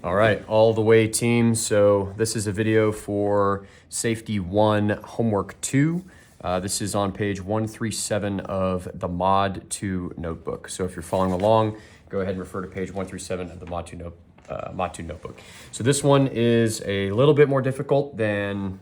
All right, all the way team. So this is a video for Safety 1 Homework 2. This is on page 137 of the Mod 2 notebook. So if you're following along, go ahead and refer to page 137 of the Mod 2 notebook. So this one is a little bit more difficult than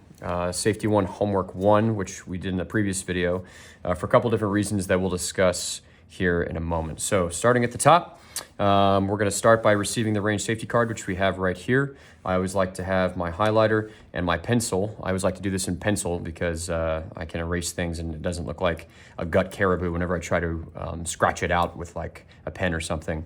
Safety 1 Homework 1, which we did in the previous video, for a couple different reasons that we'll discuss here in a moment. So starting at the top, we're going to start by receiving the range safety card, which we have right here. I always like to have my highlighter and my pencil. I always like to do this in pencil because I can erase things and it doesn't look like a gut caribou whenever I try to scratch it out with like a pen or something.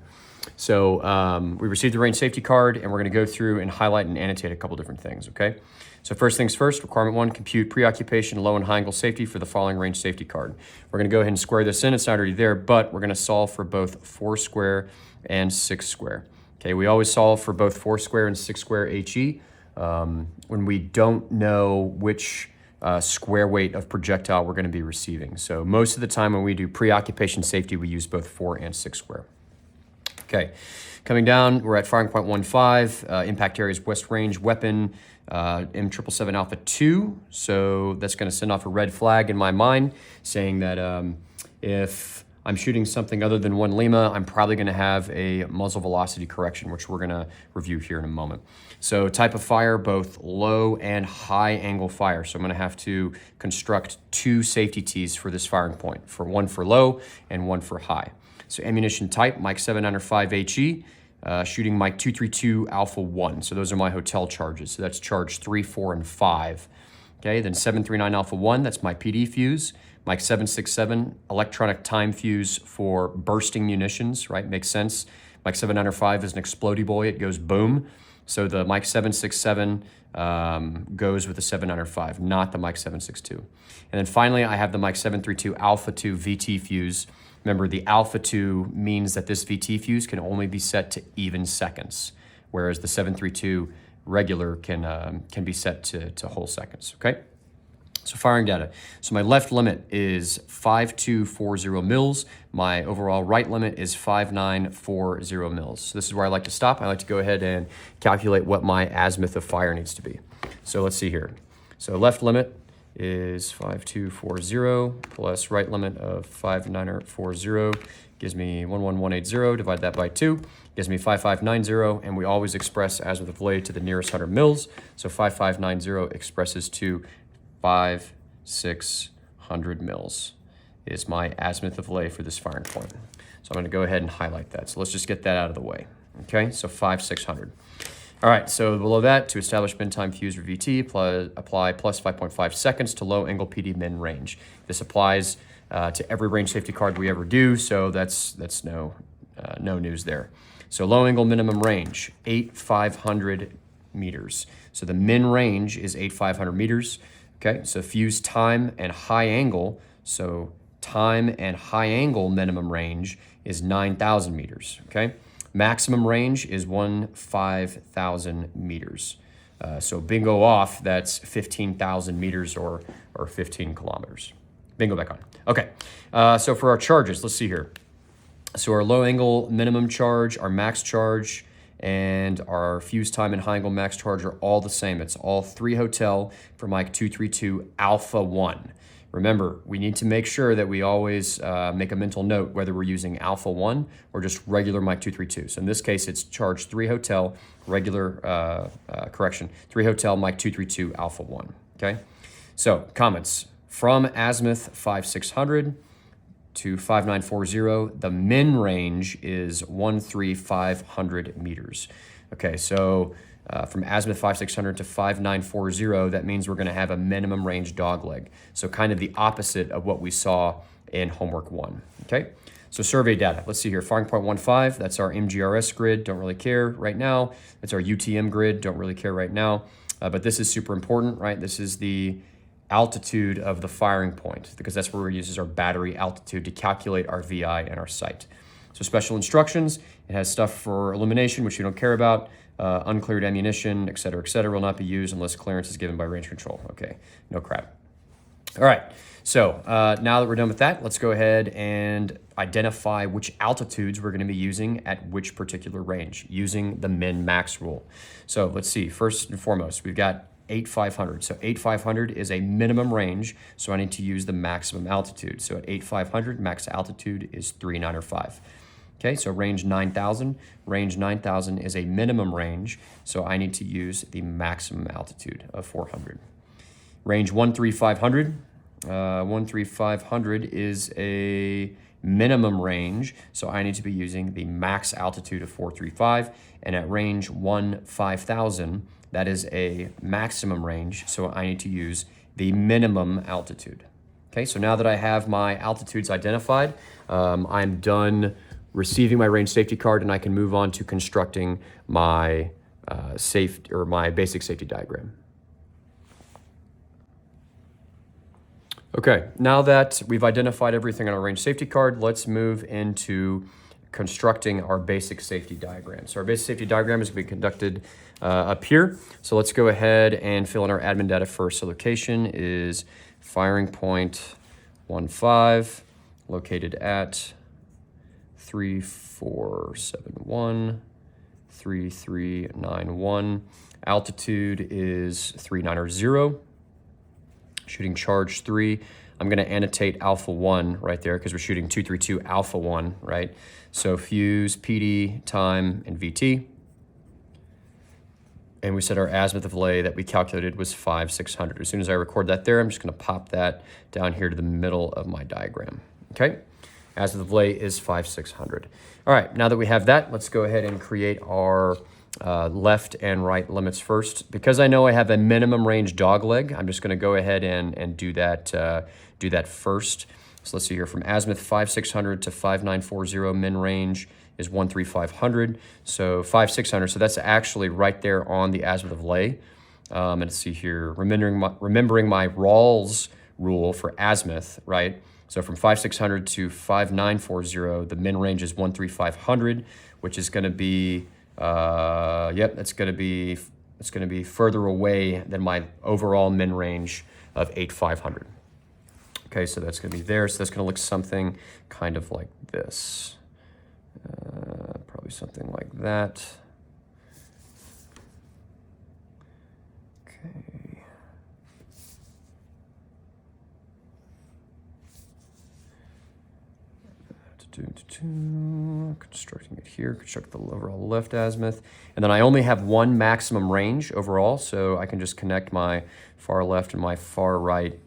So we received the range safety card and we're going to go through and highlight and annotate a couple different things, okay? So first things first, requirement 1, compute pre-occupation low and high angle safety for the following range safety card. We're going to go ahead and square this in. It's not already there, but we're going to solve for both 4 square and 6 square. Okay, we always solve for both 4 square and 6 square HE when we don't know which square weight of projectile we're going to be receiving. So most of the time when we do pre-occupation safety, we use both 4 and 6 square. Okay, coming down, we're at firing point 15, impact areas west range, weapon, M797 Alpha 2. So that's going to send off a red flag in my mind saying that if I'm shooting something other than 1 Lima, I'm probably going to have a muzzle velocity correction, which we're going to review here in a moment. So type of fire, both low and high angle fire. So I'm going to have to construct 2 safety tees for this firing point, for one for low and one for high. So ammunition type, M795 HE, shooting Mike 232 Alpha 1. So those are my hotel charges. So that's charge 3, 4, and 5. Okay, then 739 Alpha 1, that's my PD fuse. Mike 767, electronic time fuse for bursting munitions, right? Makes sense. Mike 795 is an explodey boy. It goes boom. So the Mike 767 goes with the 795, not the Mike 762. And then finally, I have the Mike 732 Alpha 2 VT fuse. Remember, the Alpha 2 means that this VT fuse can only be set to even seconds, whereas the 732 regular can be set to whole seconds, okay? So firing data. So my left limit is 5240 mils. My overall right limit is 5940 mils. So this is where I like to stop. I like to go ahead and calculate what my azimuth of fire needs to be. So let's see here. So left limit is 5240 plus right limit of 5940 gives me 11180. Divide that by 2 gives me 5590, and we always express azimuth of lay to the nearest 100 mils. So 5590 expresses to 600 mils is my azimuth of lay for this firing point. So I'm going to go ahead and highlight that. So let's just get that out of the way. Okay, so 600. All right, so below that, to establish min time fuse or VT, apply plus 5.5 seconds to low angle PD min range. This applies to every range safety card we ever do, so that's no news there. So low angle minimum range, 8,500 meters. So the min range is 8,500 meters. Okay, so fuse time and high angle. So time and high angle minimum range is 9,000 meters. Okay, maximum range is 15,000 meters. So bingo off, that's 15,000 meters or 15 kilometers. Bingo back on. Okay, so for our charges, let's see here. So our low angle minimum charge, our max charge, and our fuse time and high angle max charge are all the same. It's all 3 hotel for Mike 232 Alpha 1. Remember, we need to make sure that we always make a mental note whether we're using Alpha 1 or just regular Mike 232. So in this case, it's charge 3 hotel, regular, 3 hotel Mike 232 Alpha 1, okay? So comments, from azimuth 5600 to 5940, the min range is 13,500 meters. Okay, so from azimuth 5600 to 5940, that means we're going to have a minimum range dogleg. So kind of the opposite of what we saw in homework 1. Okay, so survey data. Let's see here. Firing point 15, that's our MGRS grid. Don't really care right now. That's our UTM grid. Don't really care right now. But this is super important, right? This is the altitude of the firing point because that's where we use our battery altitude to calculate our VI and our sight. So special instructions, it has stuff for illumination, which you don't care about, uncleared ammunition, et cetera, will not be used unless clearance is given by range control. Okay, no crap. All right, so now that we're done with that, let's go ahead and identify which altitudes we're gonna be using at which particular range using the min-max rule. So let's see, first and foremost, we've got 8,500. So 8,500 is a minimum range, so I need to use the maximum altitude. So at 8,500, max altitude is 395. Okay, so range 9,000. Range 9,000 is a minimum range, so I need to use the maximum altitude of 400. Range 13500. 13500 is a minimum range, so I need to be using the max altitude of 435. And at range 15,000, that is a maximum range, so I need to use the minimum altitude. Okay, so now that I have my altitudes identified, I'm done receiving my range safety card, and I can move on to constructing my my basic safety diagram. Okay, now that we've identified everything on our range safety card, let's move into constructing our basic safety diagram. So our basic safety diagram is going to be conducted up here. So let's go ahead and fill in our admin data first. So location is firing point 15, located at 3471, 3391. Altitude is 390. Shooting charge 3. I'm going to annotate alpha 1 right there because we're shooting 232 alpha 1, right? So fuse, PD, time, and VT. And we said our azimuth of lay that we calculated was 5,600. As soon as I record that there, I'm just going to pop that down here to the middle of my diagram. Okay? Azimuth of lay is 5,600. All right, now that we have that, let's go ahead and create our left and right limits first. Because I know I have a minimum range dog leg, I'm just going to go ahead and do that first. So let's see here, from azimuth 5,600 to 5,940, min range is 13,500. So 5,600, so that's actually right there on the azimuth of lay. And let's see here, remembering my Rawls rule for azimuth, right? So from 5,600 to 5,940, the min range is 13,500, which is going to be it's going to be further away than my overall min range of 8,500. Okay, so that's going to be there. So that's going to look something kind of like this. Probably something like that. Okay. Constructing it here, construct the overall left azimuth. And then I only have one maximum range overall, so I can just connect my far left and my far right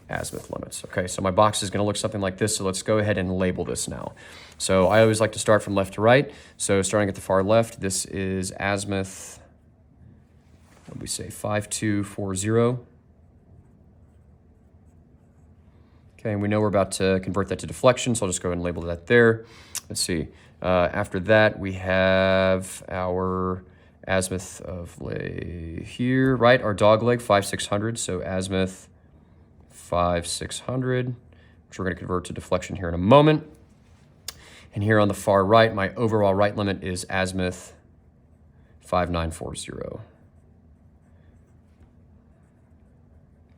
azimuth limits. Okay, so my box is going to look something like this, so let's go ahead and label this now. So I always like to start from left to right. So starting at the far left, this is azimuth, what do we say, 5240. Okay, and we know we're about to convert that to deflection, so I'll just go ahead and label that there. Let's see. After that, we have our azimuth of lay here, right? Our dog leg, 5,600, so azimuth 5,600, which we're going to convert to deflection here in a moment. And here on the far right, my overall right limit is azimuth 5,940.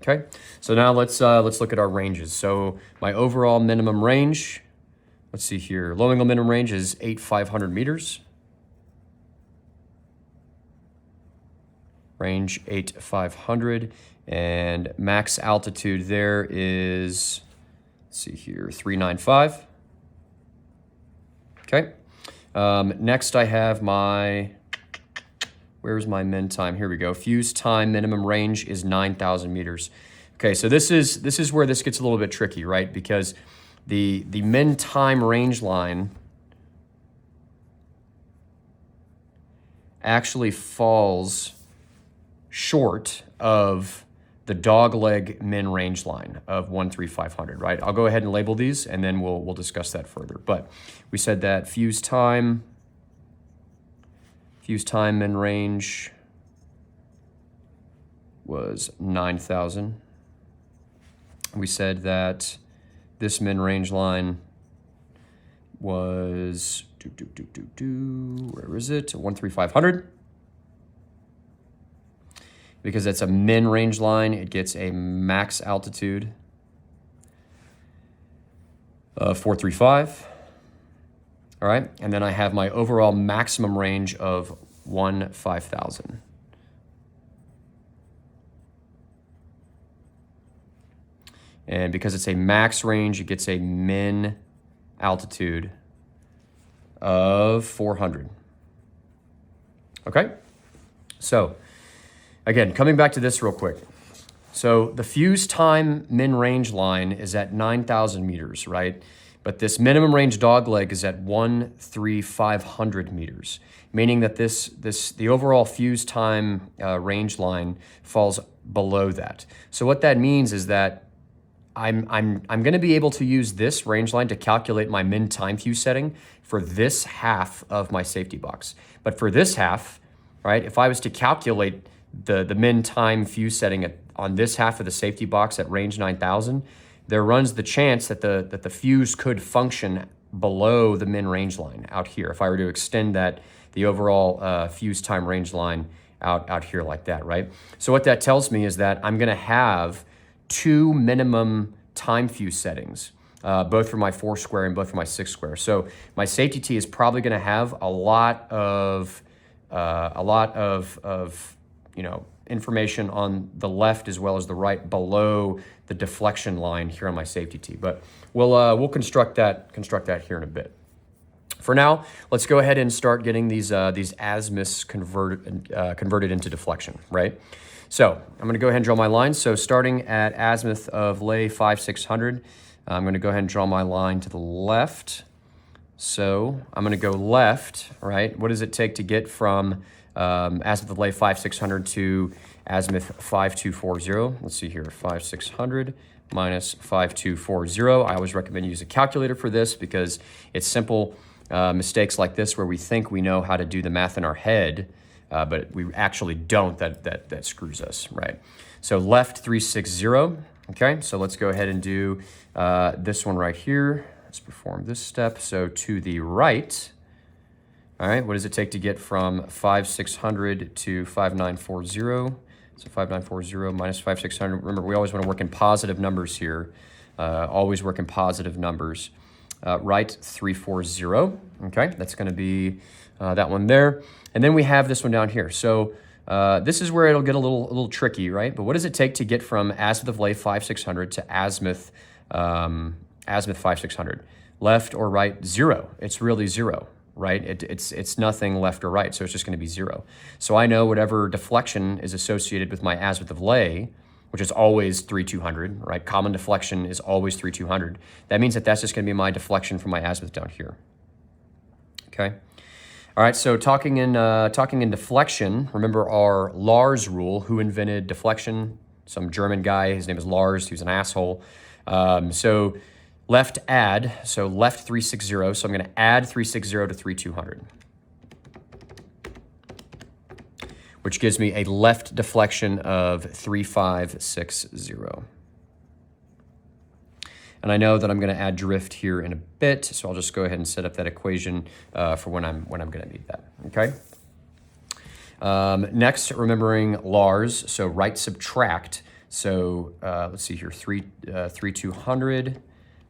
Okay, so now let's look at our ranges. So my overall minimum range, let's see here, low angle minimum range is 8,500 meters. Range 8,500, and max altitude there is, let's see here, 395. Okay, next I have my, where's my min time? Here we go. Fuse time minimum range is 9,000 meters. Okay, so this is where this gets a little bit tricky, right? Because the min time range line actually falls short of the dog leg min range line of 13,500, right? I'll go ahead and label these, and then we'll discuss that further. But we said that fuse time min range was 9,000. We said that this min range line was, where is it? 13,500. because it's a min range line, it gets a max altitude of 435. All right, and then I have my overall maximum range of 5,000. And because it's a max range, it gets a min altitude of 400. Okay, so again, coming back to this real quick. So the fuse time min range line is at 9,000 meters, right? But this minimum range dogleg is at 1,500 meters, meaning that the overall fuse time range line falls below that. So what that means is that I'm going to be able to use this range line to calculate my min time fuse setting for this half of my safety box. But for this half, right, if I was to calculate the min time fuse setting on this half of the safety box at range 9,000, there runs the chance that the fuse could function below the min range line out here. If I were to extend the overall fuse time range line out here like that, right? So what that tells me is that I'm going to have two minimum time fuse settings, both for my 4 square and both for my 6 square. So my safety T is probably going to have a lot of information on the left as well as the right below the deflection line here on my safety T. But we'll construct that here in a bit. For now, let's go ahead and start getting these azimuths converted into deflection, right? So I'm going to go ahead and draw my line. So starting at azimuth of lay 5,600, I'm going to go ahead and draw my line to the left. So I'm going to go left, right? What does it take to get from azimuth of lay 5,600 to azimuth 5,240? Let's see here, 5,600 minus 5,240. I always recommend you use a calculator for this because it's simple mistakes like this where we think we know how to do the math in our head, but we actually don't. That screws us, right? So left 360. Okay, so let's go ahead and do this one right here. Let's perform this step. So to the right, all right, what does it take to get from 5,600 to 5,940? So 5,940 minus 5,600. Remember, we always want to work in positive numbers here. Always work in positive numbers. Right 340. Okay, that's going to be that one there. And then we have this one down here. So this is where it'll get a little tricky, right? But what does it take to get from azimuth of lay 5,600 to azimuth 5,600? Left or right? 0. It's really 0, right? It's nothing left or right, so it's just going to be 0. So I know whatever deflection is associated with my azimuth of lay, which is always 3,200, right? Common deflection is always 3,200. That means that that's just going to be my deflection from my azimuth down here. Okay. All right, so talking in deflection, remember our Lars rule. Who invented deflection? Some German guy. His name is Lars. He was an asshole. So left add, so left 360. So I'm going to add 360 to 3,200, which gives me a left deflection of 3,560. And I know that I'm going to add drift here in a bit, so I'll just go ahead and set up that equation for when I'm going to need that. Okay. Next, remembering Lars, so right subtract. So let's see here, 3,200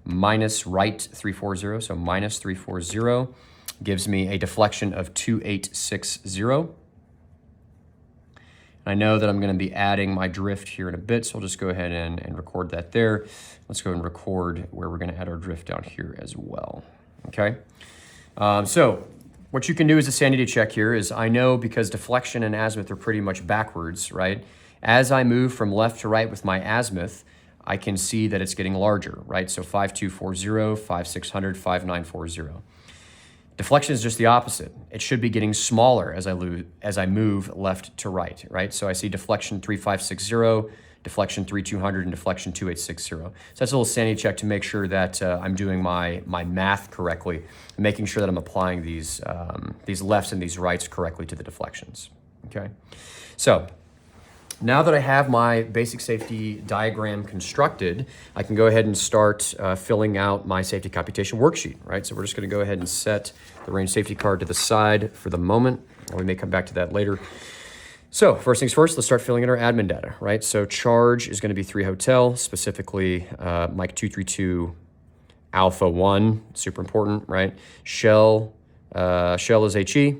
minus right 340. So minus 340 gives me a deflection of 2,860. I know that I'm going to be adding my drift here in a bit, so I'll just go ahead and record that there. Let's go and record where we're going to add our drift down here as well. Okay. So what you can do as a sanity check here is I know because deflection and azimuth are pretty much backwards, right? As I move from left to right with my azimuth, I can see that it's getting larger, right? So 5,240, 5,600, 5,940. Deflection is just the opposite. It should be getting smaller as I move left to right, right? So I see deflection 3,560, deflection 3,200, and deflection 2,860. So that's a little sanity check to make sure that I'm doing my math correctly, and making sure that I'm applying these lefts and these rights correctly to the deflections, okay? So now that I have my basic safety diagram constructed, I can go ahead and start filling out my safety computation worksheet, right? So we're just going to go ahead and set the range safety card to the side for the moment. We may come back to that later. So first things first, let's start filling in our admin data, right? So charge is going to be 3 hotel, specifically Mike 232 Alpha 1, super important, right? Shell is HE,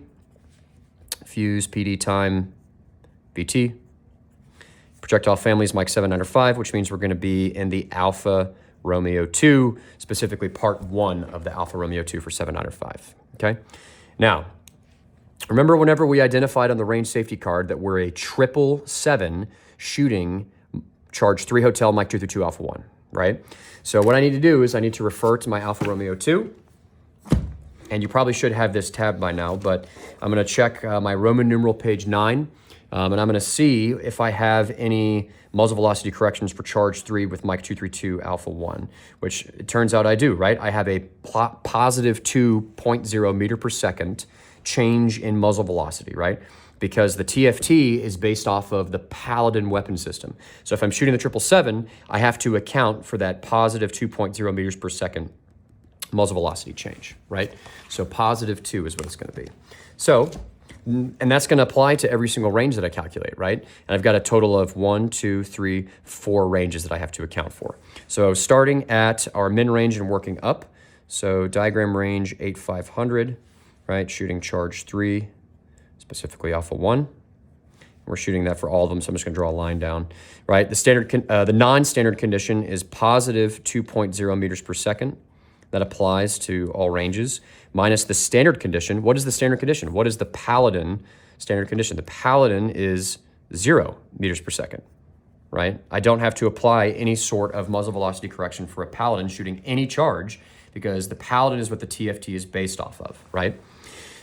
fuse PD time VT. Projectile family is Mike 795, which means we're going to be in the Alpha Romeo 2, specifically part 1 of the Alpha Romeo 2 for 795, okay? Now, remember whenever we identified on the range safety card that we're a 777 shooting charge 3 hotel Mike 232 Alpha 1, right? So what I need to do is I need to refer to my Alpha Romeo 2, and you probably should have this tab by now, but I'm going to check my Roman numeral page 9, and I'm going to see if I have any muzzle velocity corrections for charge 3 with Mike 232 Alpha 1, which it turns out I do, right? I have a positive 2.0 meter per second change in muzzle velocity, right? Because the TFT is based off of the Paladin weapon system. So if I'm shooting the 777, I have to account for that positive 2.0 meters per second muzzle velocity change, right? So positive 2 is what it's going to be. So, and that's going to apply to every single range that I calculate, right? And I've got a total of 1, 2, 3, 4 ranges that I have to account for. So starting at our min range and working up. So diagram range 8500, right? Shooting charge 3, specifically Alpha 1. We're shooting that for all of them, so I'm just going to draw a line down, right? The standard, the non-standard condition is positive 2.0 meters per second. That applies to all ranges, minus the standard condition. What is the standard condition? What is the Paladin standard condition? The Paladin is 0 meters per second, right? I don't have to apply any sort of muzzle velocity correction for a Paladin shooting any charge because the Paladin is what the TFT is based off of, right?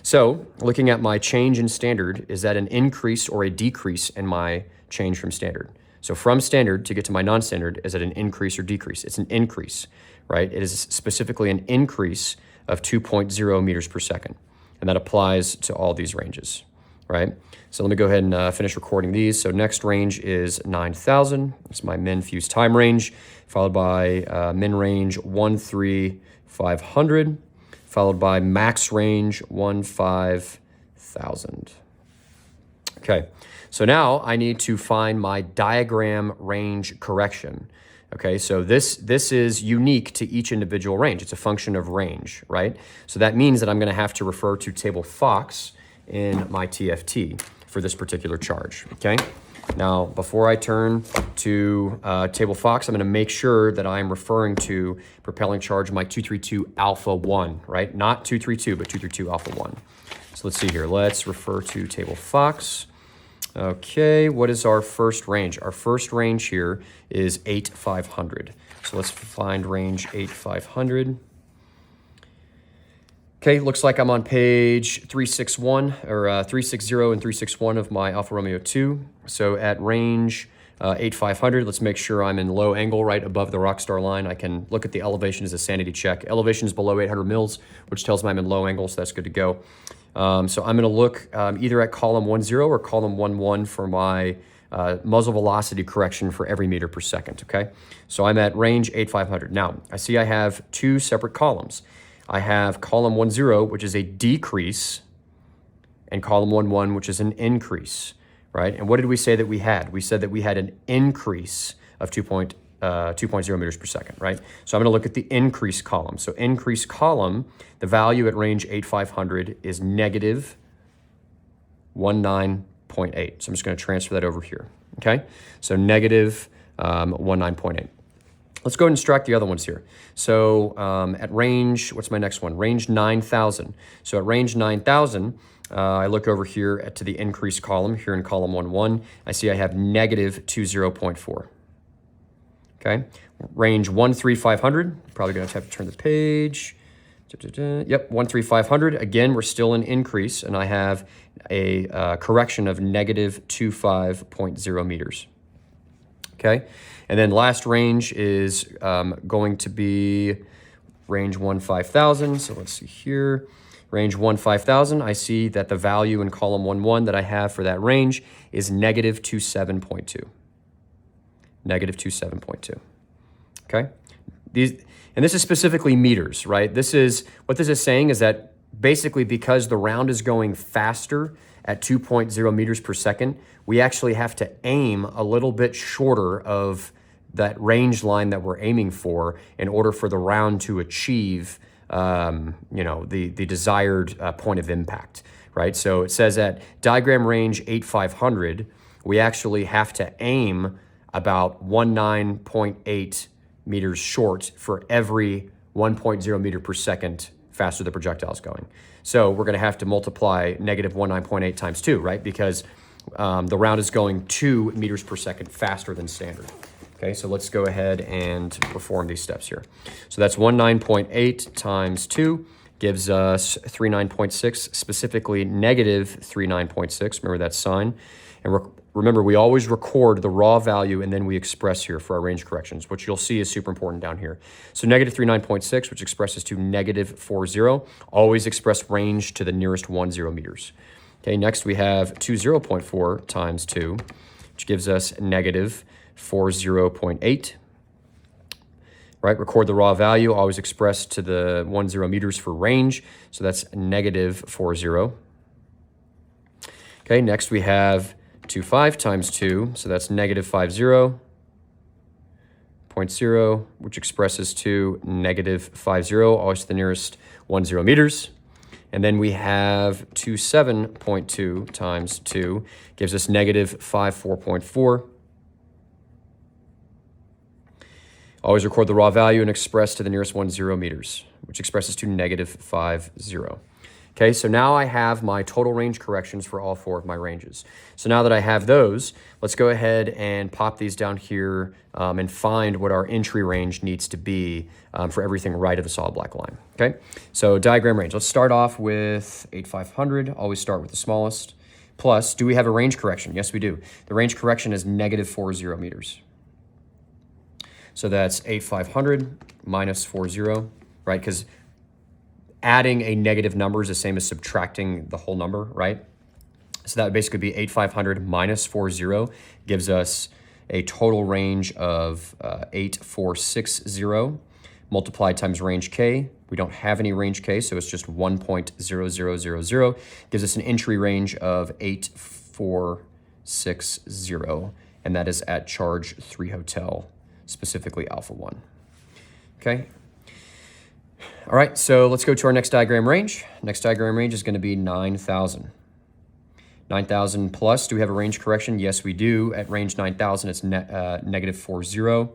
So looking at my change in standard, is that an increase or a decrease in my change from standard? So from standard to get to my non-standard, is it an increase or decrease? It's an increase, right? It is specifically an increase of 2.0 meters per second. And that applies to all these ranges, right? So let me go ahead and finish recording these. So next range is 9,000. It's my min fuse time range, followed by min range 13,500, followed by max range 15,000. Okay, so now I need to find my diagram range correction. Okay, so this is unique to each individual range. It's a function of range, right? So that means that I'm going to have to refer to table Fox in my TFT for this particular charge, okay? Now, before I turn to table Fox, I'm going to make sure that I'm referring to propelling charge Mike 232 Alpha 1, right? Not 232, but 232 Alpha 1. So let's see here. Let's refer to table Fox. Okay, what is our first range? Our first range here is 8,500. So let's find range 8,500. Okay, looks like I'm on page 361 or 360 and 361 of my Alfa Romeo 2. So at range 8,500, let's make sure I'm in low angle right above the Rockstar line. I can look at the elevation as a sanity check. Elevation is below 800 mils, which tells me I'm in low angle, so that's good to go. So I'm going to look either at column 10 or column 11 for my muzzle velocity correction for every meter per second, okay? So I'm at range 8,500. Now, I see I have two separate columns. I have column 10, which is a decrease, and column 11, which is an increase, right? And what did we say that we had? We said that we had an increase of 2.0 meters per second, right? So I'm going to look at the increase column. So increase column, the value at range 8,500 is negative 19.8. So I'm just going to transfer that over here, okay? So negative 19.8. Let's go ahead and extract the other ones here. So at range, what's my next one? Range 9,000. So at range 9,000, I look over here to the increase column, here in column 11. I see I have negative 20.4. Okay, range 13,500. Probably gonna have to turn the page. Yep, 13,500. Again, we're still in increase, and I have a correction of negative 25.0 meters. Okay, and then last range is going to be range 15,000. So let's see here. Range 15,000, I see that the value in column 11 that I have for that range is negative 27.2. Negative 27.2. Okay? And this is specifically meters, right? What this is saying is that basically because the round is going faster at 2.0 meters per second, we actually have to aim a little bit shorter of that range line that we're aiming for in order for the round to achieve the desired point of impact, right? So it says at diagram range 8500, we actually have to aim about 19.8 meters short for every 1.0 meter per second faster the projectile is going. So we're going to have to multiply negative 19.8 times 2, right? Because the round is going 2 meters per second faster than standard. Okay, so let's go ahead and perform these steps here. So that's 19.8 times 2 gives us 39.6, specifically negative 39.6. Remember that sign. And remember, we always record the raw value and then we express here for our range corrections, which you'll see is super important down here. So negative 39.6, which expresses to negative 40, always express range to the nearest 10 meters. Okay, next we have 20.4 times 2, which gives us negative 40.8. Right, record the raw value, always express to the 10 meters for range. So that's negative 40. Okay, next we have 25 times 2, so that's negative 50.0, which expresses to negative 50, always to the nearest 10 meters. And then we have 27.2 times 2, gives us negative 54.4. Always record the raw value and express to the nearest 10 meters, which expresses to negative 50. Okay, so now I have my total range corrections for all 4 of my ranges. So now that I have those, let's go ahead and pop these down here and find what our entry range needs to be for everything right of the solid black line. Okay, so diagram range. Let's start off with 8500. Always start with the smallest. Plus, do we have a range correction? Yes, we do. The range correction is negative 40 meters. So that's 8500 minus 40, right? Because adding a negative number is the same as subtracting the whole number, right? So that would basically be 8500 minus 40 gives us a total range of 8460 multiplied times range K. We don't have any range K, so it's just 1.0000. Gives us an entry range of 8460, and that is at charge 3 hotel, specifically Alpha 1. Okay. All right, so let's go to our next diagram range. Next diagram range is going to be 9,000. 9,000 plus, do we have a range correction? Yes, we do. At range 9,000, it's negative 40.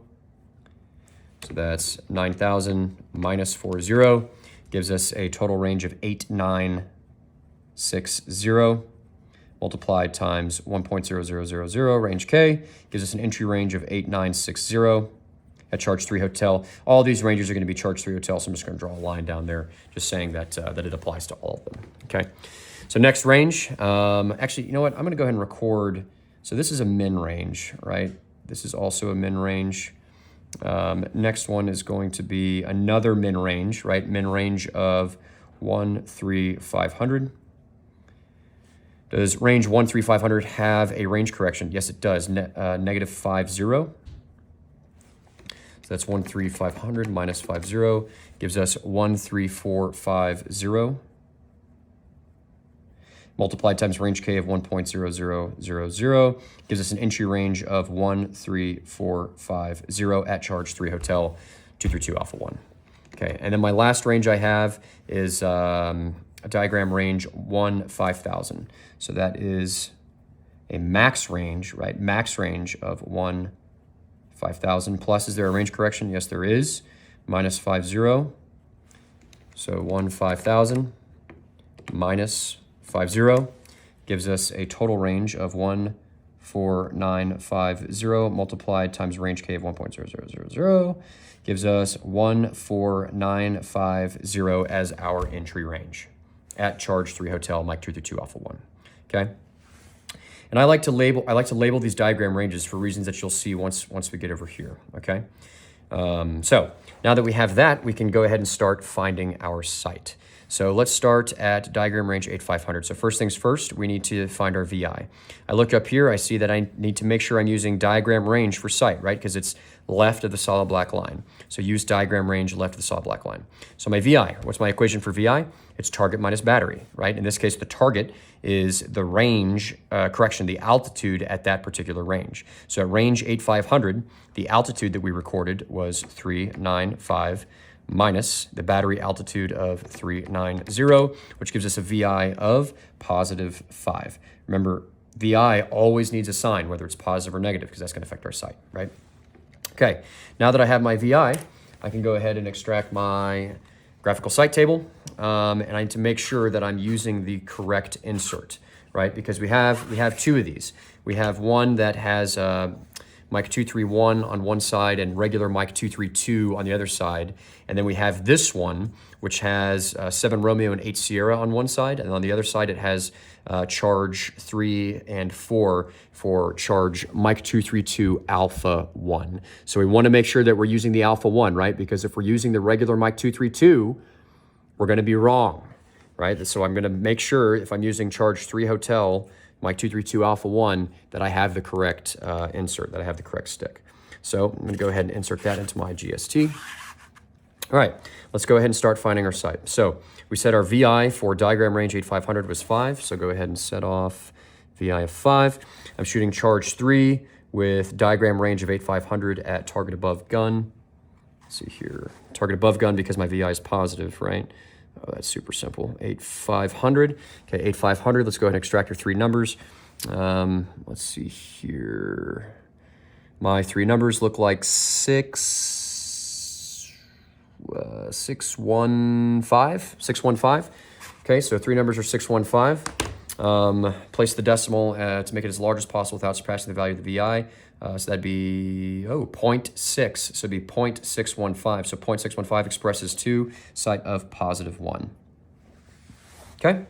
So that's 9,000 minus 40 gives us a total range of 8960 multiplied times 1.0000 range K gives us an entry range of 8960 at charge 3 hotel. All these ranges are going to be charge 3 hotel, so I'm just going to draw a line down there just saying that that it applies to all of them. Okay, so next range, actually, you know what, I'm going to go ahead and record. So this is a min range, right? This is also a min range. Next one is going to be another min range, right? Min range of 13500. Does range 13500 have a range correction? Yes, it does. Negative 50. So that's 13500 minus 50 gives us 13450. Multiplied times range K of 1.0000 gives us an entry range of 13450 at charge 3 hotel 232 Alpha 1. Okay, and then my last range I have is a diagram range 5000. So that is a max range, right? Max range of 5000 plus. Is there a range correction? Yes, there is. Minus 50. So 5000 minus 50 gives us a total range of 14950 multiplied times range K of 1.0000 gives us 14950 as our entry range at charge 3 hotel Mike 232 Alpha 1. Okay. And I like to label these diagram ranges for reasons that you'll see once we get over here. Okay. So now that we have that, we can go ahead and start finding our site. So let's start at diagram range 8500. So first things first, we need to find our VI. I look up here, I see that I need to make sure I'm using diagram range for site, right? Because it's left of the solid black line. So use diagram range left of the solid black line. So my VI, what's my equation for VI? It's target minus battery, right? In this case, the target is the range, the altitude at that particular range. So at range 8500, the altitude that we recorded was 395 minus the battery altitude of 390, which gives us a VI of positive 5. Remember, VI always needs a sign, whether it's positive or negative, because that's going to affect our site, right? Okay, now that I have my VI, I can go ahead and extract my graphical site table, and I need to make sure that I'm using the correct insert, right? Because we have two of these. We have one that has mic 231 on one side and regular mic 232 on the other side. And then we have this one, which has 7 Romeo and 8 Sierra on one side. And on the other side, it has charge 3 and 4 for charge mic 232 alpha 1. So we want to make sure that we're using the alpha 1, right? Because if we're using the regular mic 232, we're going to be wrong, right? So I'm going to make sure if I'm using charge 3 hotel, mic 232 alpha 1, that I have the correct insert, that I have the correct stick. So I'm going to go ahead and insert that into my GST. All right, let's go ahead and start finding our site. So we set our VI for diagram range 8500 was 5. So go ahead and set off VI of 5. I'm shooting charge 3 with diagram range of 8500 at target above gun. Let's see here, target above gun because my VI is positive, right? Oh, that's super simple. 8500. Okay, 8500. Let's go ahead and extract your 3 numbers. Let's see here. My 3 numbers look like 615. Okay, so 3 numbers are 615. Place the decimal to make it as large as possible without surpassing the value of the VI. So that'd be 0.6. So it'd be 0.615. So 0.615 expresses to site of positive 1. Okay.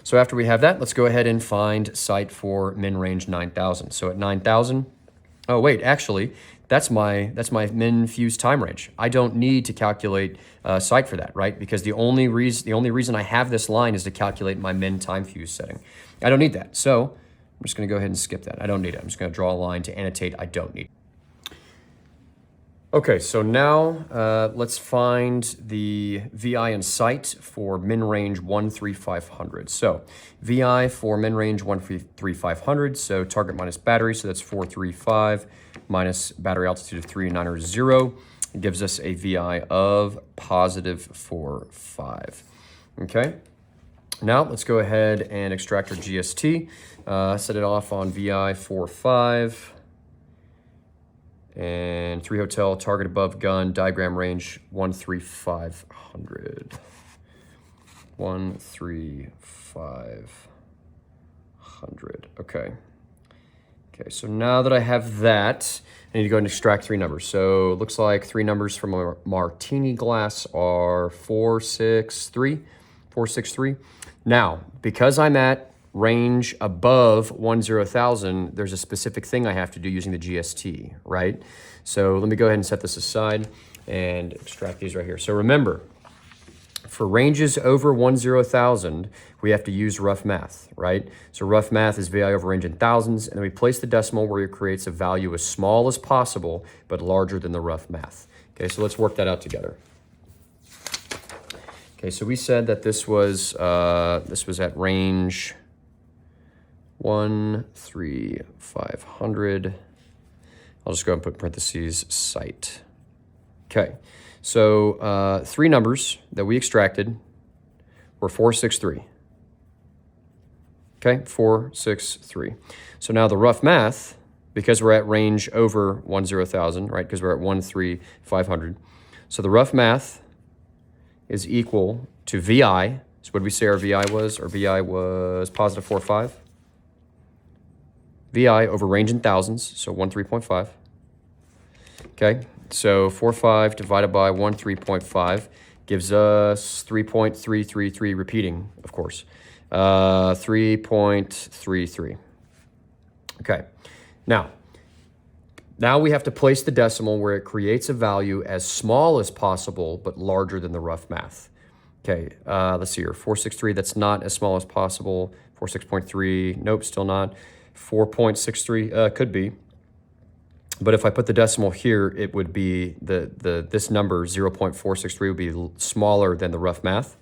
So after we have that, let's go ahead and find site for min range 9000. So at 9000, oh wait, actually, that's my min fuse time range. I don't need to calculate site for that, right? Because the only reason I have this line is to calculate my min time fuse setting. I don't need that. So I'm just going to go ahead and skip that. I don't need it. I'm just going to draw a line to annotate I don't need it. Okay, so now let's find the VI and site for min range 13500. So VI for min range 13500, so target minus battery, so that's 435 minus battery altitude of 390. It gives us a VI of positive 45. Okay. Now let's go ahead and extract our GST. Set it off on VI 45 and 3 hotel, target above gun, diagram range 13500. 13500. Okay. Okay, so now that I have that, I need to go and extract 3 numbers. So it looks like 3 numbers from a martini glass are 463. 463. Now, because I'm at range above 10,000, there's a specific thing I have to do using the GST, right? So let me go ahead and set this aside and extract these right here. So remember, for ranges over 10,000, we have to use rough math, right? So rough math is VI over range in thousands, and then we place the decimal where it creates a value as small as possible, but larger than the rough math. Okay, so let's work that out together. Okay, so we said that this was at range 13500. I'll just go ahead and put parentheses site. Okay, so 3 numbers that we extracted were 463. Okay, 463. So now the rough math, because we're at range over 10,000, right? Because we're at 13500. So the rough math is equal to VI. So what did we say our VI was? Our VI was positive 45. VI over range in thousands, so 13.5. Okay, so 45 divided by 13.5 gives us 3.333, repeating, of course. 3.33. Okay, now we have to place the decimal where it creates a value as small as possible, but larger than the rough math. Okay, let's see here, 463, that's not as small as possible. 46.3, nope, still not. 4.63, could be. But if I put the decimal here, it would be, this number, 0.463, would be smaller than the rough math.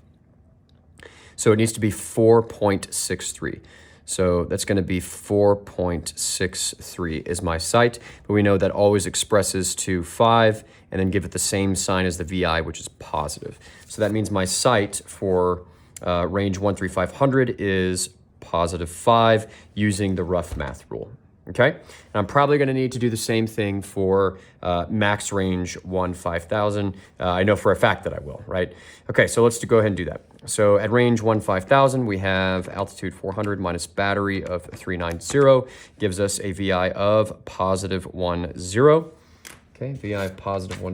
So it needs to be 4.63. So that's going to be 4.63 is my site. But we know that always expresses to 5 and then give it the same sign as the VI, which is positive. So that means my site for range 13500 is positive 5 using the rough math rule. Okay, and I'm probably going to need to do the same thing for max range 5000. I know for a fact that I will, right? Okay, so let's go ahead and do that. So at range 5000, we have altitude 400 minus battery of 390 gives us a VI of positive 10. Okay, VI of positive 10.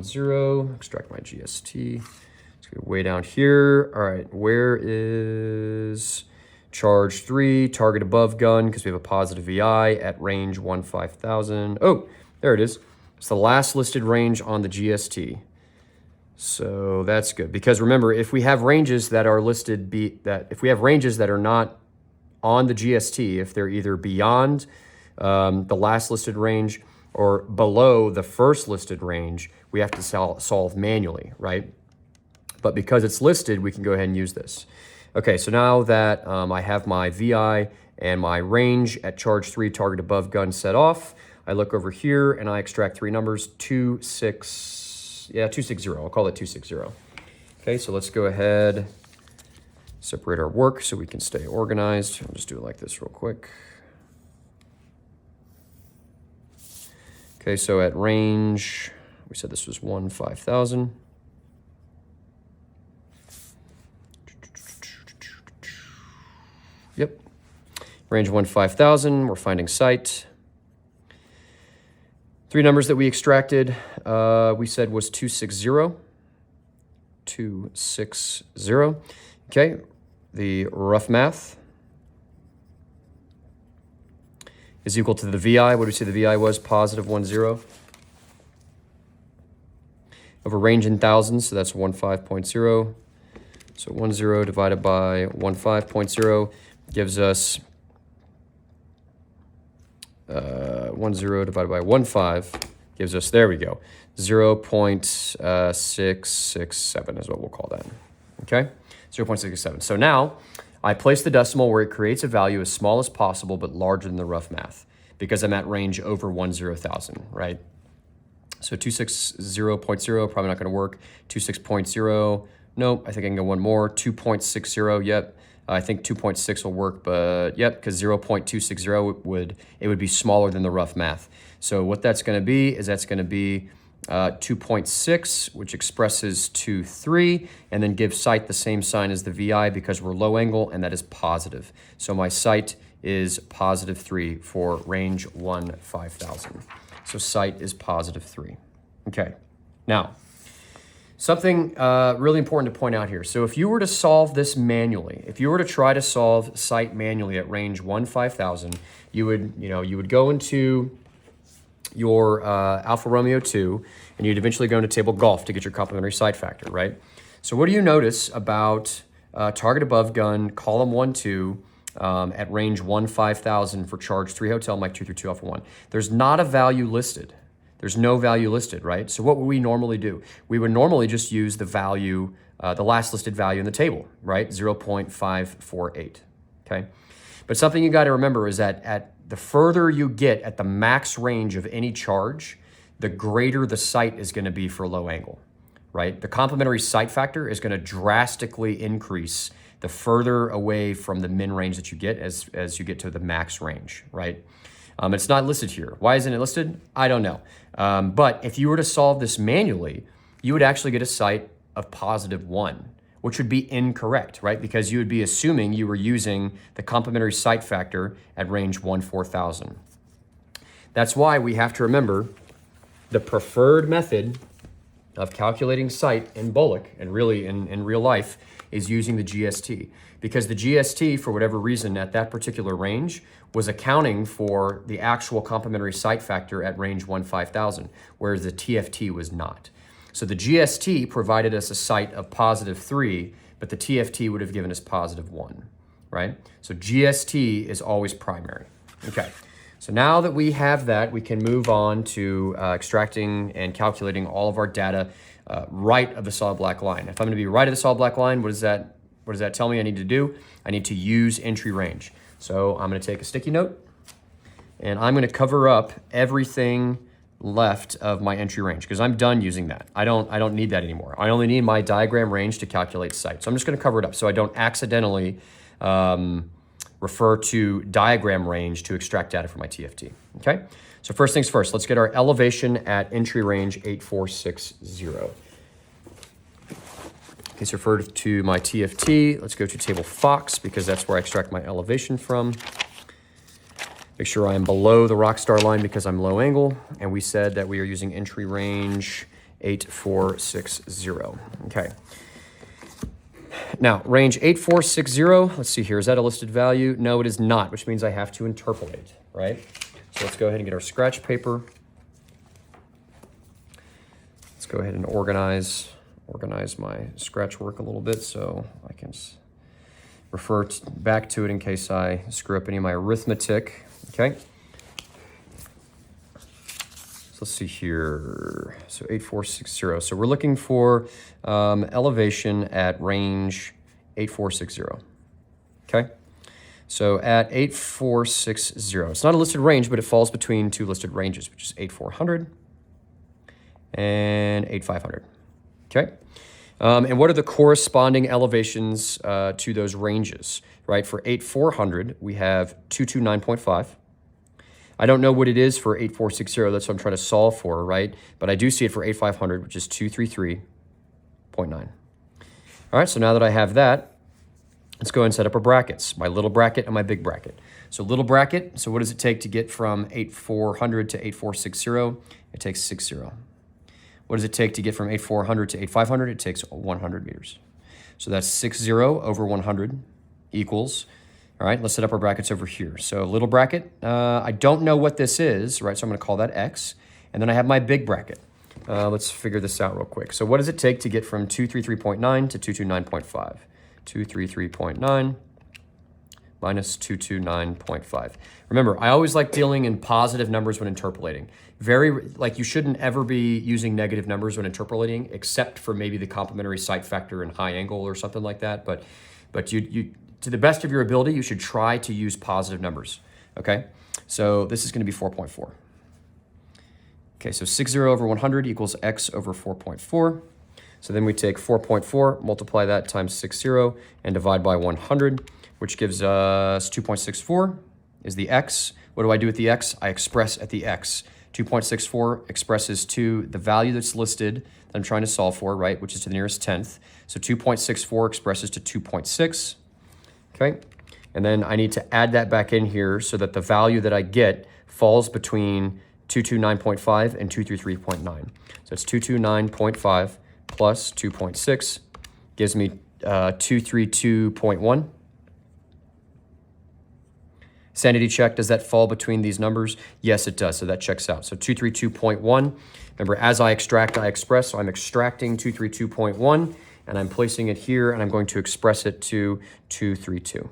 Extract my GST. It's going to be way down here. All right, where is charge 3, target above gun, because we have a positive VI at range 5000. Oh, there it is. It's the last listed range on the GST. So that's good, because remember, if we have ranges that are listed, if we have ranges that are not on the GST, if they're either beyond the last listed range or below the first listed range, we have to solve manually, right? But because it's listed, we can go ahead and use this. Okay, so now that I have my VI and my range at charge 3, target above gun set off, I look over here and I extract 3 numbers, 260. I'll call it 260. Okay, so let's go ahead, separate our work so we can stay organized. I'll just do it like this real quick. Okay, so at range, we said this was 5000. Yep. Range 5000, we're finding site. 3 numbers that we extracted, we said was 260. 260. Okay, the rough math is equal to the VI. What do we say the VI was? Positive 10. Over range in thousands, so that's 15.0. So 10 divided by 15.0 gives us 10 divided by 15 gives us, there we go, 0.667 is what we'll call that. Okay, 0.667. So now I place the decimal where it creates a value as small as possible but larger than the rough math, because I'm at range over 10,000, right? So 260.0 probably not going to work. 26.0, nope, I think I can go one more. 2.60, yep. I think 2.6 will work, but yep, because 0.260 would be smaller than the rough math. So what that's going to be is that's going to be 2.6, which expresses to 3, and then gives site the same sign as the VI because we're low angle, and that is positive. So my site is positive 3 for range 5000. So site is positive 3. Okay, now, something really important to point out here. So if you were to solve this manually, if you were to try to solve site manually at range 5000, you would go into your Alfa Romeo 2, and you'd eventually go into table golf to get your complementary site factor, right? So what do you notice about target above gun, column 1, 2, at range 5000 for charge 3 hotel, Mike 232 Alpha 1? There's not a value listed. There's no value listed, right? So what would we normally do? We would normally just use the value, the last listed value in the table, right? 0.548, okay? But something you got to remember is that at the further you get at the max range of any charge, the greater the site is going to be for low angle, right? The complementary site factor is going to drastically increase the further away from the min range that you get as you get to the max range, right? It's not listed here. Why isn't it listed? I don't know. But if you were to solve this manually, you would actually get a site of positive 1, which would be incorrect, right? Because you would be assuming you were using the complementary site factor at range 14,000. That's why we have to remember the preferred method of calculating site in Bullock, and really in real life, is using the GST. Because the GST, for whatever reason, at that particular range, was accounting for the actual complementary site factor at range 15,000, whereas the TFT was not. So the GST provided us a site of positive 3 but the TFT would have given us +1, right? So GST is always primary. Okay, so now that we have that, we can move on to extracting and calculating all of our data right of the solid black line. If I'm gonna be right of the solid black line, what does that tell me I need to do? I need to use entry range. So I'm gonna take a sticky note and I'm gonna cover up everything left of my entry range because I'm done using that. I don't need that anymore. I only need my diagram range to calculate site. So I'm just gonna cover it up so I don't accidentally refer to diagram range to extract data from my TFT, okay? So first things first, let's get our elevation at entry range 8460. Okay, so refer to my TFT. Let's go to table Fox because that's where I extract my elevation from. Make sure I am below the rockstar line because I'm low angle. And we said that we are using entry range 8460, okay. Now, range 8460, let's see here, is that a listed value? No, it is not, which means I have to interpolate, right? So let's go ahead and get our scratch paper. Let's go ahead and organize my scratch work a little bit so I can refer back to it in case I screw up any of my arithmetic, okay? So let's see here, so 8460. So we're looking for elevation at range 8460, okay? So at 8460, it's not a listed range, but it falls between two listed ranges, which is 8400 and 8500, okay? And what are the corresponding elevations to those ranges, right? For 8400, we have 229.5. I don't know what it is for 8460, that's what I'm trying to solve for, right? But I do see it for 8500, which is 233.9. All right, so now that I have that, let's go ahead and set up our brackets, my little bracket and my big bracket. So little bracket, so what does it take to get from 8400 to 8460? It takes 60. What does it take to get from 8400 to 8500? It takes 100 meters. So that's 60 over 100 equals, all right, let's set up our brackets over here. So little bracket, I don't know what this is, right? So I'm gonna call that X. And then I have my big bracket. Let's figure this out real quick. So what does it take to get from 233.9 to 229.5? 233.9 minus 229.5. Remember, I always like dealing in positive numbers when interpolating. You shouldn't ever be using negative numbers when interpolating, except for maybe the complementary site factor and high angle or something like that. But you to the best of your ability, you should try to use positive numbers, okay? So this is gonna be 4.4. Okay, so 60 over 100 equals X over 4.4. So then we take 4.4, multiply that times 60, and divide by 100, which gives us 2.64 is the X. What do I do with the X? I express at the X. 2.64 expresses to the value that's listed that I'm trying to solve for, right, which is to the nearest 10th. So 2.64 expresses to 2.6, okay? And then I need to add that back in here so that the value that I get falls between 229.5 and 233.9. So it's 229.5 plus 2.6 gives me 232.1. Sanity check, does that fall between these numbers? Yes, it does, so that checks out. So 232.1, remember as I extract, I express, so I'm extracting 232.1 and I'm placing it here and I'm going to express it to 232,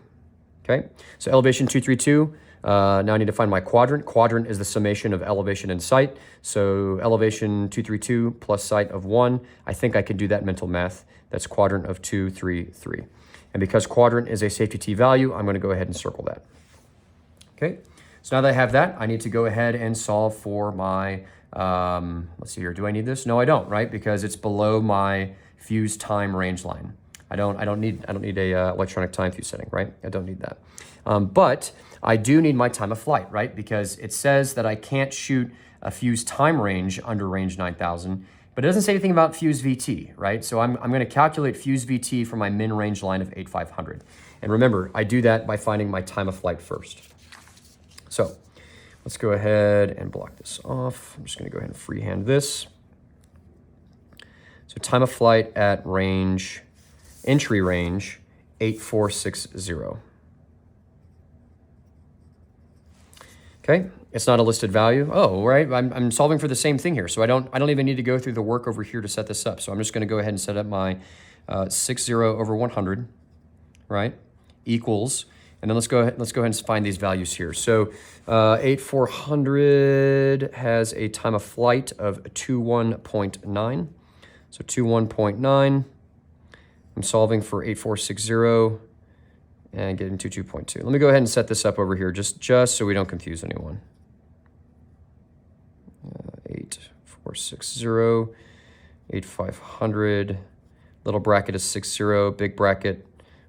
okay? So elevation 232, now I need to find my quadrant. Quadrant is the summation of elevation and site. So elevation 232 plus site of 1. I think I can do that mental math. That's quadrant of 233. And because quadrant is a safety T value, I'm going to go ahead and circle that. Okay, so now that I have that, I need to go ahead and solve for my, let's see here, do I need this? No, I don't, right? Because it's below my fuse time range line. I don't need a electronic time fuse setting, right? I don't need that. But I do need my time of flight, right? Because it says that I can't shoot a fuse time range under range 9000, but it doesn't say anything about fuse VT, right? So I'm gonna calculate fuse VT for my min range line of 8500. And remember, I do that by finding my time of flight first. So let's go ahead and block this off. I'm just gonna go ahead and freehand this. So time of flight at range, entry range, 8460. Okay, it's not a listed value. Oh, right, I'm solving for the same thing here. So I don't even need to go through the work over here to set this up. So I'm just gonna go ahead and set up my 60 over 100, right, equals, and then let's go ahead and find these values here. So 8400 has a time of flight of 21.9. So 21.9. I'm solving for 8460 and getting 22.2. Let me go ahead and set this up over here just so we don't confuse anyone. 8460, 8500, little bracket is 60, big bracket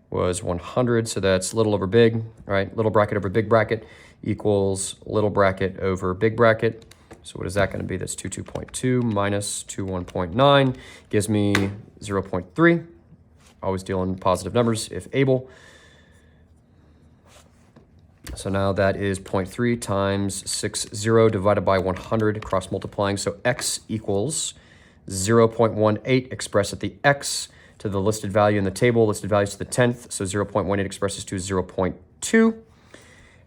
was 100, so that's little over big, right? Little bracket over big bracket equals little bracket over big bracket. So what is that going to be? That's 22.2 minus 21.9 gives me 0.3. Always deal in positive numbers if able. So now that is 0.3 times 60 divided by 100 cross multiplying. So x equals 0.18 expressed at the x to the listed value in the table, listed values to the 10th. So 0.18 expresses to 0.2.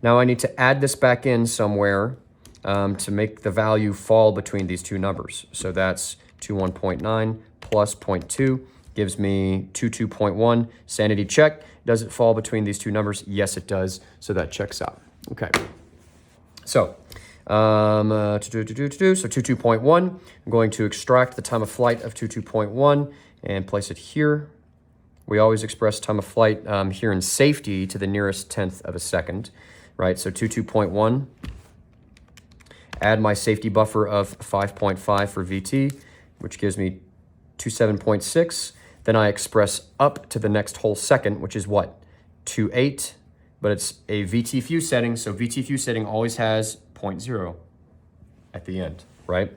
Now I need to add this back in somewhere to make the value fall between these two numbers. So that's 21.9 plus 0.2 gives me 22.1. Sanity check. Does it fall between these two numbers? Yes, it does. So that checks out. Okay. So, so 22.1. I'm going to extract the time of flight of 22.1 and place it here. We always express time of flight here in safety to the nearest tenth of a second, right? So 22.1. Add my safety buffer of 5.5 for VT, which gives me 27.6. Then I express up to the next whole second, which is what? 28, but it's a VT fuse setting, so VT fuse setting always has 0.0 at the end, right?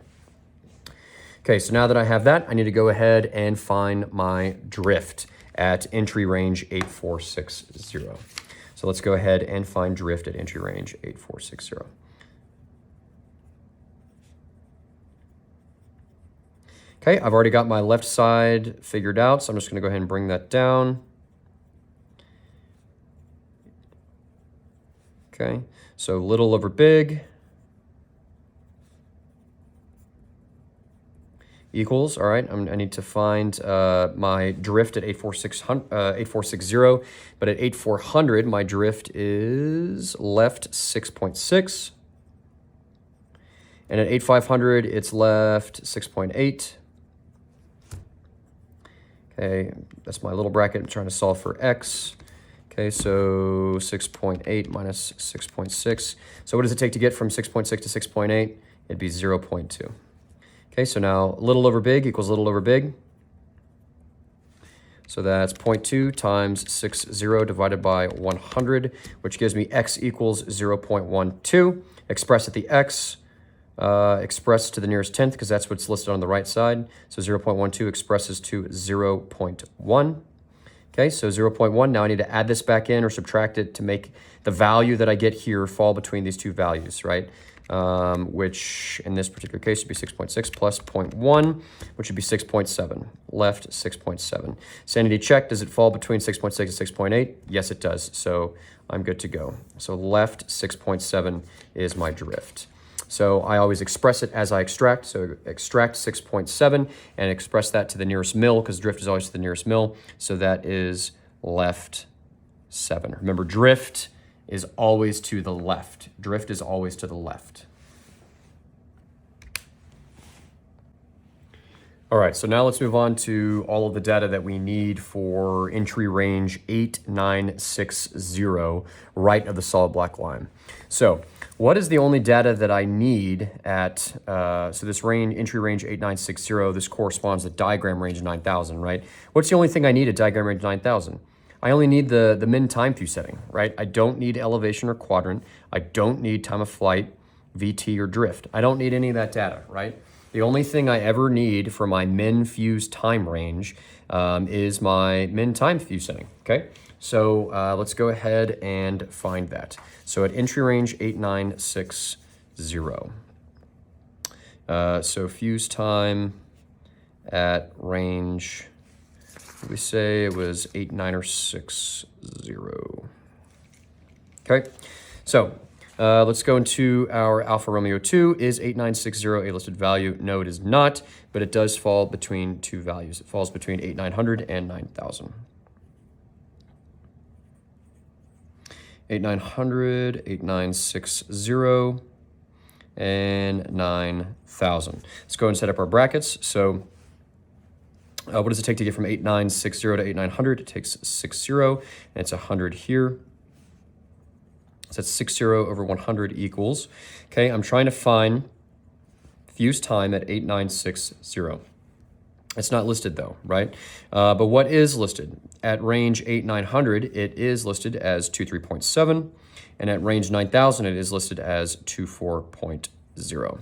Okay, so now that I have that, I need to go ahead and find my drift at entry range 8460. So let's go ahead and find drift at entry range 8460. Okay, I've already got my left side figured out, so I'm just going to go ahead and bring that down. Okay, so little over big equals, all right, I need to find my drift at 8460, but at 8400, my drift is left 6.6. And at 8500, it's left 6.8. Okay, that's my little bracket. I'm trying to solve for x. Okay, so 6.8 minus 6.6. So what does it take to get from 6.6 to 6.8? It'd be 0.2. Okay, so now little over big equals little over big. So that's 0.2 times 60 divided by 100, which gives me x equals 0.12. Express at the x. Express to the nearest tenth because that's what's listed on the right side. So 0.12 expresses to 0.1. Okay, so 0.1. Now I need to add this back in or subtract it to make the value that I get here fall between these two values, right? Which in this particular case would be 6.6 plus 0.1, which would be 6.7. Left 6.7. Sanity check. Does it fall between 6.6 and 6.8? Yes, it does. So I'm good to go. So left 6.7 is my drift. So I always express it as I extract. So extract 6.7 and express that to the nearest mill because drift is always to the nearest mill. So that is left 7. Remember, drift is always to the left. Drift is always to the left. All right, so now let's move on to all of the data that we need for entry range 8960, right of the solid black line. So what is the only data that I need at, so this range, entry range 8960, this corresponds to diagram range 9000, right? What's the only thing I need at diagram range 9000? I only need the min time fuse setting, right? I don't need elevation or quadrant. I don't need time of flight, VT, or drift. I don't need any of that data, right? The only thing I ever need for my min fuse time range is my min time fuse setting, okay? So let's go ahead and find that. So at entry range 8960, so fuse time at range, we say it was 8960. Okay, so Let's go into our Alfa Romeo 2. Is 8960 a listed value? No, it is not, but it does fall between two values. It falls between 8900 and 9000. 8900, 8960, and 9000. Let's go and set up our brackets. So what does it take to get from 8960 to 8900? It takes 60, and it's 100 here. So that's 60 over 100 equals. Okay, I'm trying to find fuse time at 8960. It's not listed though, right? But what is listed? At range 8900, it is listed as 23.7, and at range 9000, it is listed as 24.0.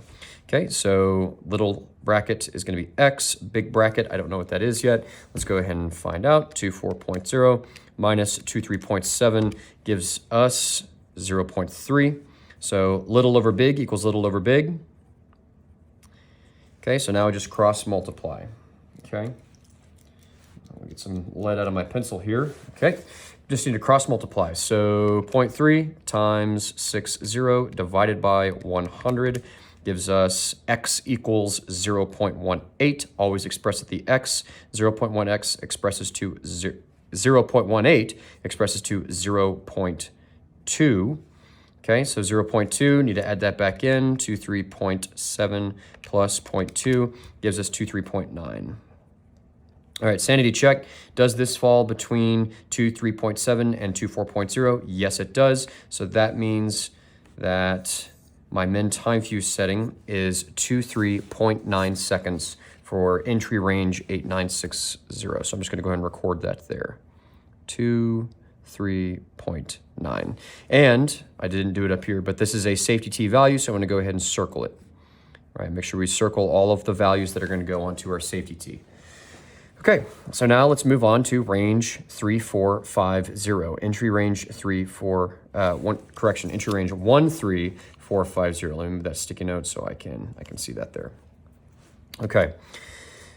Okay, so little bracket is going to be X, big bracket, I don't know what that is yet. Let's go ahead and find out. 24.0 minus 23.7 gives us 0.3. So little over big equals little over big. Okay, so now I just cross multiply. Okay, I'll get some lead out of my pencil here. Okay, just need to cross multiply. So 0.3 times 60 divided by 100 gives us X equals 0.18. Always express at the X. 0.1X expresses to 0.18 expresses to 0.2. Okay, so 0.2, need to add that back in. 23.7 plus 0.2 gives us 23.9. All right, sanity check. Does this fall between 23.7 and 24.0? Yes, it does. So that means that my min time fuse setting is 23.9 seconds for entry range 8960. So I'm just gonna go ahead and record that there. 3.9. And I didn't do it up here, but this is a safety T value, so I'm gonna go ahead and circle it. All right, make sure we circle all of the values that are gonna go onto our safety T. Okay, so now let's move on to range 3450. Entry range entry range 13450. Let me move that sticky note so I can see that there. Okay,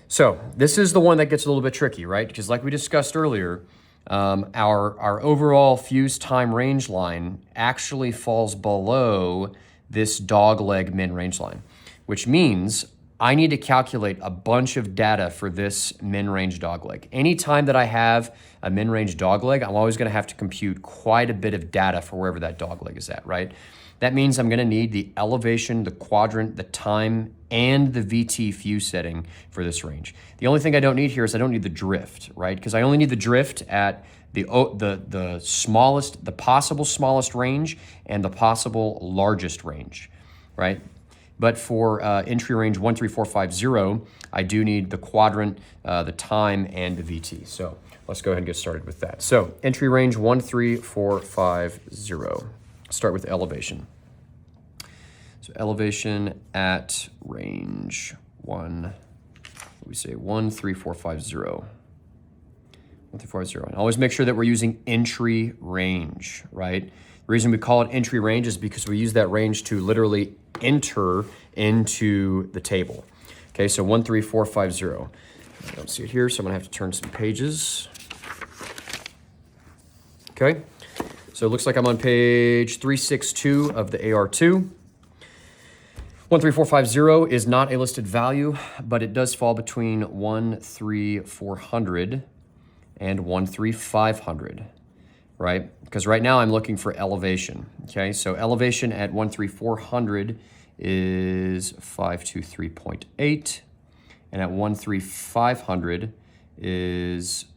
so this is the one that gets a little bit tricky, right? Because like we discussed earlier, our overall fuse time range line actually falls below this dogleg min range line, which means I need to calculate a bunch of data for this min range dogleg. Anytime that I have a min range dogleg, I'm always gonna have to compute quite a bit of data for wherever that dogleg is at, right? That means I'm gonna need the elevation, the quadrant, the time, and the VT fuse setting for this range. The only thing I don't need here is I don't need the drift, right? Because I only need the drift at the smallest, the possible smallest range and the possible largest range, right? But for entry range 13450, I do need the quadrant, the time, and the VT. So let's go ahead and get started with that. So entry range 13450. Start with elevation. So elevation at range 13450. 13450. And always make sure that we're using entry range, right? The reason we call it entry range is because we use that range to literally enter into the table. Okay, so 13450. I don't see it here, so I'm gonna have to turn some pages. Okay, so it looks like I'm on page 362 of the AR2. 13450 is not a listed value, but it does fall between 13400 and 13500. Right? Because right now I'm looking for elevation. Okay, so elevation at 13400 is 523.8, and at 13500 is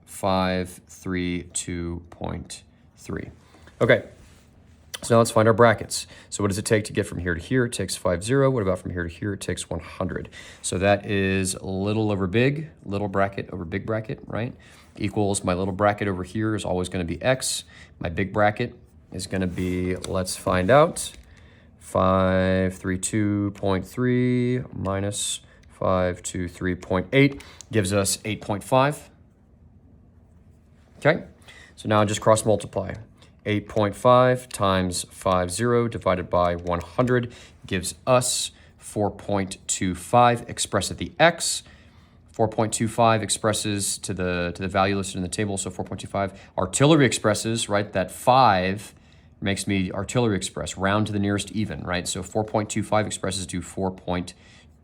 532.3. Okay, so now let's find our brackets. So what does it take to get from here to here? It takes 50. What about from here to here? It takes 100. So that is little over big, little bracket over big bracket, right? Equals my little bracket over here is always going to be X. My big bracket is going to be, let's find out, 532.3 minus 523.8 gives us 8.5. Okay, so now just cross multiply. 8.5 times 50 divided by 100 gives us 4.25 expressed at the X. 4.25 expresses to the value listed in the table, so 4.25. Artillery expresses, right, that 5 makes me artillery express, round to the nearest even, right? So 4.25 expresses to 4.2.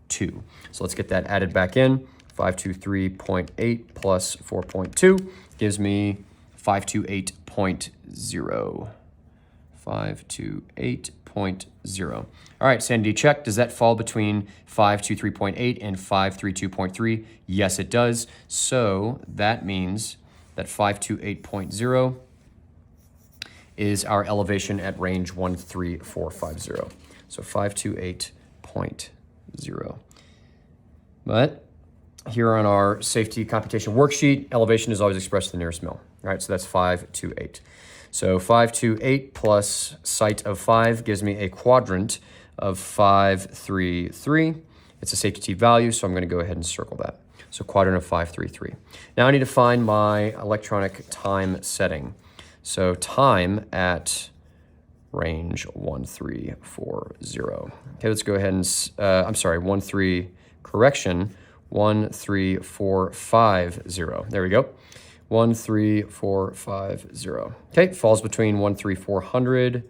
So let's get that added back in. 523.8 plus 4.2 gives me 528.0. 528.0. All right, sanity check. Does that fall between 523.8 and 532.3? Yes, it does. So that means that 528.0 is our elevation at range 13450. So 528.0. But here on our safety computation worksheet, elevation is always expressed to the nearest mil. All right, so that's 528. So 528 plus site of 5 gives me a quadrant of 533. It's a safety T value, so I'm going to go ahead and circle that. So quadrant of 533. Now I need to find my electronic time setting. So time at range 1340. Okay, let's go ahead and, 13450. There we go. 13450. Okay, falls between 13400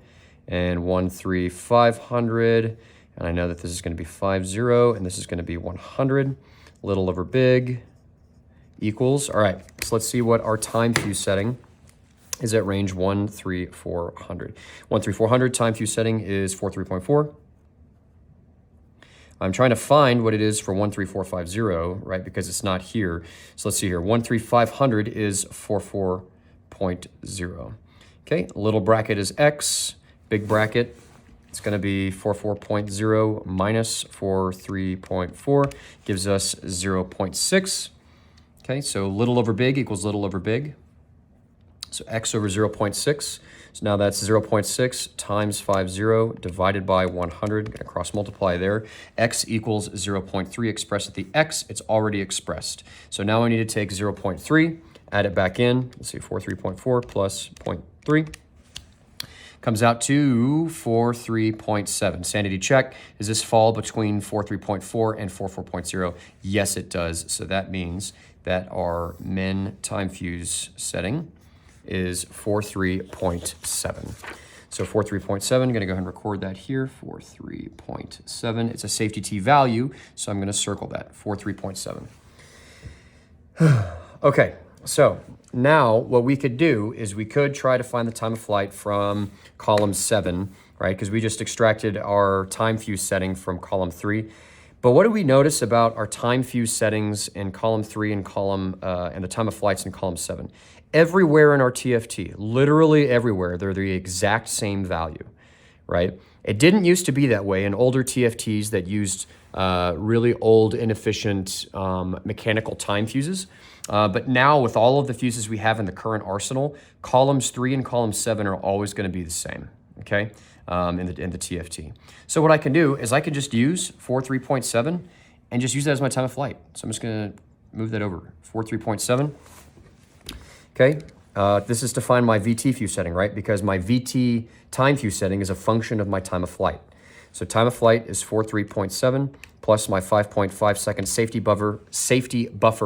and 13500. And I know that this is going to be 50 and this is going to be 100. Little over big equals. All right, so let's see what our time fuse setting is at range 13400. 13400 time fuse setting is 43.4. I'm trying to find what it is for 13450, right, because it's not here. So let's see here. 13500 is 44.0. Okay, little bracket is X, big bracket, it's going to be 44.0 minus 43.4 gives us 0.6. Okay, so little over big equals little over big. So X over 0.6. So now that's 0.6 times 50 divided by 100. Going to cross multiply there. X equals 0.3 expressed at the X. It's already expressed. So now I need to take 0.3, add it back in. Let's see, 43.4 plus 0.3. Comes out to 43.7. Sanity check. Does this fall between 43.4 and 44.0? Yes, it does. So that means that our min time fuse setting is 43.7. So 43.7, going to go ahead and record that here, 43.7. It's a safety T value, so I'm going to circle that, 43.7. Okay, so now what we could do is we could try to find the time of flight from column 7, right? Because we just extracted our time fuse setting from column 3. But what do we notice about our time fuse settings in column 3 and and the time of flights in column 7? Everywhere in our TFT, literally everywhere, they're the exact same value, right? It didn't used to be that way in older TFTs that used really old, inefficient mechanical time fuses. But now with all of the fuses we have in the current arsenal, columns 3 and column 7 are always going to be the same, okay, in the TFT. So what I can do is I can just use 43.7 and just use that as my time of flight. So I'm just going to move that over, 43.7. Okay, this is to find my VT fuse setting, right? Because my VT time fuse setting is a function of my time of flight. So time of flight is 43.7 plus my 5.5 second safety buffer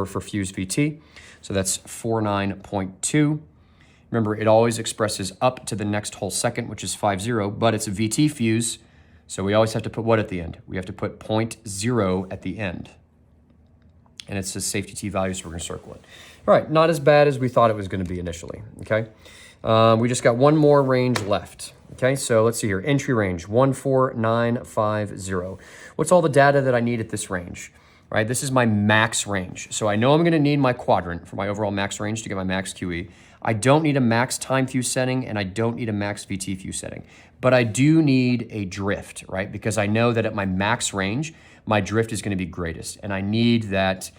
for fuse VT. So that's 49.2. Remember, it always expresses up to the next whole second, which is 50, but it's a VT fuse. So we always have to put what at the end? We have to put 0.0 at the end. And it's a safety T value, so we're going to circle it. All right, not as bad as we thought it was going to be initially, okay? We just got one more range left, okay? So let's see here, entry range, 14950. What's all the data that I need at this range, right? This is my max range. So I know I'm going to need my quadrant for my overall max range to get my max QE. I don't need a max time fuse setting, and I don't need a max VT fuse setting. But I do need a drift, right? Because I know that at my max range, my drift is going to be greatest, and I need that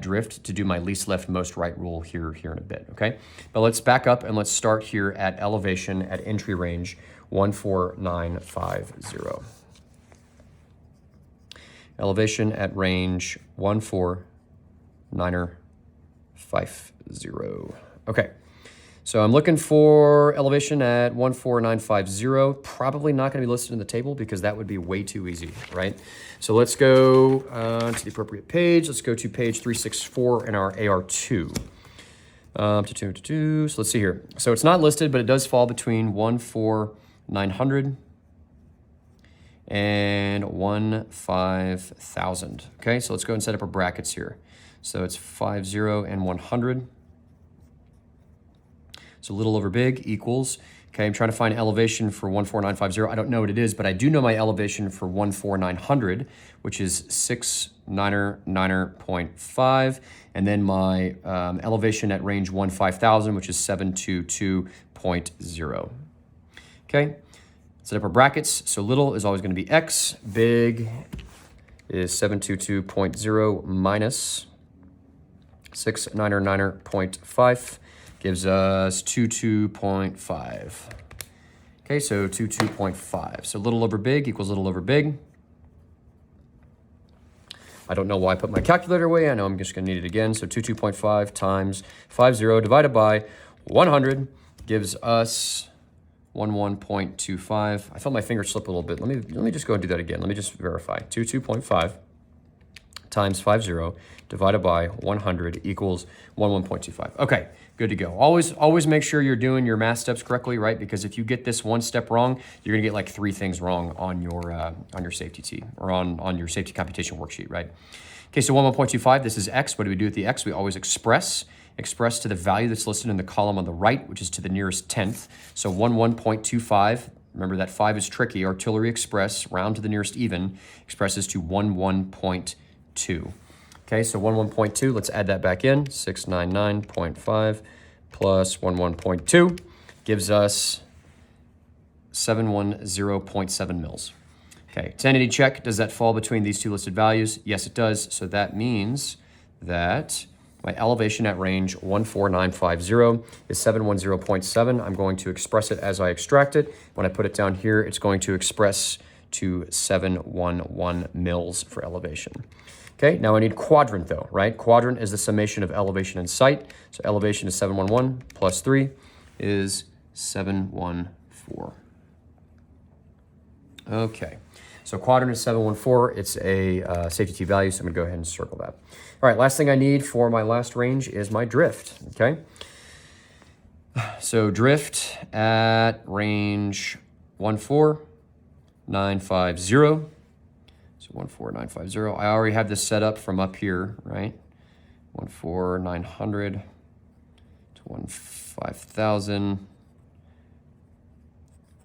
drift to do my least left, most right rule here in a bit, okay? But let's back up and let's start here at elevation at entry range 14950. Elevation at range 14950. Okay. So I'm looking for elevation at 14950. Probably not going to be listed in the table because that would be way too easy, right? So let's go to the appropriate page. Let's go to page 364 in our AR2. So let's see here. So it's not listed, but it does fall between 14900 and 15,000. Okay, so let's go and set up our brackets here. So it's 50 and 100. So little over big equals, okay, I'm trying to find elevation for 14950. I don't know what it is, but I do know my elevation for 14900, which is 699.5. And then my elevation at range 15,000, which is 722.0. Okay, set up our brackets. So little is always going to be x, big is 722.0 minus 699.5. Gives us 22.5. Okay, so 22.5. So little over big equals little over big. I don't know why I put my calculator away. I know I'm just gonna need it again. So 22.5 times 50 divided by 100 gives us 11.25. I felt my finger slip a little bit. Let me just go and do that again. Let me just verify. 22.5 times 50 divided by 100 equals 11.25. Okay, good to go. Always make sure you're doing your math steps correctly, right? Because if you get this one step wrong, you're gonna get like 3 things wrong on your safety T or on your safety computation worksheet, right? Okay, so 11.25, this is x. What do we do with the x? We always express to the value that's listed in the column on the right, which is to the nearest tenth. So 11.25, remember that 5 is tricky. Artillery express, round to the nearest even, expresses to 11.2. Okay, so 11.2, let's add that back in. 699.5 plus 11.2 gives us 710.7 mils. Okay, sanity check, does that fall between these two listed values? Yes, it does. So that means that my elevation at range 14950 is 710.7. I'm going to express it as I extract it. When I put it down here, it's going to express to 711 mils for elevation. Okay, now I need quadrant though, right? Quadrant is the summation of elevation and sight. So elevation is 711 plus 3 is 714. Okay, so quadrant is 714. It's a safety T value, so I'm gonna go ahead and circle that. All right, last thing I need for my last range is my drift, okay? So drift at range 14950. So 14950. I already have this set up from up here, right? 14900 to 15,000.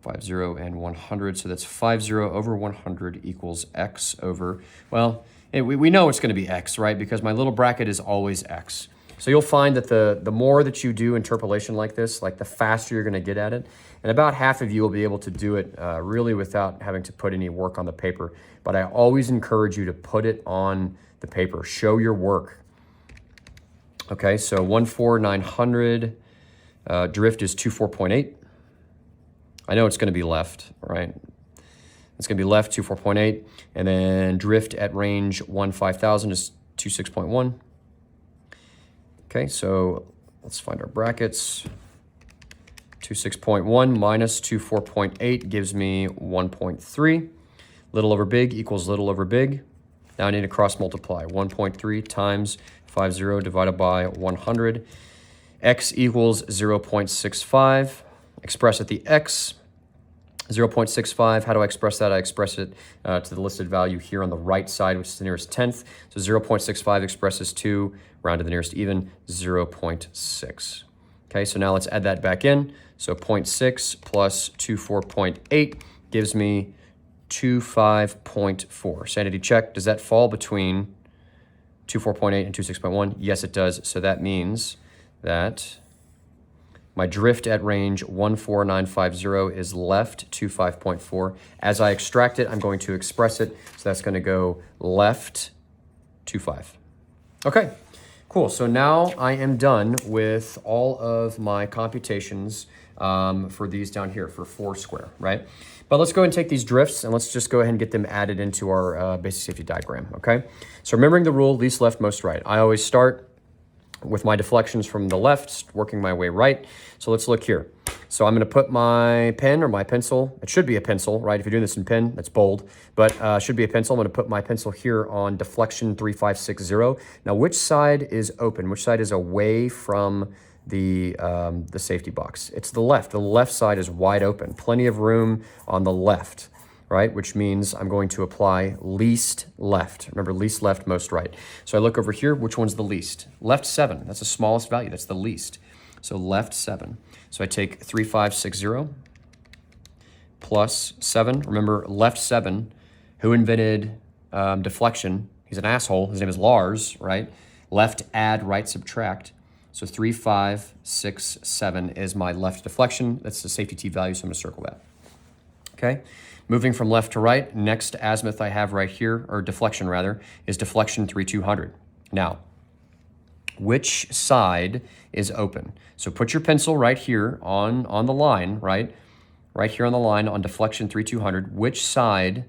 50 and 100. So that's 50 over 100 equals x over, well, we know it's going to be x, right? Because my little bracket is always x. So you'll find that the more that you do interpolation like this, like the faster you're going to get at it. And about half of you will be able to do it really without having to put any work on the paper. But I always encourage you to put it on the paper. Show your work. Okay, so 14900 drift is 24.8. I know it's going to be left, right? It's going to be left 24.8. And then drift at range 15,000 is 26.1. Okay, so let's find our brackets. 26.1 minus 24.8 gives me 1.3. Little over big equals little over big. Now I need to cross multiply. 1.3 times 50 divided by 100. X equals 0.65. Express at the x. 0.65, how do I express that? I express it to the listed value here on the right side, which is the nearest tenth. So 0.65 expresses to, round to the nearest even, 0.6. Okay, so now let's add that back in. So 0.6 plus 24.8 gives me 25.4. Sanity check, does that fall between 24.8 and 26.1? Yes, it does. So that means that my drift at range 14950 is left 25.4. As I extract it, I'm going to express it. So that's going to go left 25. Okay, cool. So now I am done with all of my computations for these down here for 4 square, right? But let's go ahead and take these drifts and let's just go ahead and get them added into our basic safety diagram, okay? So remembering the rule, least left, most right. I always start with my deflections from the left, working my way right. So let's look here. So I'm going to put my pen or my pencil. It should be a pencil, right? If you're doing this in pen, that's bold, but should be a pencil. I'm going to put my pencil here on deflection 3560. Now, which side is open? Which side is away from the safety box. It's the left. The left side is wide open. Plenty of room on the left, right? Which means I'm going to apply least left. Remember, least left, most right. So I look over here, which one's the least? Left 7, that's the smallest value, that's the least. So left 7. So I take 3560 plus 7. Remember, left 7, who invented deflection? He's an asshole, his name is Lars, right? Left add, right subtract. So 3567 is my left deflection. That's the safety T value, so I'm gonna circle that. Okay, moving from left to right, next azimuth I have right here, or deflection rather, is deflection 3200. Now, which side is open? So put your pencil right here on the line, right? Right here on the line on deflection 3200. Which side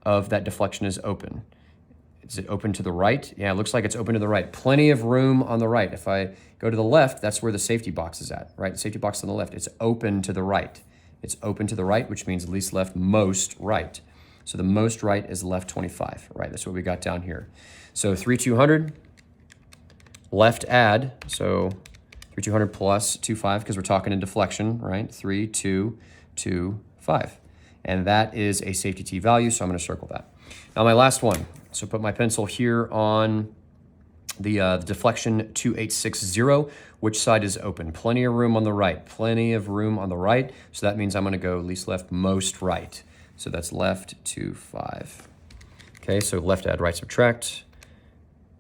of that deflection is open? Is it open to the right? Yeah, it looks like it's open to the right. Plenty of room on the right. If I go to the left, that's where the safety box is at, right? The safety box on the left, it's open to the right. It's open to the right, which means least left, most right. So the most right is left 25, right? That's what we got down here. So 3200, left add, so 3200 plus 25, because we're talking in deflection, right? 3, 2, 2, 5. And that is a safety T value, so I'm gonna circle that. Now my last one. So put my pencil here on the deflection 2860. Which side is open? Plenty of room on the right. Plenty of room on the right. So that means I'm going to go least left, most right. So that's left 2, 5. Okay, so left add, right subtract.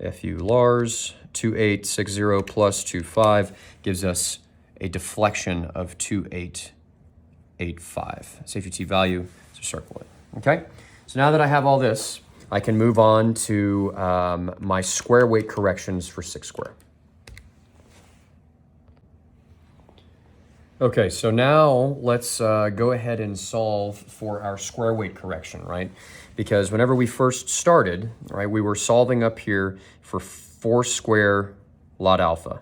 FU Lars 2860 plus 25 gives us a deflection of 2885. Safety T value, so circle it. Okay, so now that I have all this, I can move on to my square weight corrections for 6 square. Okay, so now let's go ahead and solve for our square weight correction, right? Because whenever we first started, right, we were solving up here for 4 square lot alpha,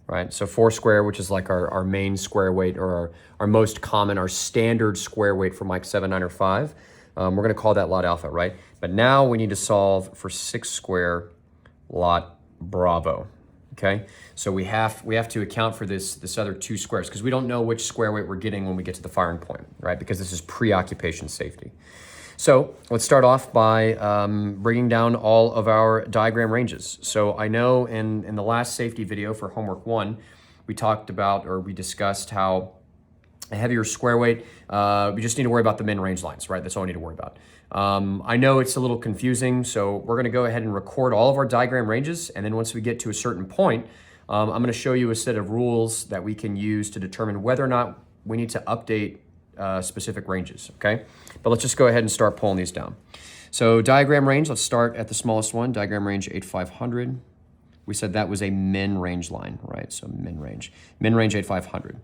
right? So 4 square, which is like our main square weight, or our most common, our standard square weight for M795. We're gonna call that lot alpha, right? But now we need to solve for 6 square lot Bravo, okay? So we have to account for this other 2 squares, because we don't know which square weight we're getting when we get to the firing point, right? Because this is pre-occupation safety. So let's start off by bringing down all of our diagram ranges. So I know in the last safety video for homework 1, we talked about, or we discussed how a heavier square weight, we just need to worry about the min range lines, right? That's all we need to worry about. I know it's a little confusing, so we're gonna go ahead and record all of our diagram ranges, and then once we get to a certain point, I'm gonna show you a set of rules that we can use to determine whether or not we need to update specific ranges, okay? But let's just go ahead and start pulling these down. So diagram range, let's start at the smallest one, diagram range 8500. We said that was a min range line, right? So min range 8500.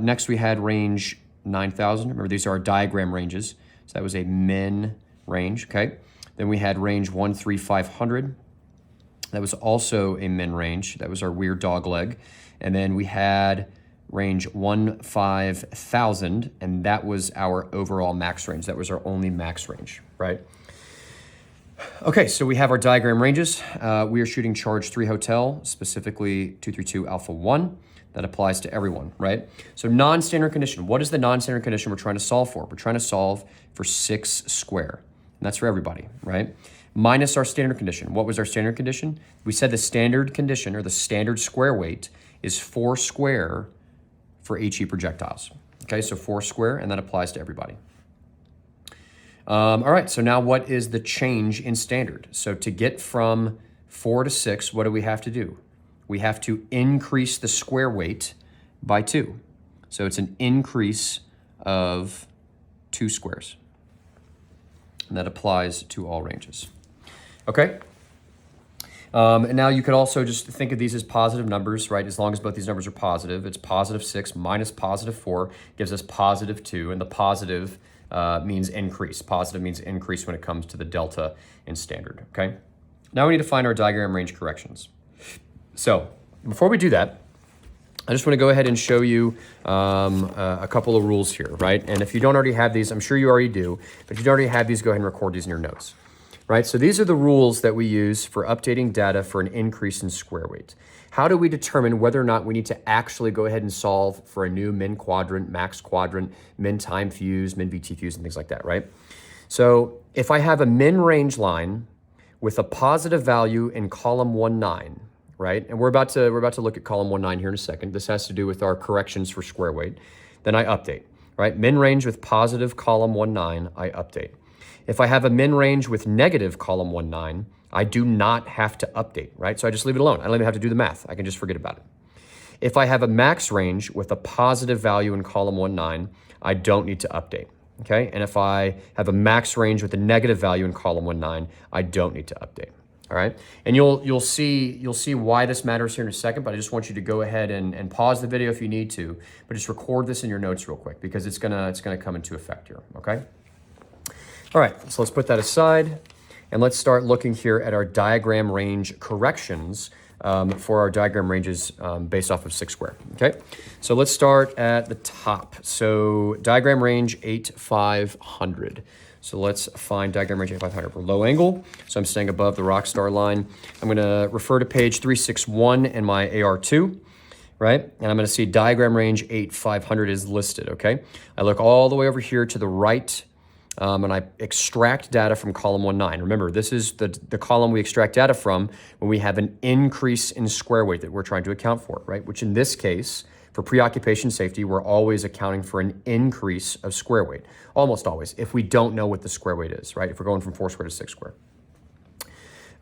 Next we had range 9000. Remember, these are our diagram ranges. So that was a min range, okay? Then we had range 13500. That was also a min range. That was our weird dog leg. And then we had range 15000, and that was our overall max range. That was our only max range, right? Okay, so we have our diagram ranges. We are shooting charge 3 hotel, specifically 232 alpha 1. That applies to everyone, right? So non-standard condition. What is the non-standard condition we're trying to solve for? We're trying to solve for 6 square. And that's for everybody, right? Minus our standard condition. What was our standard condition? We said the standard condition, or the standard square weight, is 4 square for HE projectiles. Okay, so 4 square, and that applies to everybody. All right, so now what is the change in standard? So to get from 4 to 6, what do we have to do? We have to increase the square weight by 2. So it's an increase of 2 squares. And that applies to all ranges. Okay? And now you could also just think of these as positive numbers, right? As long as both these numbers are positive. It's positive 6 minus positive 4 gives us positive 2, and the positive means increase. Positive means increase when it comes to the delta in standard, okay? Now we need to find our diagram range corrections. So before we do that, I just want to go ahead and show you a couple of rules here, right? And if you don't already have these, I'm sure you already do, but if you don't already have these, go ahead and record these in your notes, right? So these are the rules that we use for updating data for an increase in square weight. How do we determine whether or not we need to actually go ahead and solve for a new min quadrant, max quadrant, min time fuse, min VT fuse, and things like that, right? So if I have a min range line with a positive value in column 1,9, right? And we're about to look at column 1,9 here in a second. This has to do with our corrections for square weight. Then I update, right? Min range with positive column 1,9, I update. If I have a min range with negative column 1,9, I do not have to update, right? So I just leave it alone. I don't even have to do the math. I can just forget about it. If I have a max range with a positive value in column 1,9, I don't need to update, okay? And if I have a max range with a negative value in column 1,9, I don't need to update, all right? And you'll see why this matters here in a second, but I just want you to go ahead and pause the video if you need to, but just record this in your notes real quick because it's gonna come into effect here, okay? All right, so let's put that aside. And let's start looking here at our diagram range corrections for our diagram ranges based off of 6 square, okay? So let's start at the top. So diagram range 8,500. So let's find diagram range 8,500. We're low angle, so I'm staying above the rock star line. I'm gonna refer to page 361 in my AR2, right? And I'm gonna see diagram range 8,500 is listed, okay? I look all the way over here to the right, and I extract data from column 1,9. Remember, this is the column we extract data from when we have an increase in square weight that we're trying to account for, right? Which in this case, for pre-occupation safety, we're always accounting for an increase of square weight. Almost always, if we don't know what the square weight is, right? If we're going from 4 square to 6 square.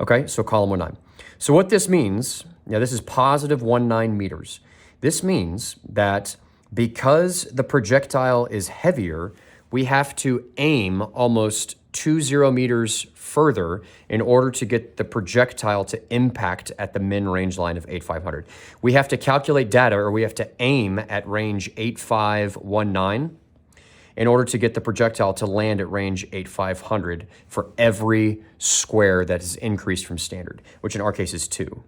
Okay, so column 1,9. So what this means, now this is positive 1,9 meters. This means that because the projectile is heavier, we have to aim almost 20 meters further in order to get the projectile to impact at the min range line of 8,500. We have to calculate data, or we have to aim at range 8,519 in order to get the projectile to land at range 8,500 for every square that is increased from standard, which in our case is 2,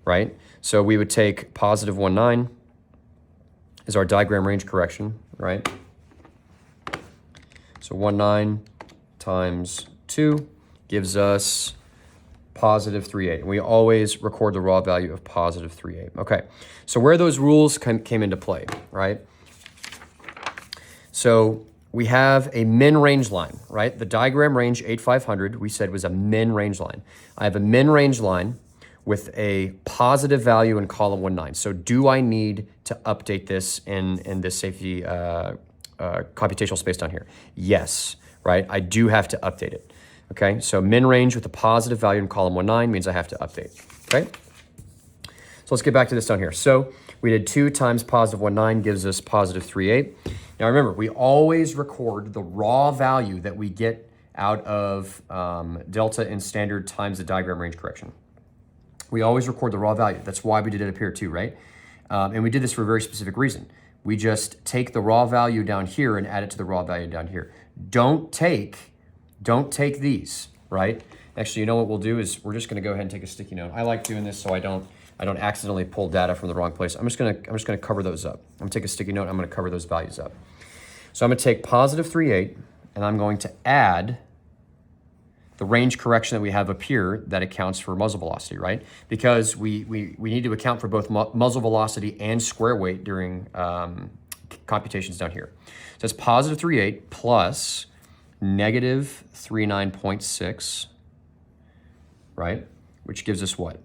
right? So we would take positive 1,9 is our diagram range correction, right? So 1,9 times 2 gives us positive 3,8. And we always record the raw value of positive 3,8. Okay, so where those rules came into play, right? So we have a min range line, right? The diagram range 8,500 we said was a min range line. I have a min range line with a positive value in column 1,9. So do I need to update this in this safety computational space down here? Yes, right? I do have to update it, okay? So min range with a positive value in column 1,9 means I have to update, okay? So let's get back to this down here. So we did 2 times positive 1,9 gives us positive 3,8. Now remember, we always record the raw value that we get out of delta in standard times the diagram range correction. We always record the raw value. That's why we did it up here too, right? And we did this for a very specific reason. We just take the raw value down here and add it to the raw value down here. Don't take these, right? Actually, you know what we'll do is we're just gonna go ahead and take a sticky note. I like doing this so I don't accidentally pull data from the wrong place. I'm just gonna cover those up. I'm gonna take a sticky note, I'm gonna cover those values up. So I'm gonna take positive 3,8 and I'm going to add the range correction that we have up here that accounts for muzzle velocity, right? Because we need to account for both muzzle velocity and square weight during computations down here. So it's positive 3,8 plus negative 39.6, right? Which gives us what?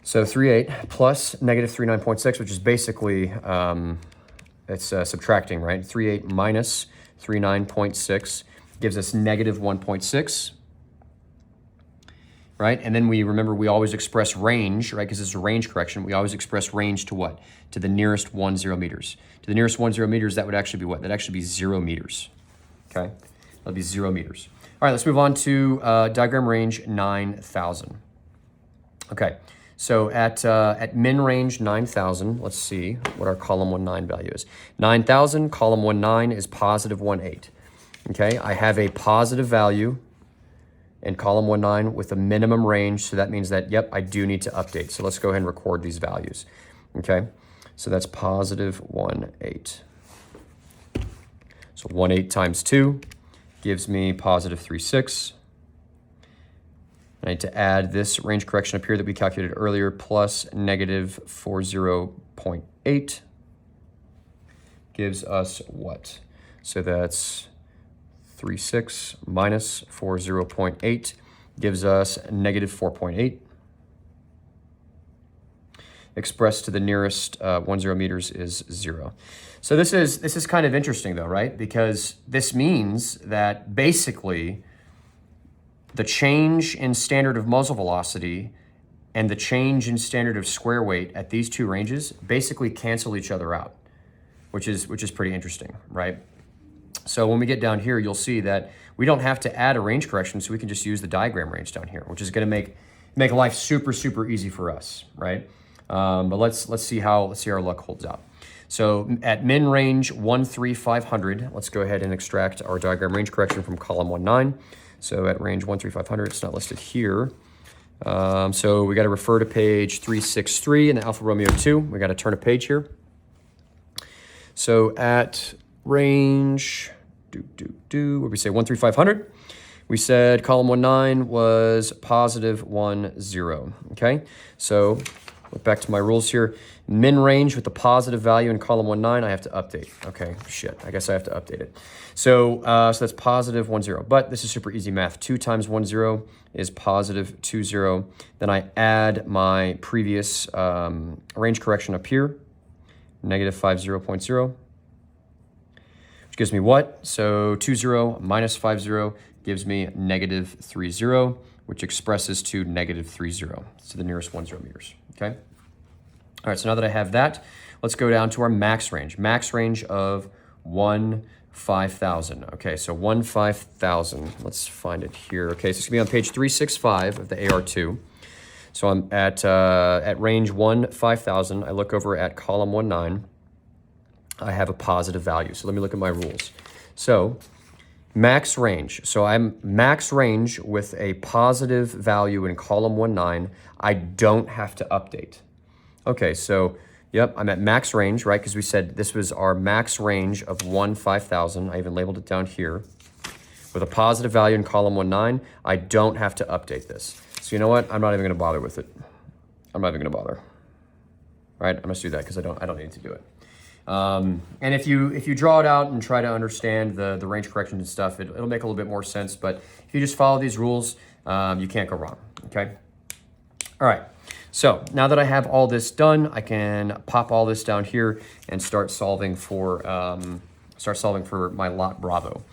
So 3,8 plus negative 39.6, which is basically, it's subtracting, right? 3,8 minus 39.6 gives us negative 1.6, right? And then we always express range, right? Because it's a range correction. We always express range to what? To the nearest 10 meters. To the nearest 10 meters, that would actually be what? That'd actually be 0 meters, okay? That'd be 0 meters. All right, let's move on to diagram range 9,000. Okay, so at min range 9,000, let's see what our column 1,9 value is. 9,000, column 1,9 is positive 1,8. Okay, I have a positive value in column 1,9 with a minimum range, so that means that, yep, I do need to update. So let's go ahead and record these values. Okay, so that's positive 1,8. So 1,8 times 2 gives me positive 3,6. I need to add this range correction up here that we calculated earlier, plus negative 40.8 gives us what? So that's 36 minus 40.8 gives us negative 4.8. Expressed to the nearest 10 meters is 0. So this is kind of interesting though, right? Because this means that basically the change in standard of muzzle velocity and the change in standard of square weight at these two ranges basically cancel each other out, which is pretty interesting, right? So when we get down here, you'll see that we don't have to add a range correction, so we can just use the diagram range down here, which is going to make life super easy for us, right? But let's see how our luck holds out. So at min range 13500, let's go ahead and extract our diagram range correction from column 19. So at range 13500, it's not listed here. So we got to refer to page 363 in the Alfa Romeo 2. We got to turn a page here. So at range, what did we say, 13500? We said column 19 was positive 10, okay? So look back to my rules here. Min range with the positive value in column 19, I have to update. Okay, shit, I guess I have to update it. So, so that's positive 10, but this is super easy math. 2 times 10 is positive 20. Then I add my previous range correction up here, negative 50.0. Gives me what? So 20 minus 50 gives me negative 30, which expresses to negative 30, to the nearest 10 meters, okay? All right, so now that I have that, let's go down to our max range. Max range of 1,500. Okay, so 1,500, let's find it here. Okay, so it's gonna be on page 365 of the AR2. So I'm at range 1,500. I look over at column 19. I have a positive value. So let me look at my rules. So max range. So I'm max range with a positive value in column 19. I don't have to update. Okay, so yep, I'm at max range, right? Because we said this was our max range of 1,500. I even labeled it down here. With a positive value in column 19, I don't have to update this. So you know what? I'm not even gonna bother with it. I'm not even gonna bother. Right? I must do that because I don't need to do it. And if you draw it out and try to understand the range corrections and stuff, it'll make a little bit more sense. But if you just follow these rules, you can't go wrong, okay? All right, so now that I have all this done, I can pop all this down here and start solving for my lot Bravo.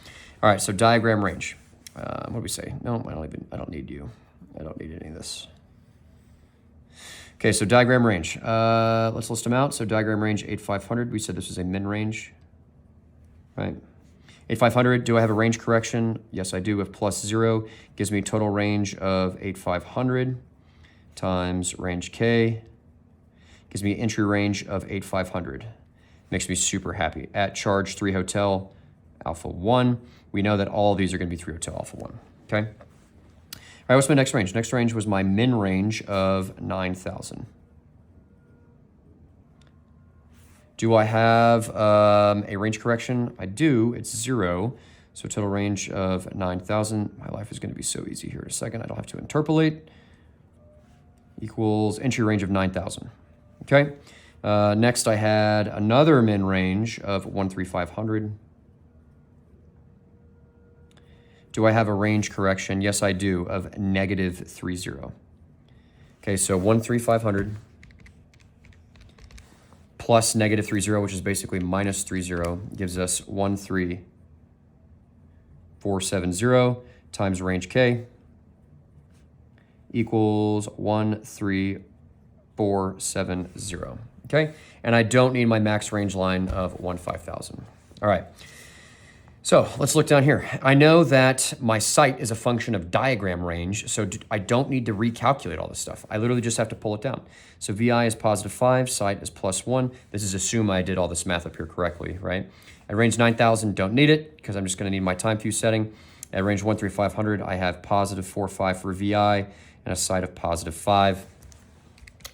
All right, so diagram range. What do we say? No, I don't need you. I don't need any of this. Okay, so diagram range. Let's list them out. So diagram range 8500. We said this was a min range, right? 8500. Do I have a range correction? Yes, I do. With plus 0 gives me total range of 8500 times range K. Gives me entry range of 8500. Makes me super happy. At charge 3 hotel alpha 1. We know that all of these are going to be 3 hotel alpha 1. Okay. All right, what's my next range? Next range was my min range of 9,000. Do I have a range correction? I do. It's 0. So total range of 9,000. My life is going to be so easy here in a second. I don't have to interpolate. Equals entry range of 9,000. Okay. Next, I had another min range of 13500. Do I have a range correction? Yes, I do, of negative 30. Okay, so 13500 plus negative 30, which is basically minus 30, gives us 13470 times range K equals 13470. Okay, and I don't need my max range line of 15,000. All right. So let's look down here. I know that my site is a function of diagram range, so I don't need to recalculate all this stuff. I literally just have to pull it down. So VI is positive 5, site is plus 1. This is assume I did all this math up here correctly, right? At range 9,000, don't need it because I'm just going to need my time fuse setting. At range 13500, I have positive 4.5 for VI and a site of positive 5.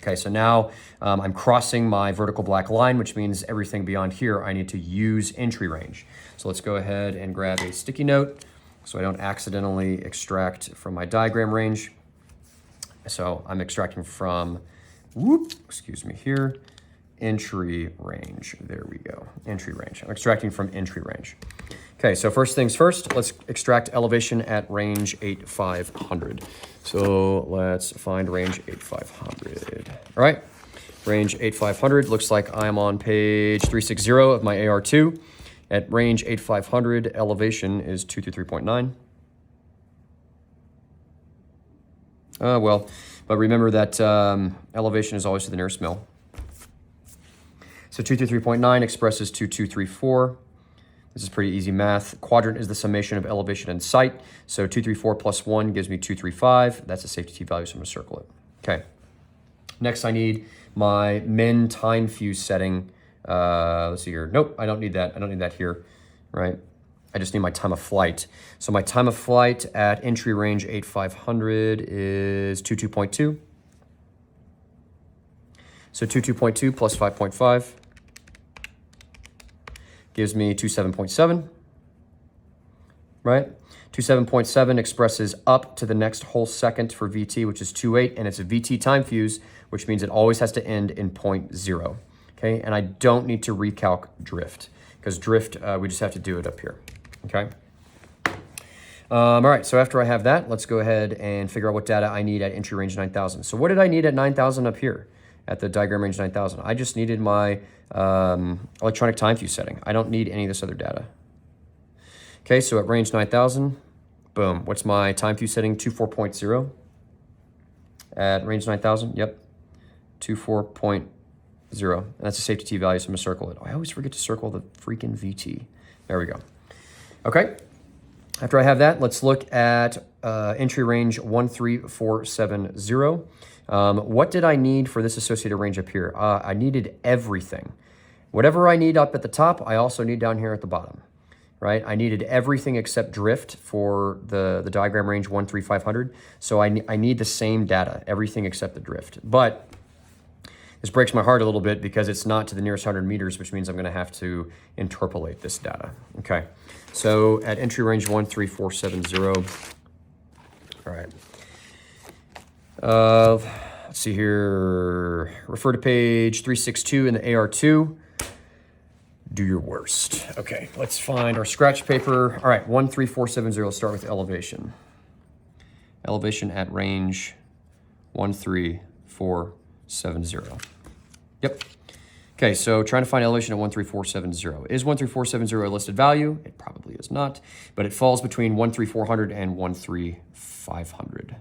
Okay, so now I'm crossing my vertical black line, which means everything beyond here, I need to use entry range. So let's go ahead and grab a sticky note so I don't accidentally extract from my diagram range. So I'm extracting from, excuse me here, entry range. There we go, entry range. I'm extracting from entry range. Okay, so first things first, let's extract elevation at range 8500. So let's find range 8500. All right, range 8500, looks like I'm on page 360 of my AR2. At range 8500, elevation is 233.9. Well, but remember that elevation is always to the nearest mill. So 233.9 expresses 2234. This is pretty easy math. Quadrant is the summation of elevation and site. So 234 plus 1 gives me 235. That's a safety t-value, so I'm going to circle it. Okay. Next, I need my min time fuse setting. Let's see here. Nope, I don't need that. I don't need that here, right? I just need my time of flight. So my time of flight at entry range 8500 is 22.2. So 22.2 plus 5.5 gives me 27.7, right? 27.7 expresses up to the next whole second for VT, which is 2.8, and it's a VT time fuse, which means it always has to end in 0.0, okay? And I don't need to recalc drift, because drift, we just have to do it up here, okay? All right, so after I have that, let's go ahead and figure out what data I need at entry range 9000. So what did I need at 9000 up here? At the diagram range 9000. I just needed my electronic time fuse setting. I don't need any of this other data. Okay, so at range 9000, boom. What's my time fuse setting? 24.0. At range 9000, yep, 24.0. And that's a safety t-value, so I'm gonna circle it. I always forget to circle the freaking VT. There we go. Okay, after I have that, let's look at entry range 13470. What did I need for this associated range up here? I needed everything. Whatever I need up at the top, I also need down here at the bottom, right? I needed everything except drift for the diagram range 13500. So I need the same data, everything except the drift. But this breaks my heart a little bit because it's not to the nearest 100 meters, which means I'm gonna have to interpolate this data. Okay, so at entry range 13470, all right. Let's see here. Refer to page 362 in the AR2. Do your worst. Okay, let's find our scratch paper. All right, 13470, let's start with elevation. Elevation at range 13470. Yep. Okay, so trying to find elevation at 13470. Is 13470 a listed value? It probably is not, but it falls between 13400 and 13500.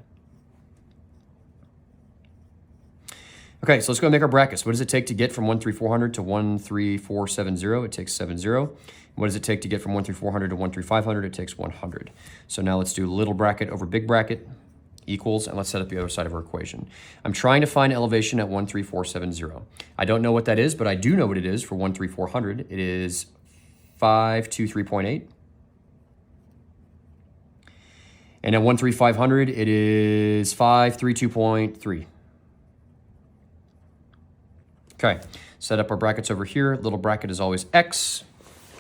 Okay, so let's go make our brackets. What does it take to get from 13400 to 13470? It takes 70. What does it take to get from 13400 to 13500? It takes 100. So now let's do little bracket over big bracket equals, and let's set up the other side of our equation. I'm trying to find elevation at 13470. I don't know what that is, but I do know what it is for 13400. It is 523.8. And at 13500, it is 532.3. Okay, set up our brackets over here. Little bracket is always X.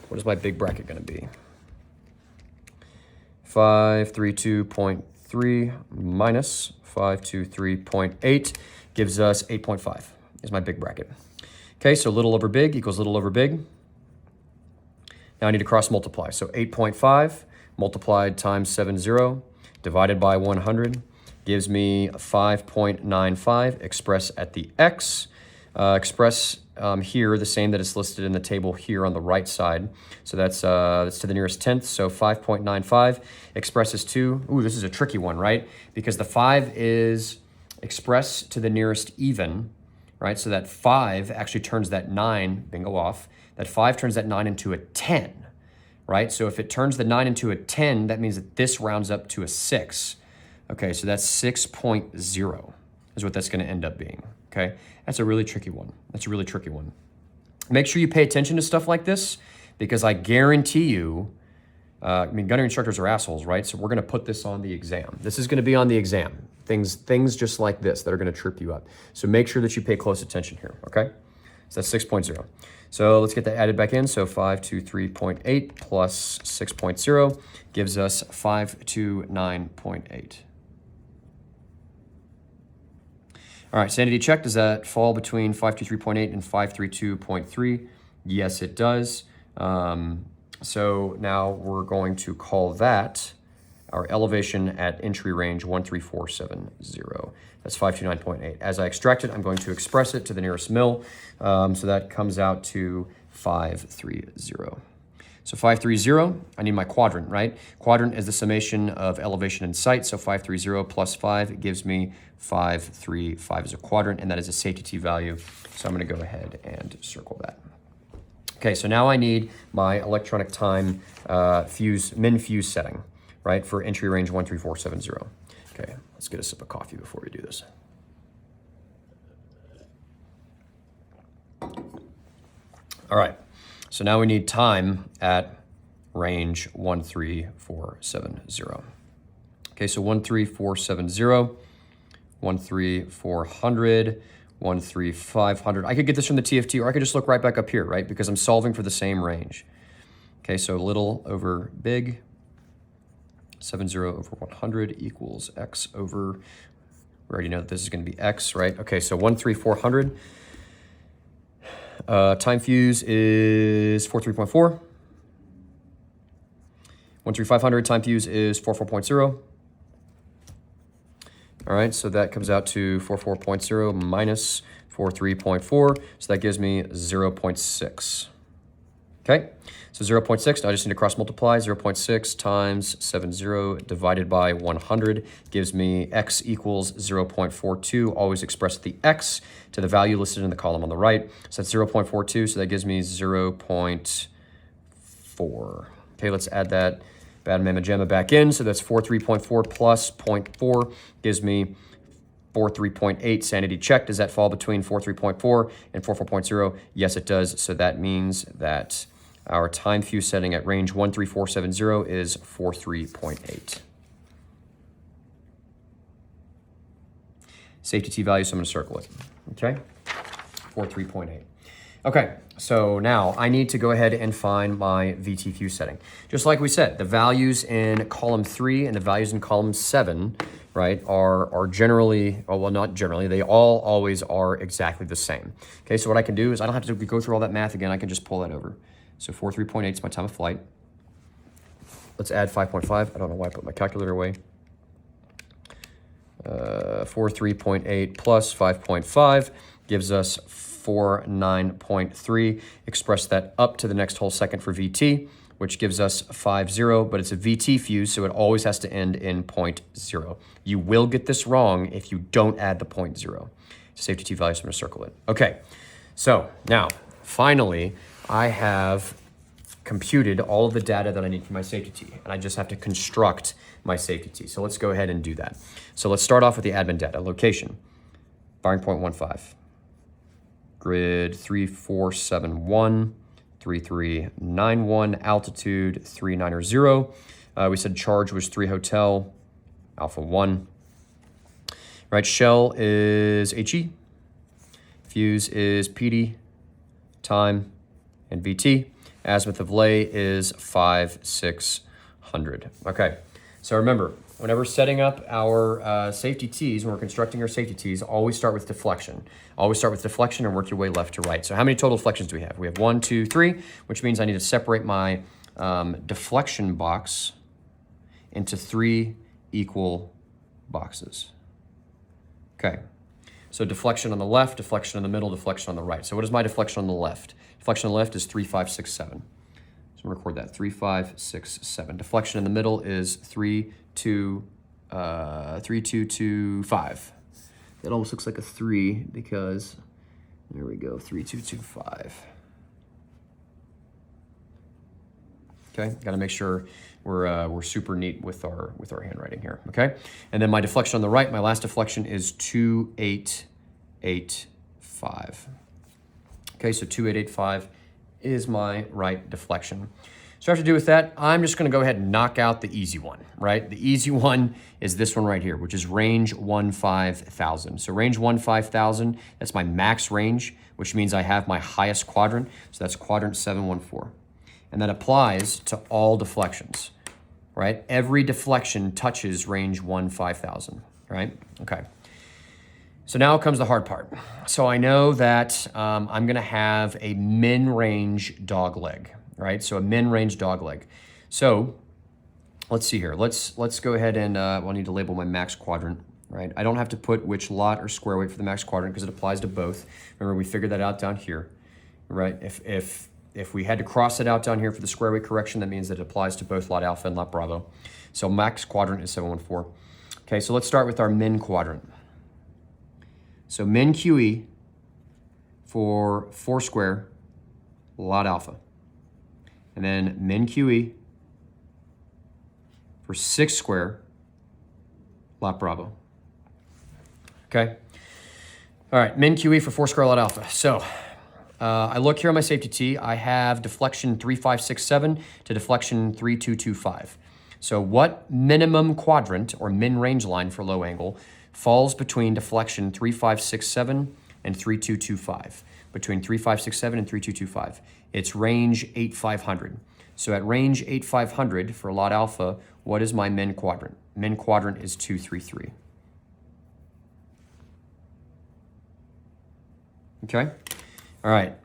What is my big bracket gonna be? 532.3 minus 523.8 gives us 8.5 is my big bracket. Okay, so little over big equals little over big. Now I need to cross multiply. So 8.5 multiplied times 70 divided by 100 gives me 5.95 expressed at the X. Express here the same that is listed in the table here on the right side. So that's to the nearest tenth, so 5.95 expresses to, ooh, this is a tricky one, right? Because the 5 is expressed to the nearest even, right? So that 5 actually turns that 9, bingo off, that 5 turns that 9 into a 10, right? So if it turns the 9 into a 10, that means that this rounds up to a 6. Okay, so that's 6.0 is what that's gonna end up being. Okay, that's a really tricky one. That's a really tricky one. Make sure you pay attention to stuff like this because I guarantee you, I mean, gunnery instructors are assholes, right? So we're gonna put this on the exam. This is gonna be on the exam. Things just like this that are gonna trip you up. So make sure that you pay close attention here, okay? So that's 6.0. So let's get that added back in. So 523.8 plus 6.0 gives us 529.8. All right, sanity check, does that fall between 523.8 and 532.3? Yes, it does. So now we're going to call that our elevation at entry range 13470. That's 529.8. As I extract it, I'm going to express it to the nearest mill. So that comes out to 530. So 530, I need my quadrant, right? Quadrant is the summation of elevation and site. So 530 plus 5 gives me 535 as a quadrant, and that is a safety T value. So I'm going to go ahead and circle that. Okay, so now I need my electronic time min fuse setting, right, for entry range 13470. Okay, let's get a sip of coffee before we do this. All right, so now we need time at range 13470. Okay, so 13470, 13400, 13500. I could get this from the TFT, or I could just look right back up here, right? Because I'm solving for the same range. Okay, so little over big, 70 over 100 equals x over, we already know that this is going to be x, right? Okay, so 13400. Time fuse is 43.4. 13500, time fuse is 44.0. All right, so that comes out to 44.0 minus 43.4, so that gives me 0.6. Okay, so 0.6, now I just need to cross multiply. 0.6 times 70 divided by 100 gives me x equals 0.42. Always express the x to the value listed in the column on the right. So that's 0.42, so that gives me 0.4. Okay, let's add that bad mamma jamma back in. So that's 43.4 plus 0.4 gives me 43.8. Sanity check. Does that fall between 43.4 and 44.0? Yes, it does. So that means that our time fuse setting at range 13470 is 43.8. Safety T value, so I'm going to circle it. Okay, 43.8. Okay, so now I need to go ahead and find my VT fuse setting. Just like we said, the values in column 3 and the values in column 7, right, are generally, oh, well, not generally, they all always are exactly the same. Okay, so what I can do is I don't have to go through all that math again. I can just pull that over. So 43.8 is my time of flight. Let's add 5.5. I don't know why I put my calculator away. 43.8 plus 5.5 gives us 49.3. Express that up to the next whole second for VT, which gives us 50, but it's a VT fuse, so it always has to end in 0.0. You will get this wrong if you don't add the 0.0. Safety T value, so I'm going to circle it. Okay, so now, finally, I have computed all of the data that I need for my safety T, and I just have to construct my safety T. So let's go ahead and do that. So let's start off with the admin data. Location, firing point 15. Grid 3471, 3391, altitude 390. We said charge was 3 hotel, alpha 1. Right, shell is HE, fuse is PD, time, and VT. Azimuth of lay is 5600. Okay, so remember, whenever setting up our safety T's, when we're constructing our safety T's, always start with deflection. Always start with deflection and work your way left to right. So how many total deflections do we have? We have 1, 2, 3, which means I need to separate my deflection box into 3 equal boxes. Okay, so deflection on the left, deflection in the middle, deflection on the right. So what is my deflection on the left? Deflection on the left is 3, 5, 6, 7. So record that, 3, 5, 6, 7. Deflection in the middle is 3, 2, 3, 2, 2, 5. It almost looks like a 3 because, there we go, 3, 2, 2, 5. Okay, got to make sure we're super neat with our handwriting here. Okay, and then my deflection on the right, my last deflection is 2885. Okay, so 2885 is my right deflection. So after to do with that, I'm just going to go ahead and knock out the easy one, right? The easy one is this one right here, which is range 15,000. So range 15,000, that's my max range, which means I have my highest quadrant. So that's quadrant 714. And that applies to all deflections, right? Every deflection touches range 15,000, right? Okay. So now comes the hard part. So I know that I'm gonna have a min-range dog leg, right? So a min-range dog leg. So let's see here. Let's go ahead and I need to label my max quadrant, right? I don't have to put which lot or square weight for the max quadrant because it applies to both. Remember, we figured that out down here, right? If we had to cross it out down here for the square weight correction, that means that it applies to both lot alpha and lot bravo. So max quadrant is 714. Okay, so let's start with our min quadrant. So min QE for 4 square lot alpha. And then min QE for 6 square lot bravo. Okay. All right, min QE for 4 square lot alpha. So I look here on my safety T. I have deflection 3567 to deflection 3225. So what minimum quadrant or min range line for low angle falls between deflection 3567 and 3225? Between 3567 and 3225. It's range 8500. So at range 8500 for lot alpha, what is my min quadrant? Min quadrant is 233. Okay? All right.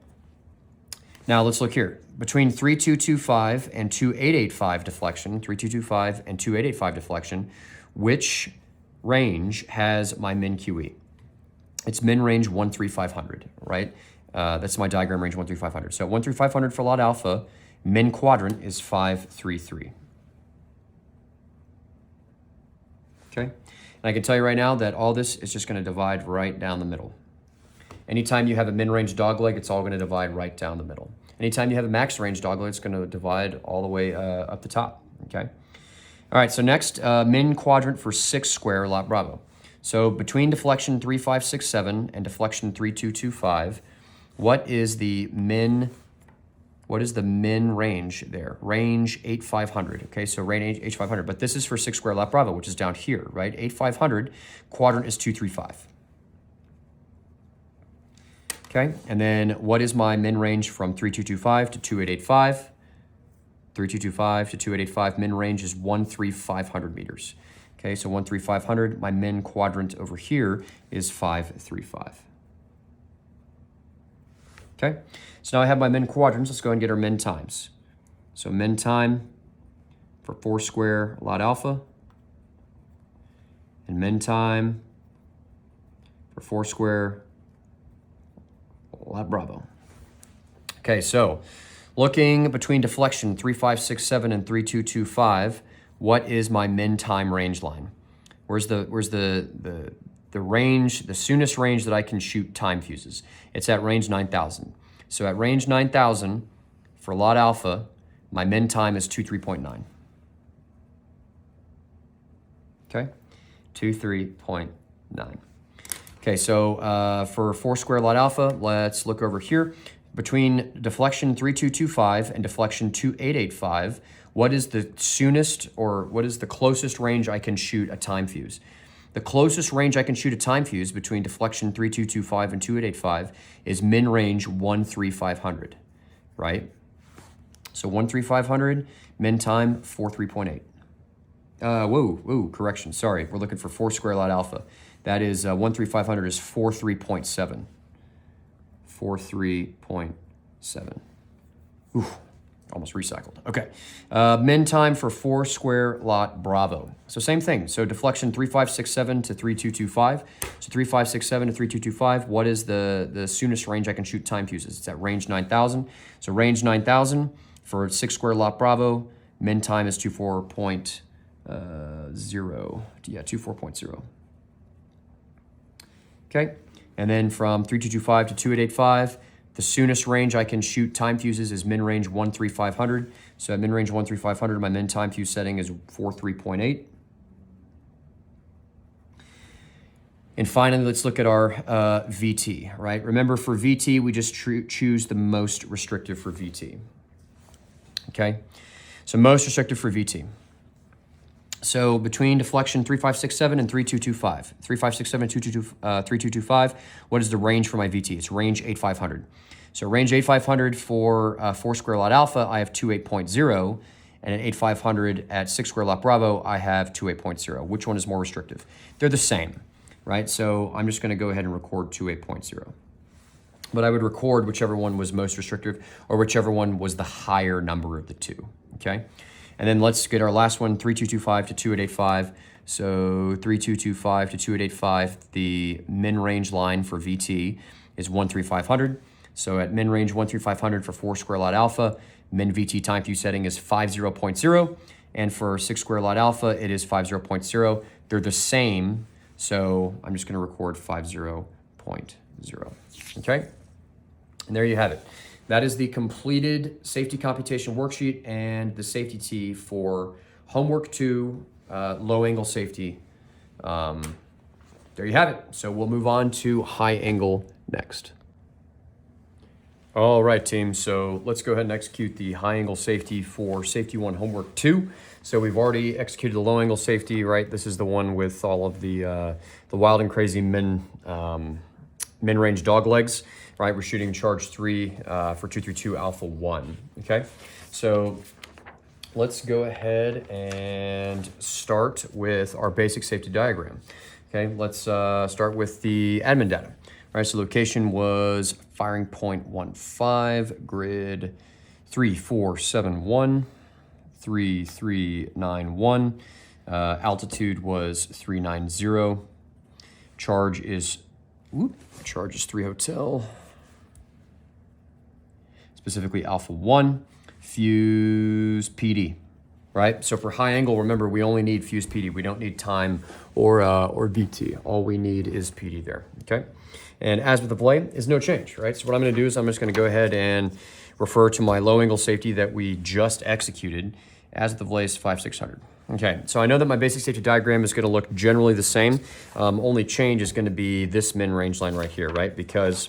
Now let's look here. Between 3225 and 2885 deflection, 3225 and 2885 deflection, which range has my min QE? It's min range 13500, right? That's my diagram range 13500. So 13500 for lot alpha, min quadrant is 533. Okay? And I can tell you right now that all this is just going to divide right down the middle. Anytime you have a min-range dogleg, it's all going to divide right down the middle. Anytime you have a max-range dogleg, it's going to divide all the way up the top, okay? All right, so next, min quadrant for 6 square lot bravo. So between deflection 3567 and deflection 3225, what is the min range there? Range 8500, okay? So range 8500, but this is for 6 square lot bravo, which is down here, right? 8500, quadrant is 235. Okay, and then what is my min range from 3225 to 2885? 3225 to 2885, min range is 13500 meters. Okay, so 13500, my min quadrant over here is 535. Okay, so now I have my min quadrants. Let's go ahead and get our min times. So min time for 4 square lot alpha, and min time for 4 square lot bravo. Okay, so looking between deflection 3567 and 3225, what is my min time range line? Where's the range, the soonest range that I can shoot time fuses? It's at range 9000. So at range 9000 for lot alpha, my min time is 23.9. Okay, 23.9. Okay, so for 4 square lot alpha, let's look over here. Between deflection 3225 and deflection 2885, what is the soonest or what is the closest range I can shoot a time fuse? The closest range I can shoot a time fuse between deflection 3225 and 2885 is min range 13500, right? So 13500, min time 43.8. Whoa, correction, sorry. We're looking for 4 square lot alpha. That is 13500 is 43.7. 43.7. Oof, almost recycled. Okay. Min time for 4 square lot bravo. So same thing. So deflection 3567 to 3225. So 3567 to 3225. What is the soonest range I can shoot time fuses? It's at range 9000. So range 9000 for 6 square lot bravo. Min time is 24.0. Yeah, 24.0. Okay, and then from 3225 to 2885, the soonest range I can shoot time fuses is min range 13500. So at min range 13500, my min time fuse setting is 43.8. And finally, let's look at our VT, right? Remember, for VT, we just choose the most restrictive for VT. Okay, so most restrictive for VT. So between deflection 3567 and 3225, 3567 and 3225, what is the range for my VT? It's range 8500. So range 8500 for 4 square lot alpha, I have 28.0, and at 8500 at 6 square lot bravo, I have 28.0. Which one is more restrictive? They're the same. right? So I'm just gonna go ahead and record 2A.0. But I would record whichever one was most restrictive or whichever one was the higher number of the two, okay? And then let's get our last one, 3225 to 2885. So 3225 to 2885, the min range line for VT is 13500. So at min range 13500 for 4 square lot alpha, min VT time to setting is 50.0. And for 6 square lot alpha, it is 50.0. They're the same, so I'm just gonna record 50.0, okay? And there you have it. That is the completed safety computation worksheet and the safety tee for homework 2, low angle safety. There you have it. So we'll move on to high angle next. All right, team. So let's go ahead and execute the high angle safety for safety 1 homework 2. So we've already executed the low angle safety, right? This is the one with all of the wild and crazy min range dog legs, right? We're shooting charge 3 for 232 alpha 1, okay? So let's go ahead and start with our basic safety diagram. Okay, let's start with the admin data. All right, so location was firing point 15, grid 3471, 3391. Altitude was 390. Charge is 3 hotel. Specifically alpha 1, fuse PD, right? So for high angle, remember, we only need fuse PD. We don't need time or VT. All we need is PD there, okay? And as with the play is no change, right? So what I'm gonna do is I'm just gonna go ahead and refer to my low angle safety that we just executed as with the Blaze 5600. Okay, so I know that my basic safety diagram is gonna look generally the same. Only change is gonna be this min range line right here, right? Because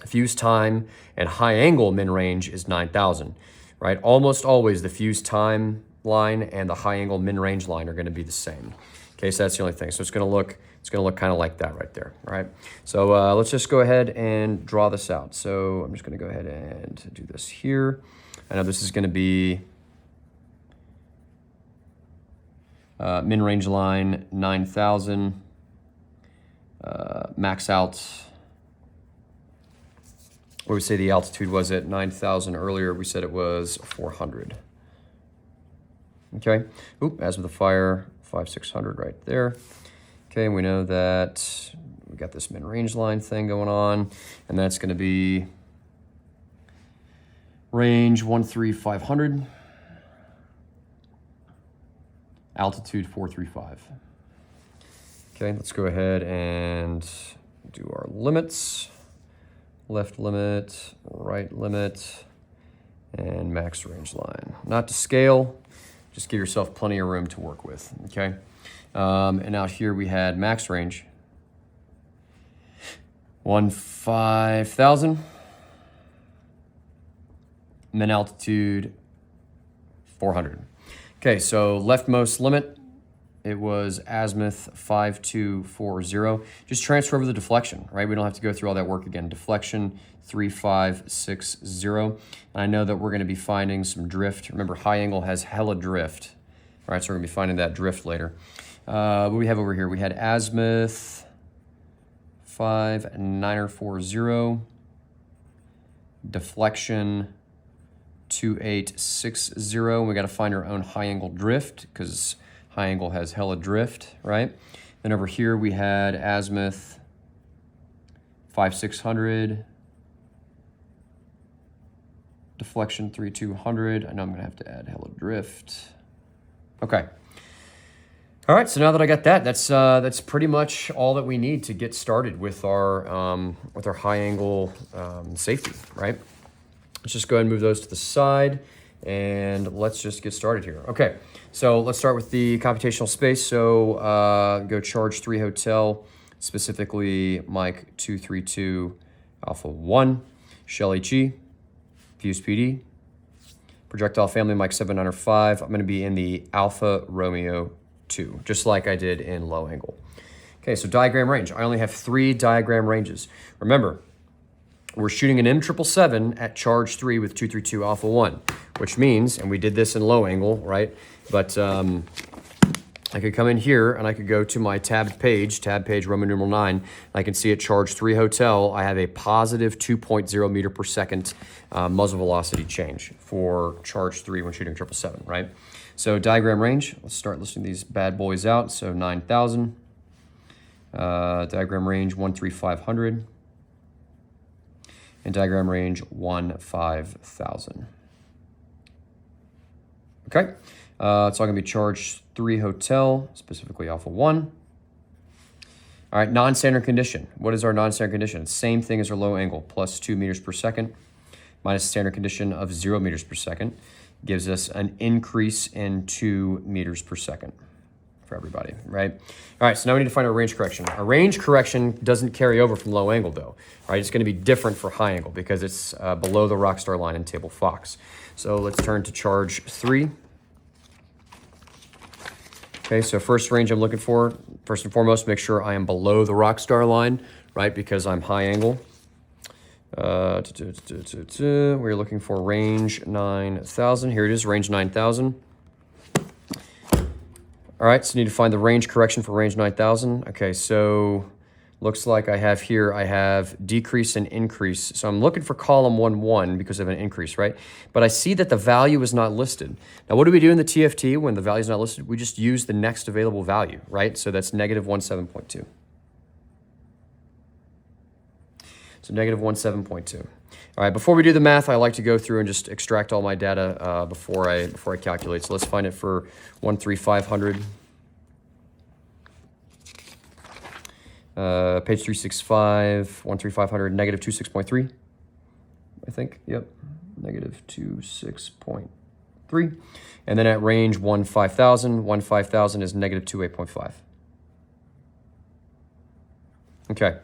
fuse time and high angle min range is 9,000, right? Almost always the fuse time line and the high angle min range line are gonna be the same. Okay, so that's the only thing. So it's gonna look kind of like that right there, right? So let's just go ahead and draw this out. So I'm just gonna go ahead and do this here. I know this is gonna be min range line 9,000, max out. What we say the altitude was at 9,000 earlier, we said it was 400. Okay, as with the fire, 5600 right there. Okay, we know that we got this min range line thing going on, and that's gonna be range 13500, altitude 435. Okay, let's go ahead and do our limits. Left limit, right limit, and max range line. Not to scale, just give yourself plenty of room to work with, okay? And out here we had max range, 15,000, min altitude, 400. Okay, so leftmost limit, it was azimuth 5240. Just transfer over the deflection, right? We don't have to go through all that work again. Deflection 3560. And I know that we're gonna be finding some drift. Remember, high angle has hella drift, right? So we're gonna be finding that drift later. What do we have over here? We had azimuth 5940, deflection 2860. We gotta find our own high angle drift because high angle has hella drift, right? Then over here we had azimuth 5600, deflection 3200. I know I'm gonna have to add hella drift. Okay. All right, so now that I got that, that's pretty much all that we need to get started with our high angle safety, right? Let's just go ahead and move those to the side and let's just get started here. Okay, so let's start with the computational space. So go charge 3 hotel, specifically Mike 232 alpha 1, shell HE, fuse PD, projectile family Mike 795. I'm gonna be in the Alpha Romeo 2, just like I did in low angle. Okay, so diagram range. I only have 3 diagram ranges. Remember, we're shooting an M777 at charge 3 with 232 alpha 1, which means, and we did this in low angle, right? But I could come in here and I could go to my tab page Roman numeral 9. And I can see at charge 3 hotel, I have a positive 2.0 meter per second muzzle velocity change for charge 3 when shooting 777, right? So diagram range, let's start listing these bad boys out. So 9,000, diagram range 13500, and diagram range 15,000. Okay, it's all gonna be charge 3 hotel, specifically alpha 1. All right, non-standard condition. What is our non-standard condition? Same thing as our low angle, plus 2 meters per second, minus standard condition of 0 meters per second, gives us an increase in 2 meters per second for everybody, right? All right, so now we need to find our range correction. Our range correction doesn't carry over from low angle though, right? It's gonna be different for high angle because it's below the rockstar line in table Fox. So let's turn to charge 3. Okay, so first range I'm looking for, first and foremost, make sure I am below the rockstar line, right? Because I'm high angle. We're looking for range 9,000. Here it is, range 9,000. All right, so need to find the range correction for range 9,000. Okay, so looks like I have decrease and increase. So I'm looking for column 1, because of an increase, right? But I see that the value is not listed. Now, what do we do in the TFT when the value is not listed? We just use the next available value, right? So that's negative 17.2. So negative 17.2. All right, before we do the math, I like to go through and just extract all my data before I calculate. So let's find it for 13500. Page 365, 13500, negative 26.3, I think. Yep, negative 26.3. And then at range 15,000 is negative 28.5. Okay.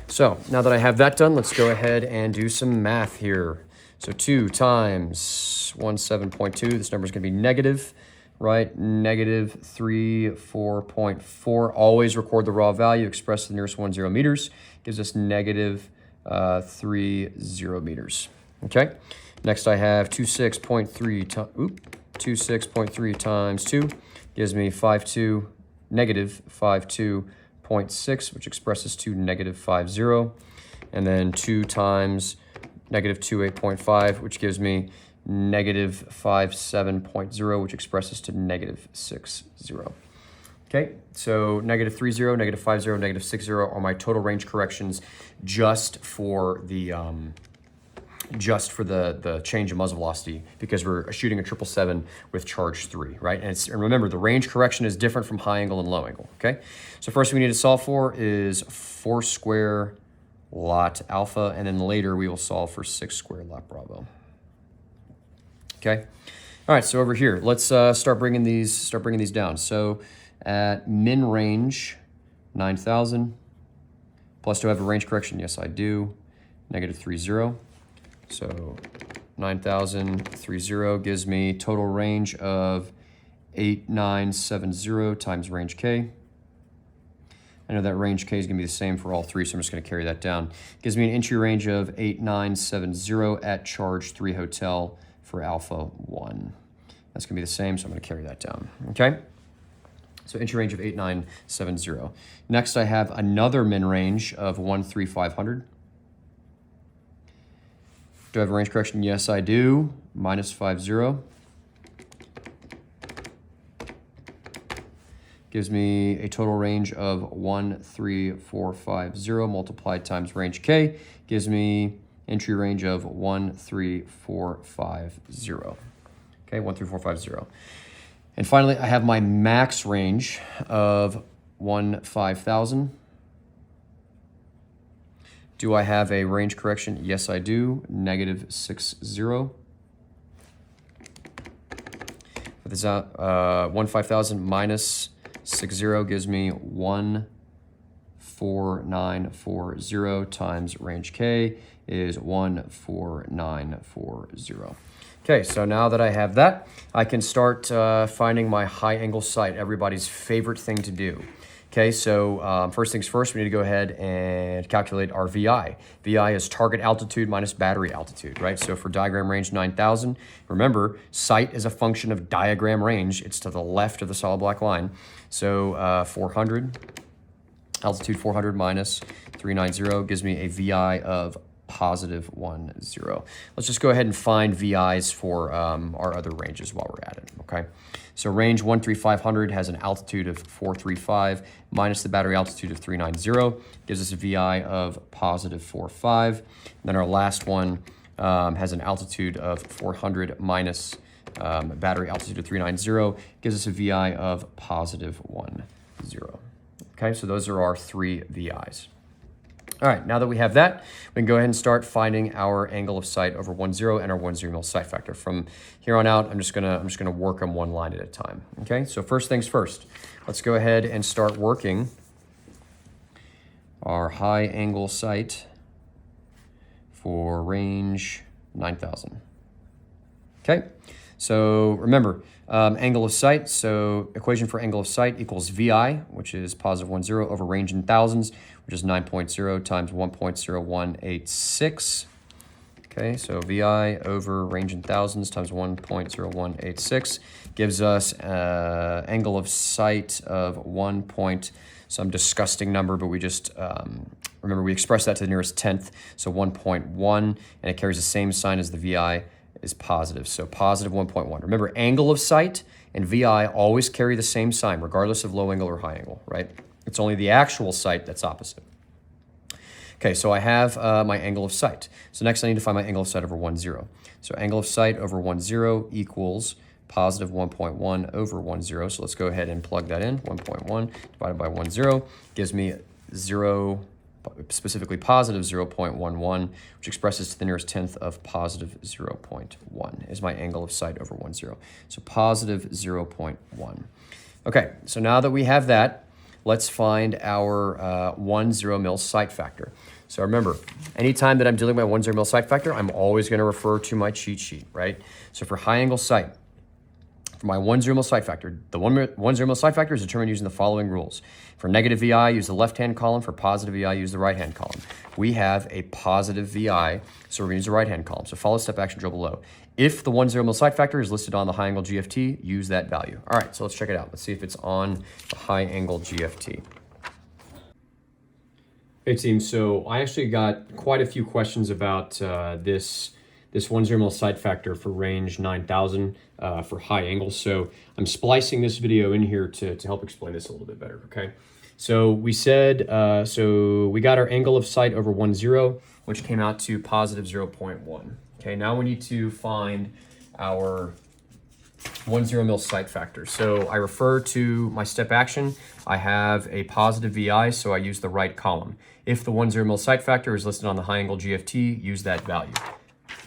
So now that I have that done, let's go ahead and do some math here. So 2 times 17.2, this number is going to be negative, right? Negative 34.4. Always record the raw value, express the nearest 10 meters. Gives us negative 30 meters. Okay. Next I have 26.3 times 2 gives me negative 52.6, which expresses to negative 50. And then 2 times negative 28.5, which gives me negative 57.0, which expresses to negative 60. Okay, so negative 30, negative 50, negative 60 are my total range corrections just for the change in muzzle velocity, because we're shooting a 777 with charge 3, right? And remember, the range correction is different from high angle and low angle, okay? So first we need to solve for is 4 square lot alpha, and then later we will solve for 6 square lot bravo. Okay. All right. So over here, let's start bringing these down. So at min range 9,000 plus, do I have a range correction? Yes, I do. Negative 30. So 9,030 gives me total range of 8970 times range K. I know that range K is going to be the same for all three, so I'm just going to carry that down. Gives me an entry range of 8970 at charge 3 hotel for alpha 1. That's going to be the same, so I'm going to carry that down. Okay? So entry range of 8970. Next, I have another min range of 13500. Do I have a range correction? Yes, I do. Minus 50. Gives me a total range of 13450 multiplied times range K. Gives me entry range of 13450. Okay, 13450. And finally, I have my max range of 15,000. Do I have a range correction? Yes, I do. Negative 60. Put this out. 15,000 minus 60 gives me 14940 times range K is 14940. Okay, so now that I have that, I can start finding my high angle sight, everybody's favorite thing to do. Okay, so first things first, we need to go ahead and calculate our VI. VI is target altitude minus battery altitude, right? So for diagram range 9,000, remember, sight is a function of diagram range. It's to the left of the solid black line. So 400, altitude 400 minus 390 gives me a VI of positive 10. Let's just go ahead and find VIs for our other ranges while we're at it, okay? So range 13500 has an altitude of 435 minus the battery altitude of 390 gives us a VI of positive 45. Then our last one has an altitude of 400 minus battery altitude of 390 gives us a VI of positive 10. Okay, so those are our three VIs. All right, now that we have that, we can go ahead and start finding our angle of sight over 10 and our 10 mil sight factor. From here on out, I'm just gonna work them one line at a time. Okay, so first things first, let's go ahead and start working our high angle sight for range 9,000. Okay, so remember, angle of sight, so equation for angle of sight equals VI, which is positive 10 over range in thousands, which is 9.0 times 1.0186. Okay, so VI over range in thousands times 1.0186 gives us angle of sight of some disgusting number, but we just, remember we express that to the nearest tenth, so 1.1, and it carries the same sign as the VI is positive, so positive 1.1. Remember, angle of sight and VI always carry the same sign, regardless of low angle or high angle, right? It's only the actual sight that's opposite. Okay, so I have my angle of sight. So next I need to find my angle of sight over 10. So angle of sight over 10 equals positive 1.1 over 10. So let's go ahead and plug that in. 1.1 divided by 10 gives me 0, specifically positive 0.11, which expresses to the nearest tenth of positive 0.1 is my angle of sight over 10. So positive 0.1. Okay, so now that we have that, let's find our 10 mil sight factor. So remember, anytime that I'm dealing with my 10 mil sight factor, I'm always going to refer to my cheat sheet, right? So for high angle sight, for my 10 mil sight factor, the 10 mil sight factor is determined using the following rules. For negative VI, use the left-hand column. For positive VI, use the right-hand column. We have a positive VI, so we're going to use the right-hand column. So follow step action drill below. If the 10 mil sight factor is listed on the high angle GFT, use that value. All right, so let's check it out. Let's see if it's on the high angle GFT. Hey team, so I actually got quite a few questions about this 10 mil sight factor for range 9,000 for high angles. So I'm splicing this video in here to help explain this a little bit better, okay? So we said, so we got our angle of sight over 10, which came out to positive 0.1. Okay, now we need to find our 10 mil sight factor. So I refer to my step action. I have a positive VI, so I use the right column. If the 10 mil sight factor is listed on the high angle GFT, use that value.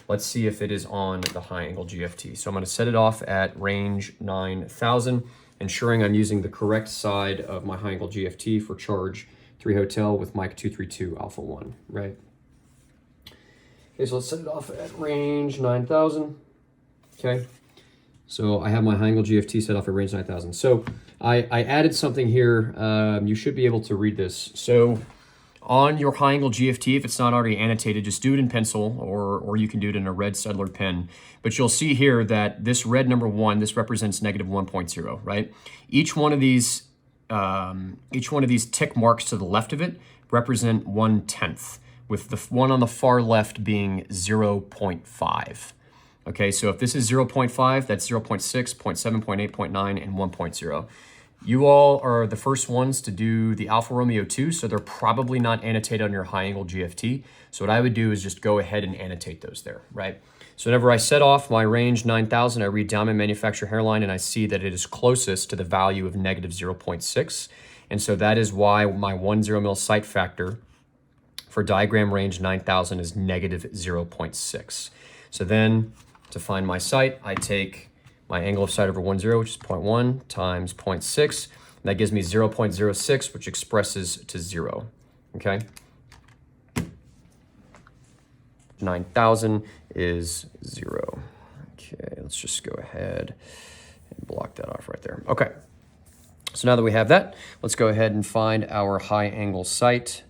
Let's see if it is on the high angle GFT. So I'm going to set it off at range 9,000, ensuring I'm using the correct side of my high angle GFT for charge 3 hotel with Mike 232 Alpha 1, right? Okay, so let's set it off at range 9,000. Okay, so I have my high angle GFT set off at range 9,000. So I added something here. You should be able to read this. So on your high angle GFT, if it's not already annotated, just do it in pencil, or you can do it in a red Settler pen. But you'll see here that this red number 1, this represents negative 1.0, right? Each one of these tick marks to the left of it represent 1/10, with the one on the far left being 0.5. Okay, so if this is 0.5, that's 0.6, 0.7, 0.8, 0.9, and 1.0. You all are the first ones to do the Alfa Romeo 2, so they're probably not annotated on your high angle GFT. So what I would do is just go ahead and annotate those there, right? So whenever I set off my range 9,000, I read down my manufacturer hairline and I see that it is closest to the value of negative 0.6. And so that is why my 10 mil sight factor for diagram range 9,000 is negative 0.6. So then to find my sight, I take my angle of sight over 10, which is 0.1 times 0.6. And that gives me 0.06, which expresses to 0, okay? 9,000 is 0. Okay, let's just go ahead and block that off right there. Okay, So now that we have that, let's go ahead and find our high angle site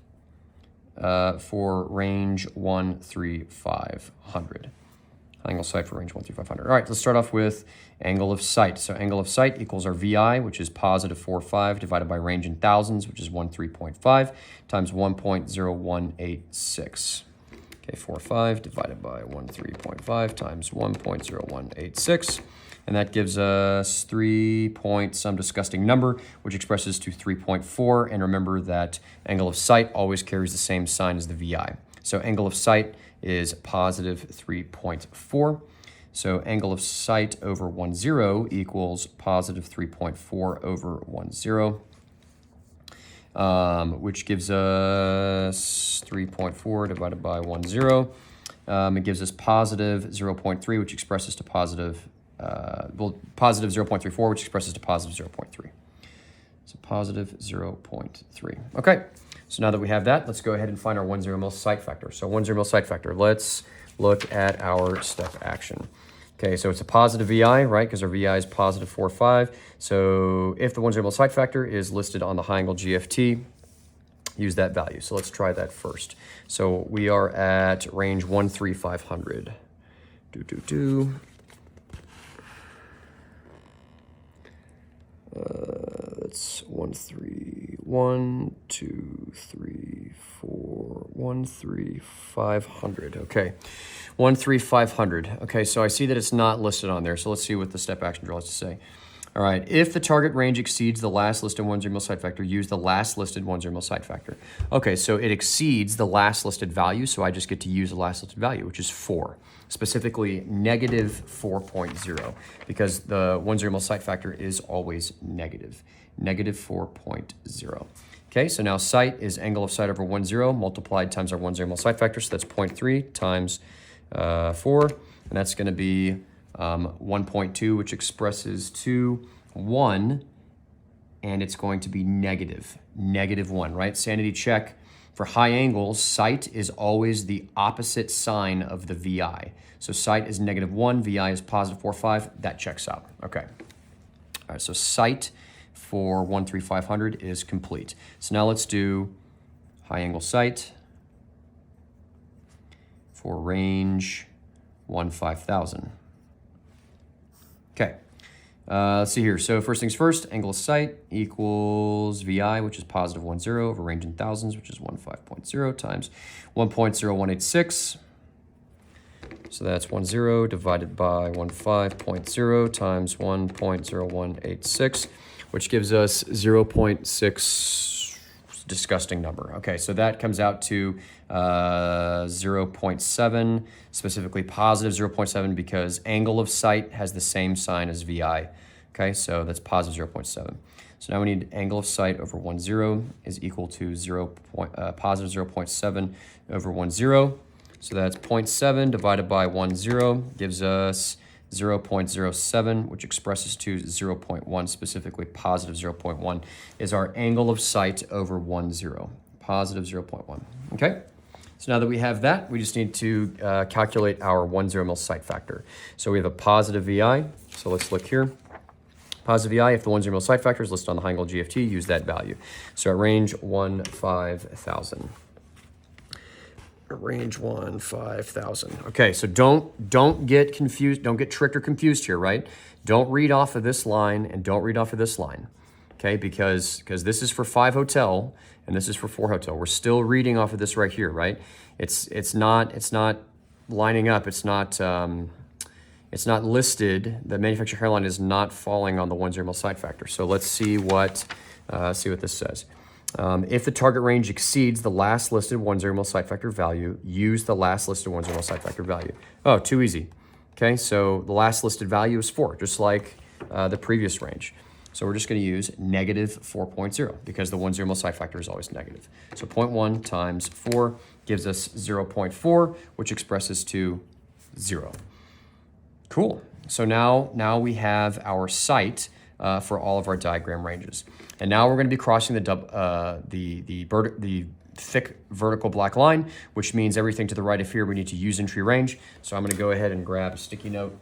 for range 1 through 500. Angle site for range 1 through 500. All right, let's start off with angle of sight. So angle of sight equals our VI, which is positive 4.5, divided by range in thousands, which is 13.5, times 1.0186. Okay, 4.5 divided by 13.5 times 1.0186. And that gives us 3 point some disgusting number, which expresses to 3.4. And remember that angle of sight always carries the same sign as the VI. So angle of sight is positive 3.4. So angle of sight over 10 equals positive 3.4 over 10, which gives us 3.4 divided by 10. It gives us positive 0.3, which expresses to positive, positive 0.34, which expresses to positive 0.3. So positive 0.3. Okay. So now that we have that, let's go ahead and find our 10 mil sight factor. So 10 mil sight factor, let's look at our step action. Okay, so it's a positive VI, right? Because our VI is positive 4.5. So if the 10 mil sight factor is listed on the high angle GFT, use that value. So let's try that first. So we are at range 1 through 500. That's 1 3 1 2 3 4 1 3 500. Okay, 1 3 500. Okay, so I see that it's not listed on there. So let's see what the step action draw has to say. All right, if the target range exceeds the last listed 10 mil sight factor, use the last listed 10 mil sight factor. Okay, so it exceeds the last listed value, so I just get to use the last listed value, which is 4. Specifically negative 4.0, because the 10 mil sight factor is always negative 4.0. Okay, so now sight is angle of sight over 10 multiplied times our 10 mil sight factor, so that's 0.3 times 4, and that's going to be 1.2, which expresses to 1, and it's going to be negative 1, right? Sanity check. For high angles, sight is always the opposite sign of the VI. So sight is negative 1, VI is positive 4.5. That checks out. Okay. All right, so sight for 1 through 500 is complete. So now let's do high angle sight for range 1 5,000. Okay. Let's see here. So first things first, angle of sight equals VI, which is positive 10 over range in thousands, which is 15.0 times 1.0186. So that's 10 divided by 15.0 times 1.0186, which gives us 0.6, disgusting number. Okay, so that comes out to 0.7, specifically positive 0.7, because angle of sight has the same sign as VI. Okay, so that's positive 0.7. So now we need angle of sight over 10 is equal to positive 0.7 over 10. So that's 0.7 divided by 10 gives us 0.07, which expresses to 0.1, specifically positive 0.1, is our angle of sight over 10, positive 0.1. Okay? So now that we have that, we just need to calculate our 10 mil sight factor. So we have a positive VI. So let's look here. Positive VI, if the 10 mil sight factor is listed on the high angle GFT, use that value. So at range 1 5,000. Range 1 5,000. Okay, so don't get confused, don't get tricked or confused here, right? Don't read off of this line and don't read off of this line. Okay, because this is for 5 hotel and this is for 4 hotel. We're still reading off of this right here, right? It's not lining up. It's not listed. The manufacturer hairline is not falling on the 10 mil sight factor. So let's see what this says. If the target range exceeds the last listed 10 mil sight factor value, use the last listed 10 mil sight factor value. Oh, too easy. Okay, so the last listed value is 4, just like the previous range. So we're just going to use negative 4.0 because the 10 mil sight factor is always negative. So 0.1 times 4 gives us 0.4, which expresses to 0. Cool. So now we have our sight for all of our diagram ranges. And now we're going to be crossing the thick vertical black line, which means everything to the right of here we need to use entry range. So I'm going to go ahead and grab a sticky note.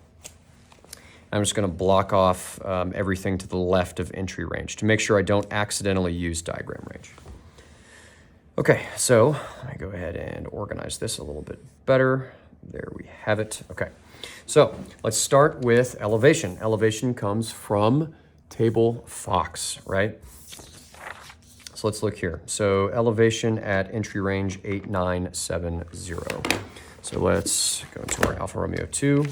I'm just going to block off everything to the left of entry range to make sure I don't accidentally use diagram range. Okay, so let me go ahead and organize this a little bit better. There we have it. Okay, so let's start with elevation. Elevation comes from table Fox, right? So let's look here. So elevation at entry range 8970. So let's go into our Alfa Romeo 2.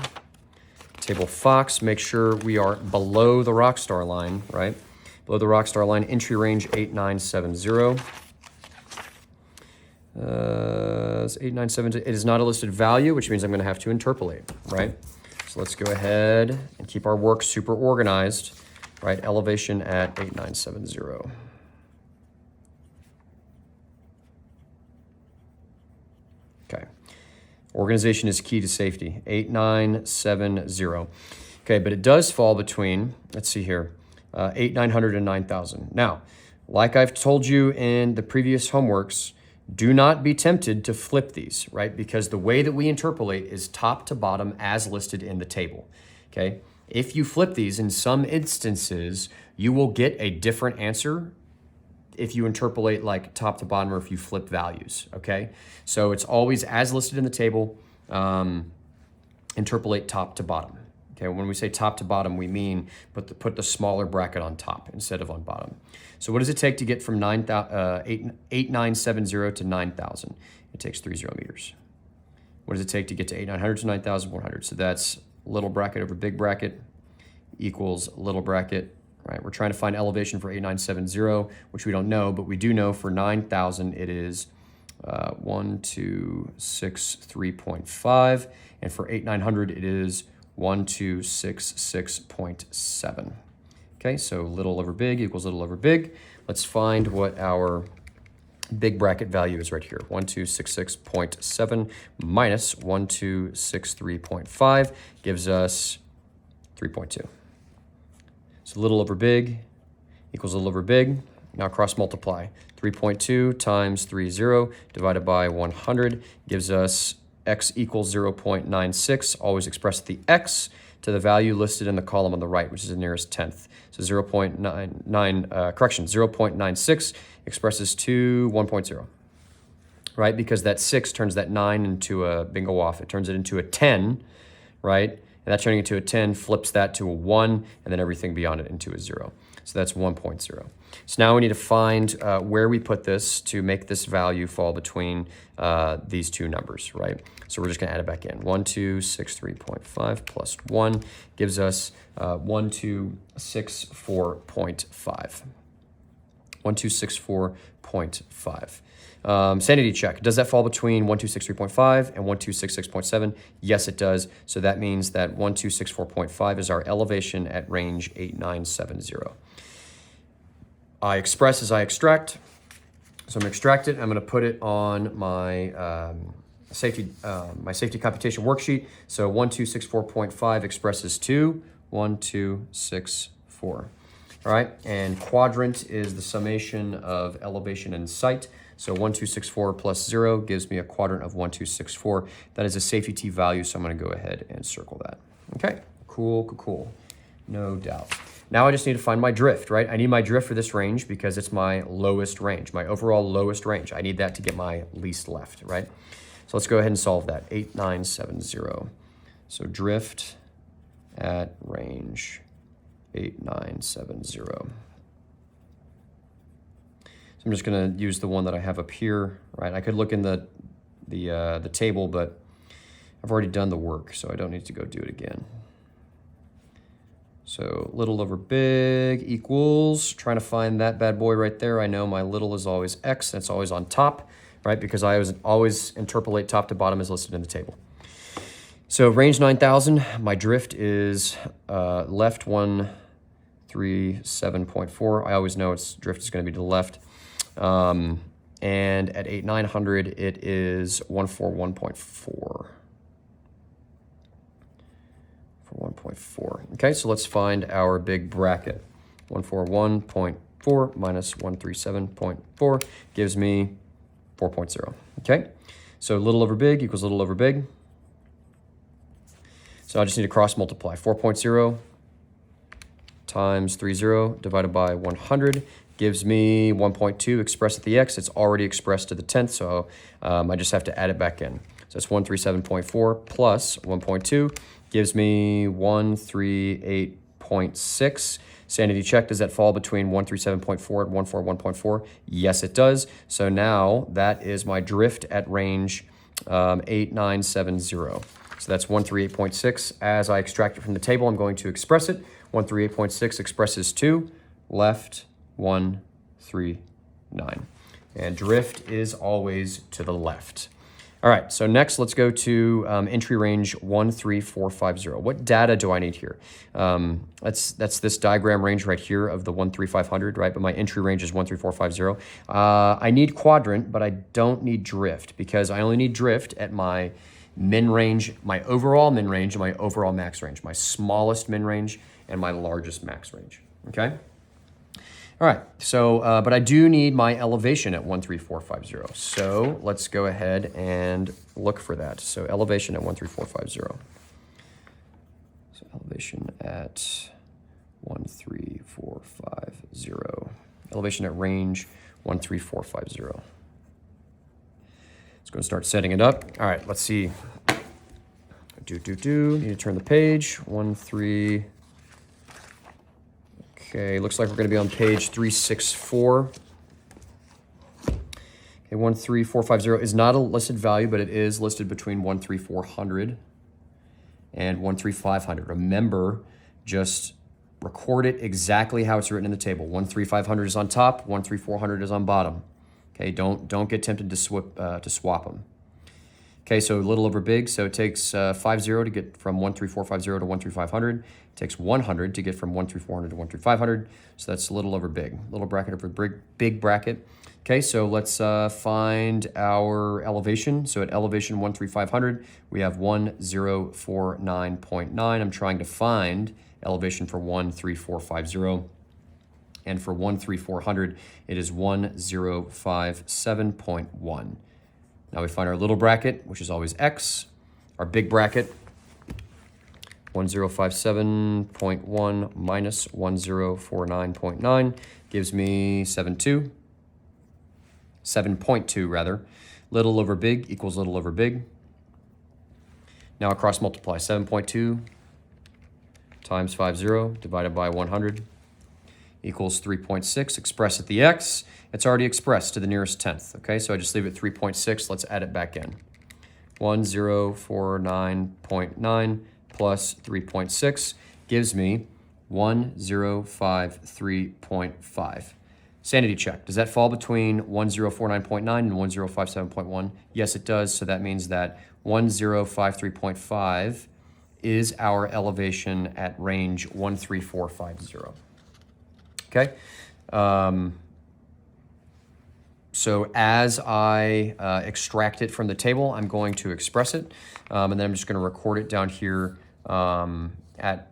Table Fox, make sure we are below the rockstar line, right? Below the rockstar line, entry range 8970. It's 8970. It is not a listed value, which means I'm going to have to interpolate, right? So let's go ahead and keep our work super organized, right? Elevation at 8970. Okay. Organization is key to safety. 8970. Okay, but it does fall between, let's see here, 8900 and 9000. Now, like I've told you in the previous homeworks, do not be tempted to flip these, right? Because the way that we interpolate is top to bottom as listed in the table, okay? If you flip these, in some instances, you will get a different answer if you interpolate like top to bottom or if you flip values, okay? So it's always as listed in the table, interpolate top to bottom. Okay, when we say top to bottom, we mean put the smaller bracket on top instead of on bottom. So what does it take to get from 8970 to 9000? It takes 30 meters. What does it take to get to 8900 to 9100? So that's little bracket over big bracket equals little bracket, right? We're trying to find elevation for 8970, which we don't know, but we do know for 9000 it is 1263.5, and for 8900 it is 1266.7. Okay, so little over big equals little over big. Let's find what our big bracket value is right here. 1266.7 minus 1263.5 gives us 3.2. So little over big equals little over big. Now cross multiply. 3.2 times 30 divided by 100 gives us x equals 0.96. Always express the x to the value listed in the column on the right, which is the nearest tenth. So 0.96 expresses to 1.0, right? Because that 6 turns that 9 into a bingo off. It turns it into a 10, right? And that turning it to a 10 flips that to a 1, and then everything beyond it into a 0. So that's 1.0. So now we need to find where we put this to make this value fall between these two numbers, right? So we're just gonna add it back in. 1263.5 plus 1 gives us 1264.5. 1264.5. Sanity check. Does that fall between 1263.5 and 1266.7? Yes, it does. So that means that 1264.5 is our elevation at range 8970. I express as I extract. So I'm gonna extract it. I'm gonna put it on my safety computation worksheet. So 1264.5 expresses to 1264. All right, and quadrant is the summation of elevation and sight. So 1264 plus 0 gives me a quadrant of 1264. That is a safety T value, so I'm gonna go ahead and circle that. Okay, cool. No doubt. Now I just need to find my drift, right? I need my drift for this range because it's my lowest range, my overall lowest range. I need that to get my least left, right? So let's go ahead and solve that, 8970. So drift at range 8970. So I'm just gonna use the one that I have up here, right? I could look in the table, but I've already done the work, so I don't need to go do it again. So little over big equals, trying to find that bad boy right there. I know my little is always x, and it's always on top, right? Because I always interpolate top to bottom as listed in the table. So range 9000, my drift is left 137.4. I always know its drift is gonna be to the left. And at 8900, it is 141.4. 1.4. Okay, so let's find our big bracket. 141.4 minus 137.4 gives me 4.0. Okay, so little over big equals little over big. So I just need to cross multiply. 4.0 times 30 divided by 100 gives me 1.2 expressed at the x. It's already expressed to the 10th, so I just have to add it back in. So it's 137.4 plus 1.2 gives me 138.6. Sanity check, does that fall between 137.4 and 141.4? Yes, it does. So now that is my drift at range 8970. So that's 138.6. As I extract it from the table, I'm going to express it. 138.6 expresses to left 139. And drift is always to the left. All right, so next let's go to entry range 13450. What data do I need here? That's this diagram range right here of the 13500, right? But my entry range is 13450. I need quadrant, but I don't need drift because I only need drift at my min range, my overall min range and my overall max range, my smallest min range and my largest max range, okay? All right, so, but I do need my elevation at 13450. So let's go ahead and look for that. So elevation at 13450. So elevation at 13450. Elevation at range 13450. Let's go and start setting it up. All right, let's see. Need to turn the page. Okay, looks like we're going to be on page 364. Okay, 13450 is not a listed value, but it is listed between 13400 and 13500. Remember, just record it exactly how it's written in the table. 13500 is on top, 13400 is on bottom. Okay, don't get tempted to swap them. Okay, so a little over big, so it takes 50 to get from 13450 to 13500. It takes 100 to get from 13400 to 13500. So that's a little over big. Little bracket over big bracket. Okay, so let's find our elevation. So at elevation 13500, we have 1049.9. I'm trying to find elevation for 13450. And for 13400, it is 1057.1. Now we find our little bracket, which is always x. Our big bracket, 1057.1 minus 1049.9 gives me 7.2 rather. Little over big equals little over big. Now I cross multiply 7.2 times 50 divided by 100 equals 3.6. Express at the x. It's already expressed to the nearest tenth, okay? So I just leave it 3.6. Let's add it back in. 1049.9 plus 3.6 gives me 1053.5. Sanity check. Does that fall between 1049.9 and 1057.1? Yes, it does. So that means that 1053.5 is our elevation at range 13450. Okay? So as I extract it from the table, I'm going to express it, and then I'm just going to record it down here at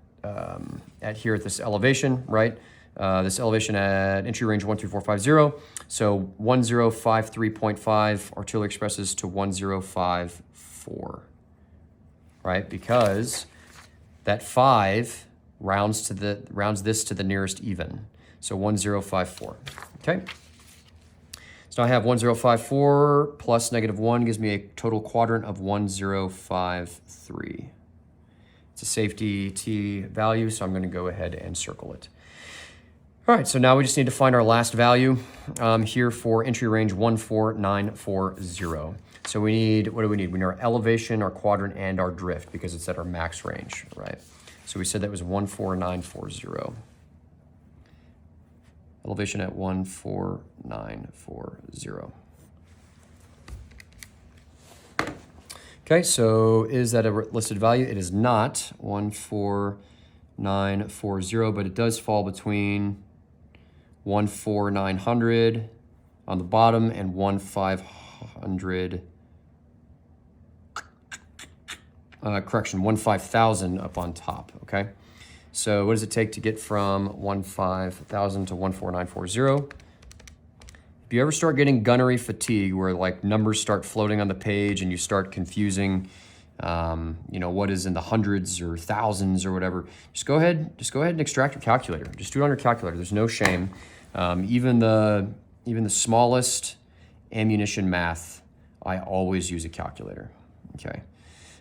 this elevation, right? This elevation at entry range 13450. So 1053.5 arterially expresses to 1054, right? Because that 5 rounds this to the nearest even. So 1054, okay? So I have 1054 plus -1 gives me a total quadrant of 1053. It's a safety T value, so I'm going to go ahead and circle it. All right, so now we just need to find our last value here for entry range 14940. So we need, what do we need? We need our elevation, our quadrant, and our drift because it's at our max range, right? So we said that was 14940. Elevation at 14940. Okay, so is that a listed value? It is not 14940, but it does fall between 14900 on the bottom and 1500. Correction, 15,000 up on top, okay? So what does it take to get from 15,000 to 14940? If you ever start getting gunnery fatigue where like numbers start floating on the page and you start confusing you know, what is in the hundreds or thousands or whatever, just go ahead and extract your calculator. Just do it on your calculator. There's no shame. Even the smallest ammunition math, I always use a calculator. Okay.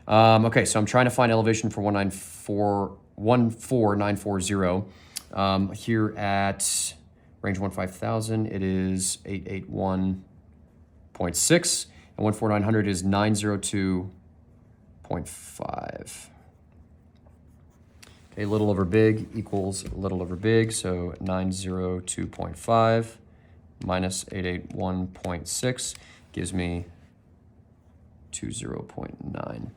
Okay, so I'm trying to find elevation for 14940. Here at range 15,000, it is 881.6, and 14900 is 902.5. Okay, little over big equals little over big, so 902.5 minus 881.6 gives me 20.9.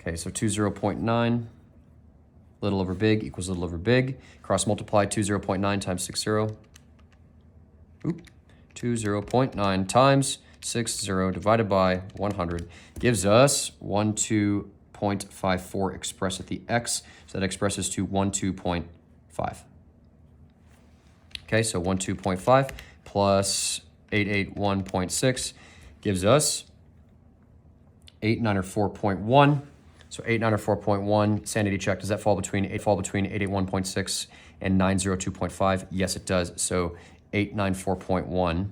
Okay, so 20.9, little over big equals little over big. Cross multiply 20.9 times 60. 20.9 times 60 divided by 100 gives us 12.54 expressed at the x, so that expresses to 12.5. Okay, so 12.5 plus 881.6 gives us 894.1. So 894.1, sanity check, does that fall between 881.6 and 902.5? Yes, it does. So 894.1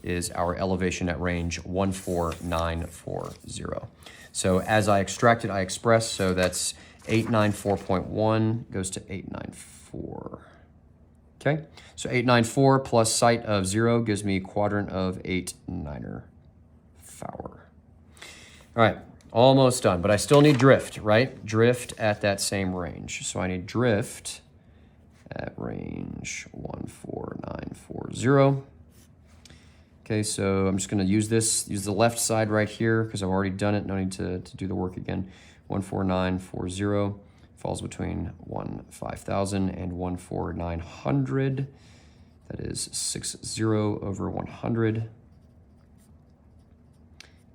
is our elevation at range 14940. So as I extract it, I express, so that's 894.1 goes to 894. Okay, so 894 plus site of 0 gives me quadrant of 8-9er Fowler. All right, almost done, but I still need drift, right? Drift at that same range. So I need drift at range 14940. Okay, so I'm just gonna use the left side right here because I've already done it. No need to do the work again. 14940 falls between 15,000 and 14900. That is 60 over 100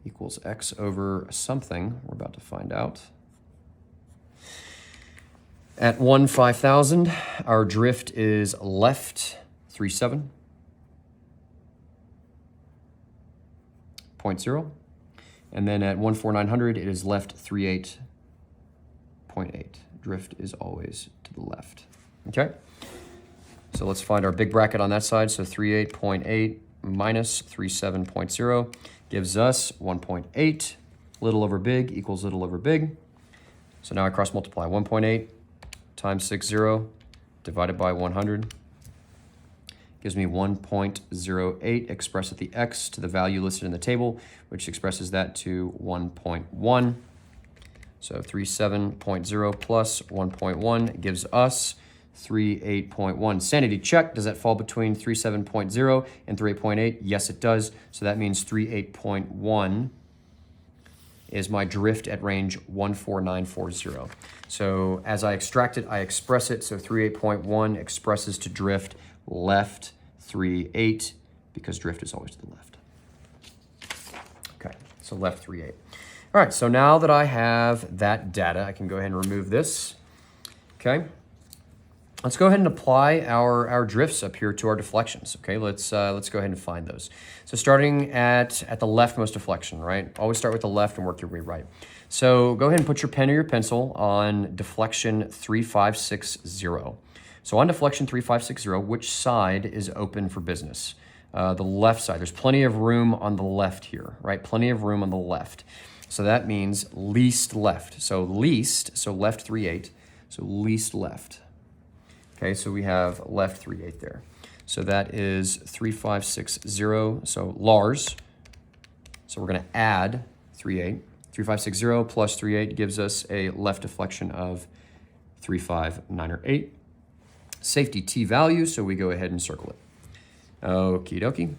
equals x over something. We're about to find out. At 15,000, our drift is left 37.0. And then at 14900, it is left 38.8. Drift is always to the left. Okay? So let's find our big bracket on that side. So 38.8 minus 37.0 gives us 1.8. Little over big equals little over big. So now I cross multiply. 1.8 times 60 divided by 100 gives me 1.08 expressed at the x to the value listed in the table, which expresses that to 1.1. So 37.0 plus 1.1 gives us 38.1. Sanity check, does that fall between 37.0 and 38.8? Yes, it does. So that means 38.1 is my drift at range 14940. So as I extract it, I express it. So 38.1 expresses to drift left 38 because drift is always to the left. Okay, so left 38. All right, so now that I have that data, I can go ahead and remove this. Okay, let's go ahead and apply our drifts up here to our deflections. Okay, let's go ahead and find those. So starting at the leftmost deflection, right? Always start with the left and work your way right. So go ahead and put your pen or your pencil on deflection 3560. So on deflection 3560, which side is open for business? The left side. There's plenty of room on the left here, right? Plenty of room on the left. So that means least left. So least, so left 38, so least left. Okay, so we have left 38 there. So that is 3560, so Lars. So we're gonna add 38. 3560 plus 38 gives us a left deflection of 35908. Safety T value, so we go ahead and circle it. Okie dokie.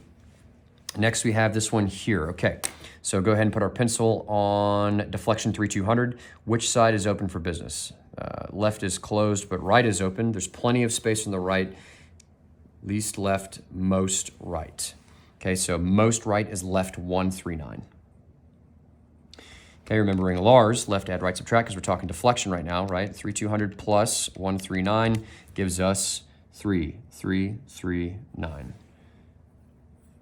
Next we have this one here, okay. So go ahead and put our pencil on deflection 3200. Which side is open for business? Left is closed, but right is open. There's plenty of space on the right. Least left, most right. Okay, so most right is left 139. Okay, remembering Lars, left add right subtract because we're talking deflection right now, right? 3200 plus 139 gives us 3339.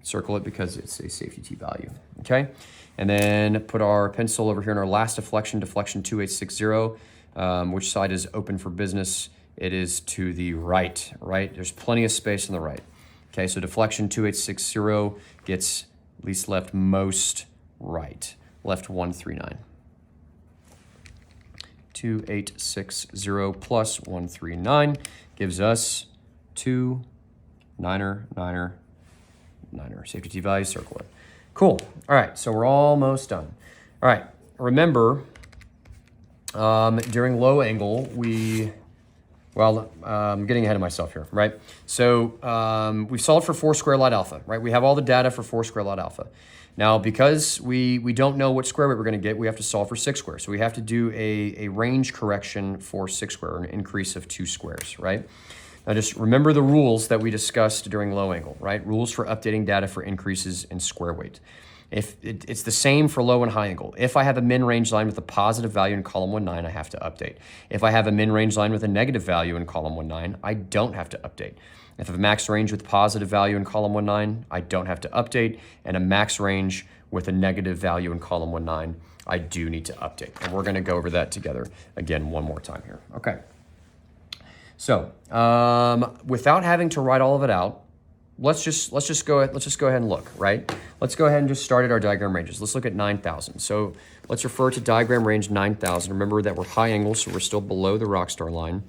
Circle it because it's a safety T value, okay? And then put our pencil over here in our last deflection, deflection 2860. Which side is open for business? It is to the right, right? There's plenty of space on the right. Okay, so deflection 2860 gets least left most right, left 139. 2860 plus 139 gives us 2, 9er, 9er, 9er. Safety T value, circle it. Cool. All right, so we're almost done. All right, remember, during low angle, I'm getting ahead of myself here, right? So we've solved for 4 square lot alpha, right? We have all the data for 4 square lot alpha. Now, because we don't know what square root we're gonna get, we have to solve for 6 squares. So we have to do a range correction for 6 square, or an increase of 2 squares, right? Now just remember the rules that we discussed during low angle, right? Rules for updating data for increases in square weight. It's the same for low and high angle. If I have a min range line with a positive value in column 1.9, I have to update. If I have a min range line with a negative value in column 1.9, I don't have to update. If I have a max range with positive value in column 1.9, I don't have to update. And a max range with a negative value in column 1.9, I do need to update. And we're gonna go over that together again one more time here. Okay. So without having to write all of it out, let's just go ahead and look, right? Let's go ahead and just start at our diagram ranges. Let's look at 9,000. So let's refer to diagram range 9,000. Remember that we're high angle, so we're still below the rockstar line.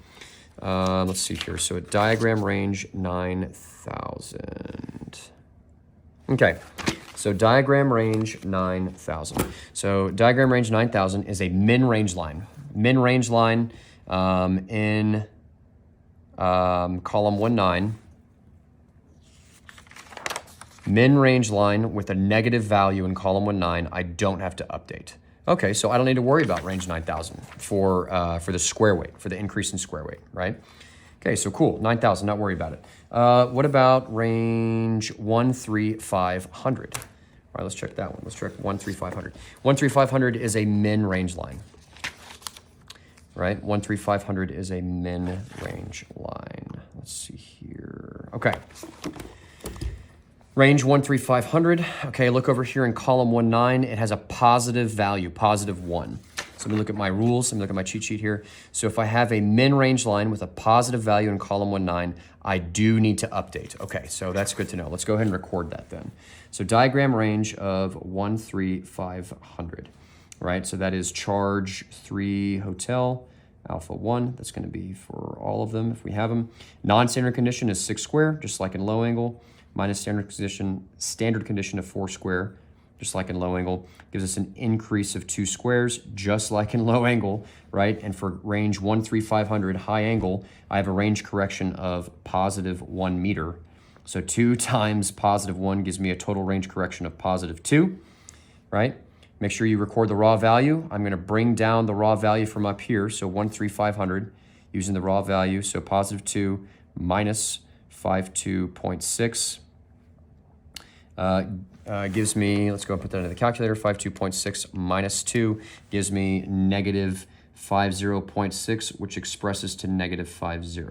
Let's see here. So at diagram range 9,000. Okay, so diagram range 9,000. So diagram range 9,000 is a min range line. Min range line in column 1.9. Min range line with a negative value in column 1.9, I don't have to update. Okay, so I don't need to worry about range 9,000 for the square weight, for the increase in square weight, right? Okay, so cool, 9,000, not worry about it. What about range 13500? All right, let's check that one. Let's check 13500. 13500 is a min range line, right? 13500 is a min range line. Let's see here. Okay. Range 13500. Okay, look over here in column 1.9. It has a positive value, positive 1. So let me look at my rules. Let me look at my cheat sheet here. So if I have a min range line with a positive value in column 1.9, I do need to update. Okay, so that's good to know. Let's go ahead and record that then. So diagram range of 13500, right? So that is charge 3 hotel, alpha 1. That's going to be for all of them if we have them. Non-standard condition is 6 square, just like in low angle. Minus standard condition of 4 square, just like in low angle, gives us an increase of 2 squares, just like in low angle, right? And for range 13500 high angle, I have a range correction of positive 1 meter. So 2 times positive 1 gives me a total range correction of positive 2, right? Make sure you record the raw value. I'm gonna bring down the raw value from up here, so 13500, using the raw value, so positive 2 minus 52.6. Gives me, let's go and put that into the calculator, 52.6 minus 2 gives me negative 50.6, which expresses to negative 50.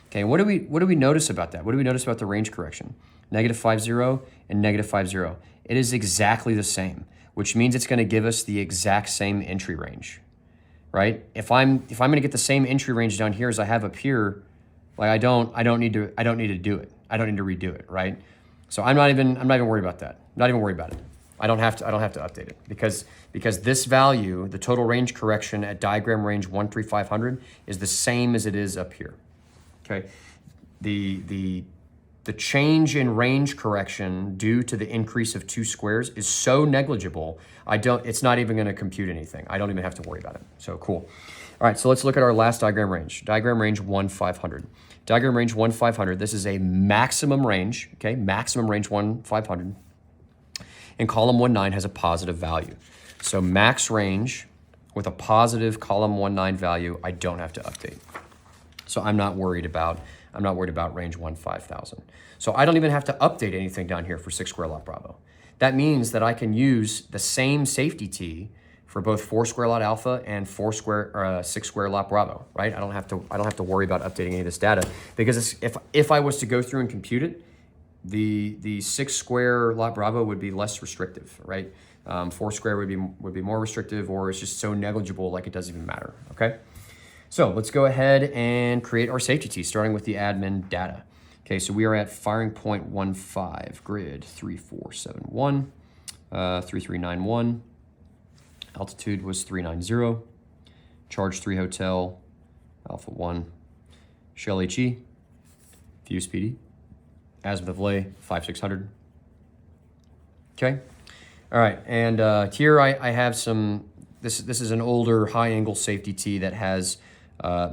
Okay, what do we notice about that? What do we notice about the range correction? Negative 50 and negative 50. It is exactly the same, which means it's gonna give us the exact same entry range, right? If I'm gonna get the same entry range down here as I have up here, like I don't need to do it. I don't need to redo it, right? So I'm not even worried about that. Not even worried about it. I don't have to update it because this value, the total range correction at diagram range 13500 is the same as it is up here. Okay. The change in range correction due to the increase of 2 squares is so negligible, it's not even going to compute anything. I don't even have to worry about it. So cool. All right, so let's look at our last diagram range. Diagram range 1,500. Diagram range 1,500, this is a maximum range, okay? Maximum range 1,500. And column 1.9 has a positive value. So max range with a positive column 1.9 value, I don't have to update. So I'm not worried about range 1,500. So I don't even have to update anything down here for 6 square lot Bravo. That means that I can use the same safety T for both 4 square lot alpha and 6 square lot Bravo, right? I don't have to worry about updating any of this data because if I was to go through and compute it, the 6 square lot Bravo would be less restrictive, right? 4 square would be more restrictive, or it's just so negligible, like it doesn't even matter, okay? So let's go ahead and create our safety T, starting with the admin data. Okay, so we are at firing point 15, grid 3471, 3391, altitude was 390, charge 3 hotel, alpha 1, shell HE, fuse PD, azimuth of lay 5600. Okay, all right, and here I have some, this is an older high angle safety T that has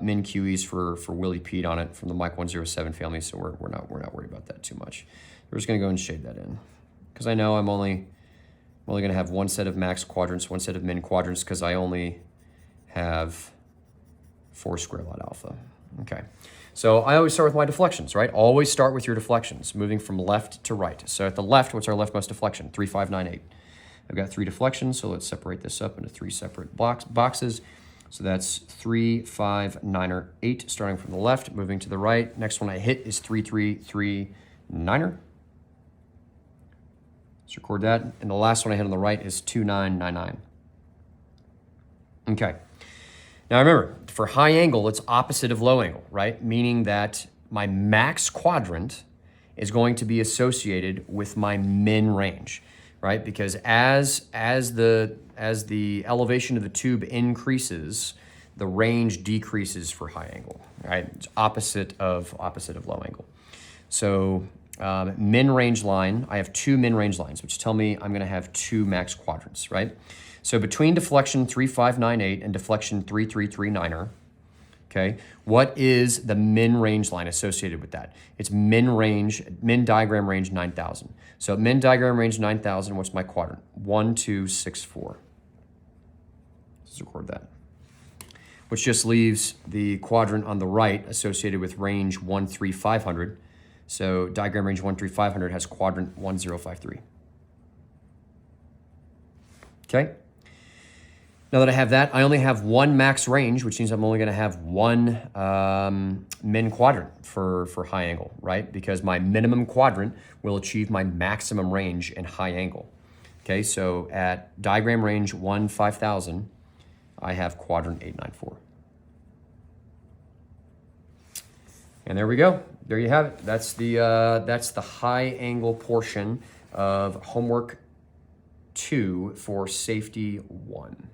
min QEs for Willie Pete on it from the Mike 107 family, so we're not worried about that too much. We're just gonna go and shade that in, because I know I'm only gonna have one set of max quadrants, one set of min quadrants, because I only have 4 square lot alpha. Okay, so I always start with my deflections, right? Always start with your deflections, moving from left to right. So at the left, what's our leftmost deflection? 3598. I've got 3 deflections, so let's separate this up into 3 separate boxes. So that's 3, 5, 9, or 8, starting from the left, moving to the right. Next one I hit is 3, 3, 3, 9. Let's record that. And the last one I hit on the right is 2, 9, 9, 9. Okay. Now remember, for high angle, it's opposite of low angle, right? Meaning that my max quadrant is going to be associated with my min range, right? Because as the elevation of the tube increases, the range decreases for high angle, right? It's opposite of low angle. So min range line, I have 2 min range lines, which tell me I'm gonna have 2 max quadrants, right? So between deflection 3598 and deflection 3339er, okay, what is the min range line associated with that? It's min diagram range 9000. So min diagram range 9000, what's my quadrant? 1, 2, 6, 4. Let's record that. Which just leaves the quadrant on the right associated with range 13500. So diagram range 13500 has quadrant 1053. Okay. Now that I have that, I only have 1 max range, which means I'm only gonna have 1 min quadrant for high angle, right? Because my minimum quadrant will achieve my maximum range in high angle. Okay, so at diagram range 5000, I have quadrant 894. And there we go. There you have it. That's the high angle portion of homework 2 for safety 1.